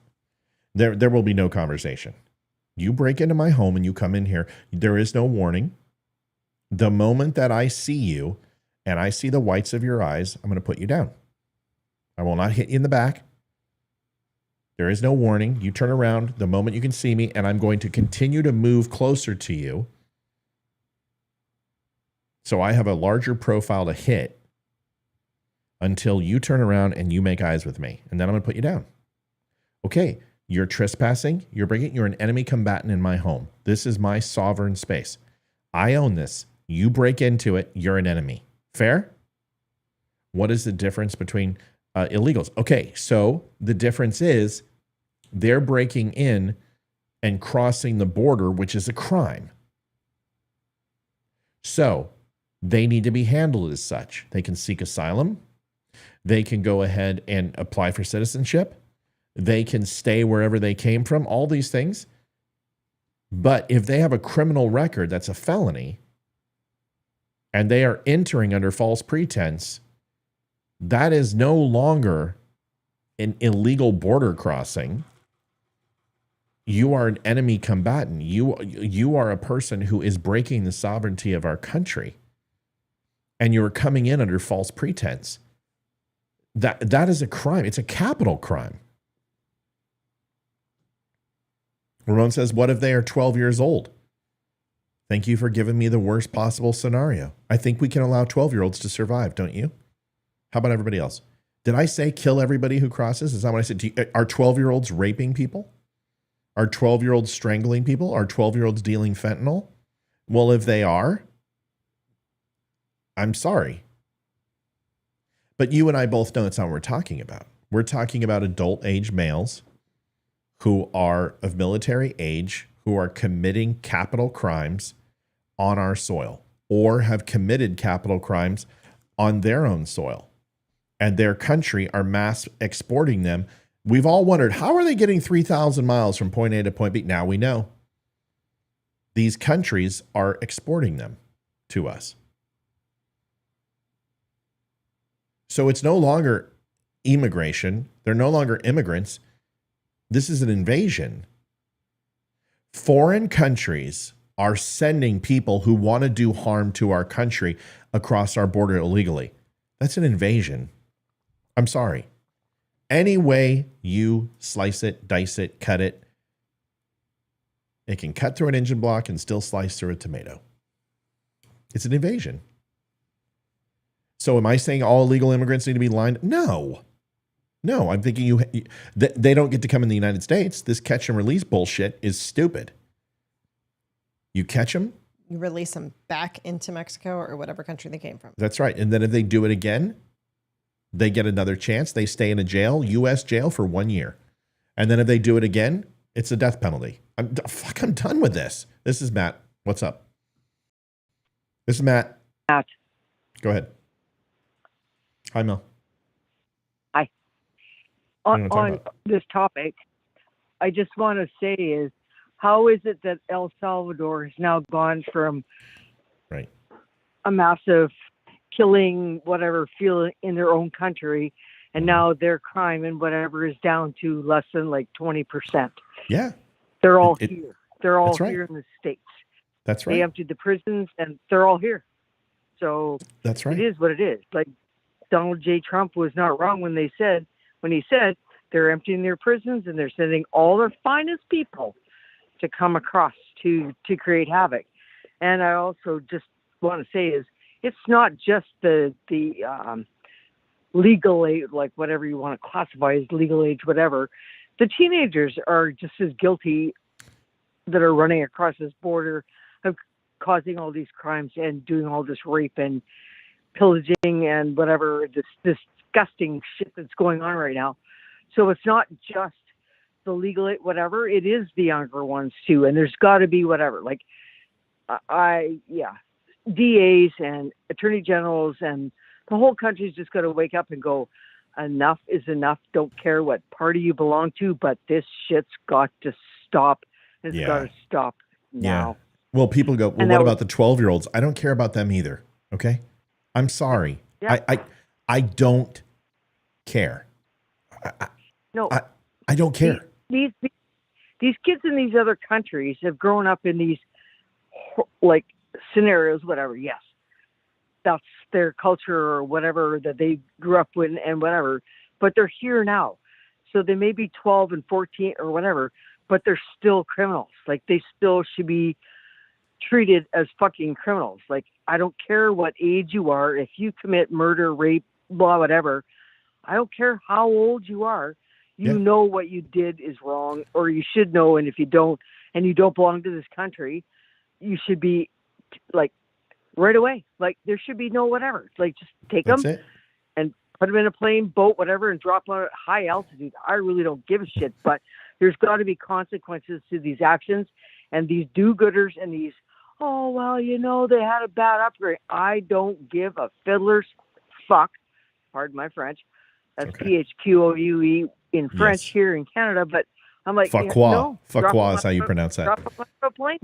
There will be no conversation. You break into my home and you come in here. There is no warning. The moment that I see you and I see the whites of your eyes, I'm going to put you down. I will not hit you in the back. There is no warning. You turn around the moment you can see me, and I'm going to continue to move closer to you. So I have a larger profile to hit until you turn around and you make eyes with me. And then I'm going to put you down. Okay, you're trespassing. You're an enemy combatant in my home. This is my sovereign space. I own this. You break into it, you're an enemy. Fair? What is the difference between illegals? Okay, so the difference is they're breaking in and crossing the border, which is a crime. So they need to be handled as such. They can seek asylum. They can go ahead and apply for citizenship. They can stay wherever they came from, all these things. But if they have a criminal record that's a felony and they are entering under false pretense, that is no longer an illegal border crossing. You are an enemy combatant. You are a person who is breaking the sovereignty of our country. And you are coming in under false pretense. That is a crime. It's a capital crime. Ramon says, what if they are 12 years old? Thank you for giving me the worst possible scenario. I think we can allow 12-year-olds to survive, don't you? How about everybody else? Did I say kill everybody who crosses? Is that what I said? Are 12-year-olds raping people? Are 12-year-olds strangling people? Are 12-year-olds dealing fentanyl? Well, if they are, I'm sorry. But you and I both know that's not what we're talking about. We're talking about adult-age males who are of military age, who are committing capital crimes on our soil or have committed capital crimes on their own soil. And their country are mass exporting them. We've all wondered, how are they getting 3,000 miles from point A to point B? Now we know. These countries are exporting them to us. So it's no longer immigration. They're no longer immigrants. This is an invasion. Foreign countries are sending people who want to do harm to our country across our border illegally. That's an invasion. I'm sorry. Any way you slice it, dice it, cut it, it can cut through an engine block and still slice through a tomato. It's an invasion. So am I saying all illegal immigrants need to be lined? No. No, I'm thinking they don't get to come in the United States. This catch and release bullshit is stupid. You catch them, You release them back into Mexico or whatever country they came from. That's right. And then if they do it again, they get another chance. They stay in a jail, U.S. jail for 1 year. And then if they do it again, it's a death penalty. I'm done with this. This is Matt. What's up? This is Matt. Matt. Go ahead. Hi, Mel. Hi. On this topic, I just want to say is, how is it that El Salvador has now gone from a massive killing, whatever, feeling in their own country, and now their crime and whatever is down to less than like 20%? Yeah. They're all here. They're all right. here in the States. That's right. They emptied the prisons and they're all here. So that's right. It is what it is. Like Donald J. Trump was not wrong when he said they're emptying their prisons and they're sending all their finest people to come across to create havoc. And I also just want to say is it's not just the legal age, like whatever you want to classify as legal age, whatever. The teenagers are just as guilty that are running across this border of causing all these crimes and doing all this rape and pillaging and whatever, this disgusting shit that's going on right now. So it's not just the legal, whatever, it is the younger ones too. And there's got to be whatever, like DAs and attorney generals and the whole country's just got to wake up and go, enough is enough. Don't care what party you belong to, but this shit's got to stop. It's got to stop now. Yeah. Well, people go, well, what about the 12-year-olds? I don't care about them either. Okay. I'm sorry. Yeah. I don't care. I don't care. These kids in these other countries have grown up in these like scenarios, whatever. Yes, that's their culture or whatever that they grew up with and whatever. But they're here now, so they may be 12 and 14 or whatever, but they're still criminals. Like they still should be treated as fucking criminals. Like I don't care what age you are. If you commit murder, rape, blah, whatever, I don't care how old you are. You know what you did is wrong, or you should know. And if you don't, and you don't belong to this country, you should be like right away. Like there should be no whatever. Like just take them and put them in a plane, boat, whatever, and drop them at high altitude. I really don't give a shit. But there's got to be consequences to these actions, and these do-gooders and these, oh well, you know they had a bad upgrade. I don't give a fiddler's fuck. Pardon my French. That's PHQOUE in French here in Canada, but I'm like, Fuckwa is how you pronounce that. Drop a plane.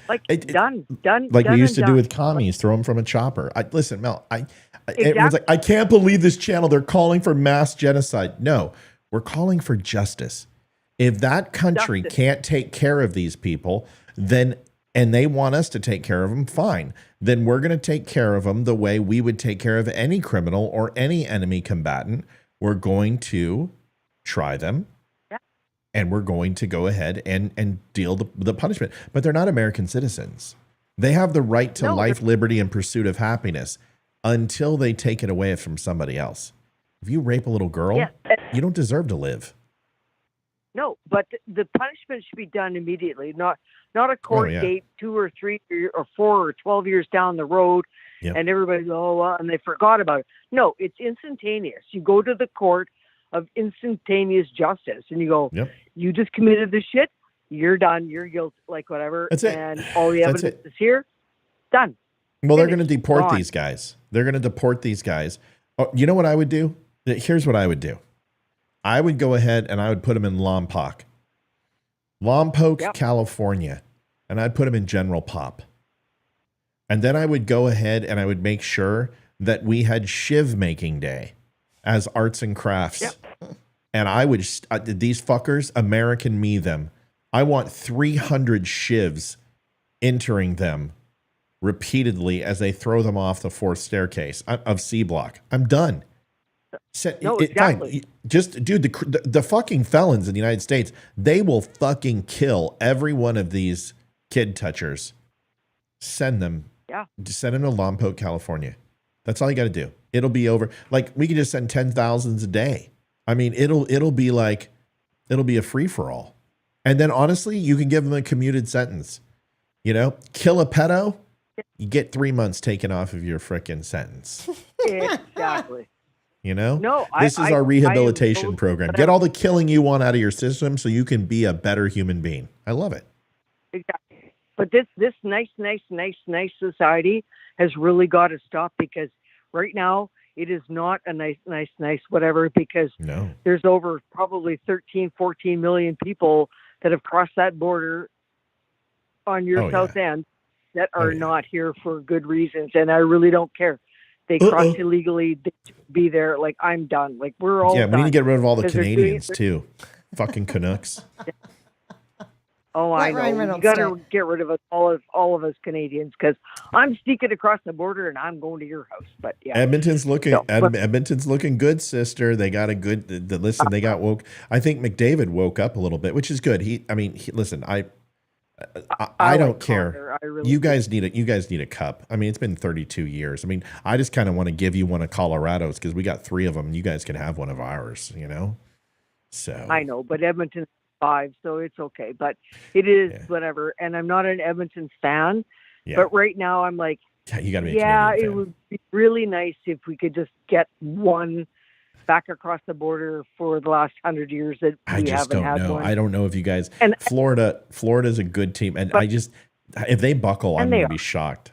Like done. Like we used to do with commies, throw them from a chopper. Listen, Mel, everyone's like, Exactly. I can't believe this channel. They're calling for mass genocide. No, we're calling for justice. If that country can't take care of these people, then and they want us to take care of them, fine. Then we're going to take care of them the way we would take care of any criminal or any enemy combatant. We're going to try them, and we're going to go ahead and deal the punishment. But they're not American citizens. They have the right to life, liberty, and pursuit of happiness until they take it away from somebody else. If you rape a little girl, you don't deserve to live. No, but the punishment should be done immediately, not a court date 2 or 3 or 4 or 12 years down the road, and everybody's and they forgot about it. No, it's instantaneous. You go to the court of instantaneous justice, and you go, you just committed this shit. You're done. You're guilty. Like whatever. That's it. And all the evidence is here. Done. Well, they're going to deport these guys. They're going to deport these guys. Oh, you know what I would do? Here's what I would do. I would go ahead and I would put them in Lompoc, California, and I'd put them in General Pop. And then I would go ahead and I would make sure that we had Shiv making day as arts and crafts. And I would, these fuckers, American me them. I want 300 Shivs entering them repeatedly as they throw them off the 4th staircase of C Block. I'm done. Fine. Just, dude, the fucking felons in the United States, they will fucking kill every one of these kid touchers. Send them. Send them to Lompoc, California. That's all you got to do. It'll be over. Like we can just send 10,000s a day. I mean, it'll be a free for all. And then honestly, you can give them a commuted sentence. You know, kill a pedo, you get 3 months taken off of your frickin' sentence. Exactly. You know, No, this is our rehabilitation program. Get all the killing you want out of your system so you can be a better human being. I love it. Exactly. But this nice society has really got to stop, because right now it is not a nice whatever, because there's over probably 13, 14 million people that have crossed that border on your south end that are not here for good reasons. And I really don't care. They crossed illegally. They should be there. Like, I'm done. Like, we're all done. We need to get rid of all the Canadians too. Fucking Canucks. Oh, I know. You got to get rid of us, all of us Canadians, because I'm sneaking across the border and I'm going to your house. But yeah, Edmonton's looking good, sister. They got a good. Listen, they got woke. I think McDavid woke up a little bit, which is good. Listen, I don't care. You guys need a cup. I mean, it's been 32 years. I mean, I just kind of want to give you one of Colorado's, because we got 3 of them. You guys can have one of ours, you know? So I know, but Edmonton's 5, so it's okay. But it is whatever. And I'm not an Edmonton fan, but right now I'm like, you got to be a Canadian fan. It would be really nice if we could just get one back across the border for the last 100 years that we haven't had one. I don't know if you guys. Florida's a good team, and if they buckle, I'm going to be shocked.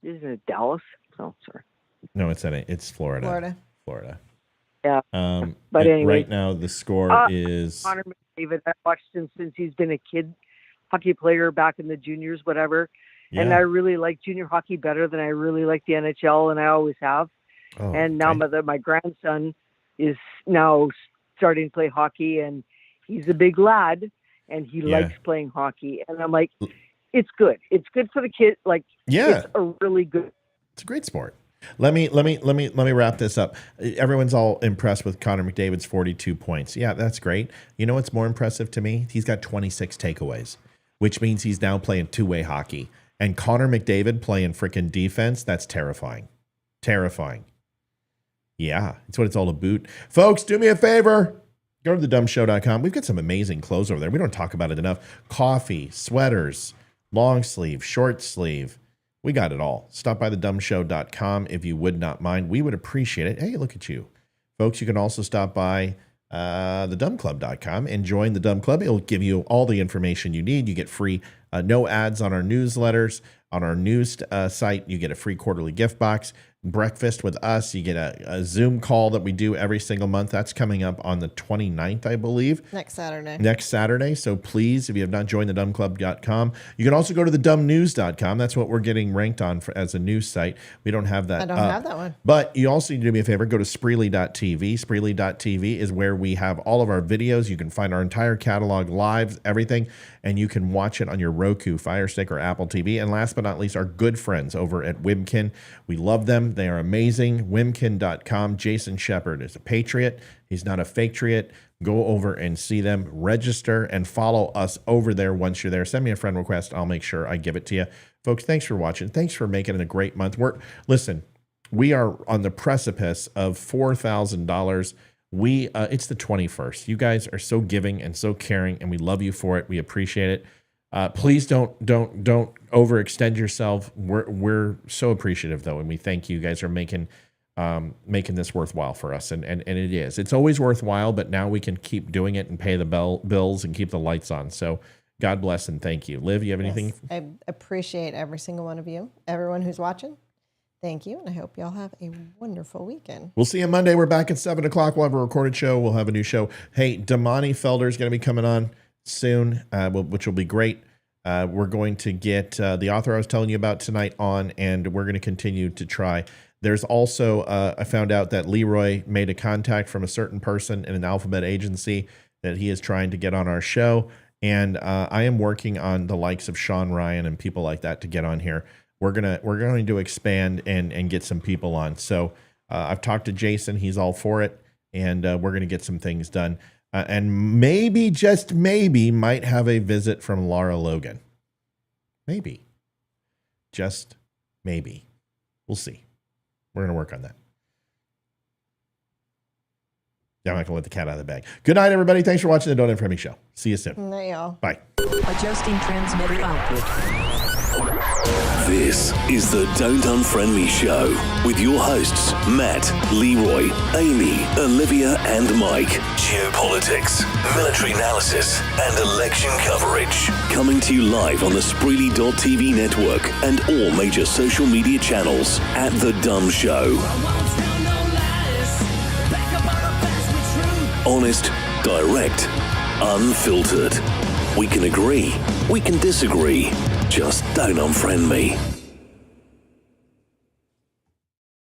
Isn't it Dallas? Oh, sorry. No, it's Florida. Yeah. But anyway, right now the score is Connor McDavid. I watched him since he's been a kid hockey player back in the juniors, whatever. Yeah. And I really like junior hockey better than I really like the NHL, and I always have. Oh, and now my grandson is now starting to play hockey, and he's a big lad, and he likes playing hockey. And I'm like, it's good. It's good for the kids. Like, it's a really good. It's a great sport. Let me wrap this up. Everyone's all impressed with Connor McDavid's 42 points. Yeah, that's great. You know what's more impressive to me? He's got 26 takeaways, which means he's now playing two-way hockey. And Connor McDavid playing freaking defense, that's terrifying. Terrifying. Yeah, it's what it's all about. Folks, do me a favor. Go to thedumshow.com. We've got some amazing clothes over there. We don't talk about it enough. Coffee, sweaters, long sleeve, short sleeve. We got it all. Stop by thedumshow.com if you would not mind. We would appreciate it. Hey, look at you. Folks, you can also stop by thedumclub.com and join the Dumb Club. It'll give you all the information you need. You get free no ads on our newsletters. On our news site, you get a free quarterly gift box. Breakfast with us. You get a Zoom call that we do every single month. That's coming up on the 29th, I believe. Next Saturday. So please, if you have not joined the dumbclub.com, you can also go to thedumnews.com. That's what we're getting ranked on as a news site. We don't have that. I don't have that one. But you also need to do me a favor. Go to Spreely.tv. Spreely.tv is where we have all of our videos. You can find our entire catalog live, everything, and you can watch it on your Roku, Fire Stick, or Apple TV. And last but not least, our good friends over at Wimkin. We love them. They are amazing. Wimkin.com. Jason Shepard is a patriot. He's not a fake-triot. Go over and see them. Register and follow us over there once you're there. Send me a friend request. I'll make sure I give it to you. Folks, thanks for watching. Thanks for making it a great month. Listen, we are on the precipice of $4,000. It's the 21st. You guys are so giving and so caring, and we love you for it. We appreciate it. Please don't overextend yourself. We're so appreciative though, and we thank you. You guys are making this worthwhile for us, and it is. It's always worthwhile, but now we can keep doing it and pay the bills and keep the lights on. So God bless and thank you. Liv, you have anything? Yes, I appreciate every single one of you, everyone who's watching. Thank you, and I hope y'all have a wonderful weekend. We'll see you Monday. We're back at 7 o'clock. We'll have a recorded show. We'll have a new show. Hey, Damani Felder is going to be coming on soon, which will be great. We're going to get the author I was telling you about tonight on, and we're going to continue to try. There's also, I found out that Leroy made a contact from a certain person in an alphabet agency that he is trying to get on our show. And I am working on the likes of Sean Ryan and people like that to get on here. We're going to expand and get some people on. So I've talked to Jason. He's all for it. And we're going to get some things done. And maybe, just maybe, might have a visit from Laura Logan. Maybe. Just maybe. We'll see. We're going to work on that. Yeah, I'm not going to let the cat out of the bag. Good night, everybody. Thanks for watching the Don't Inframe Me Show. See you soon. Night, y'all. Bye. Adjusting transmitter output. This is the Don't Unfriend Me Show with your hosts, Matt, Leroy, Amy, Olivia, and Mike. Geopolitics, military analysis, and election coverage. Coming to you live on the Spreely.tv network and all major social media channels at The DUM Show. Honest, direct, unfiltered. We can agree, we can disagree. Just don't unfriend me.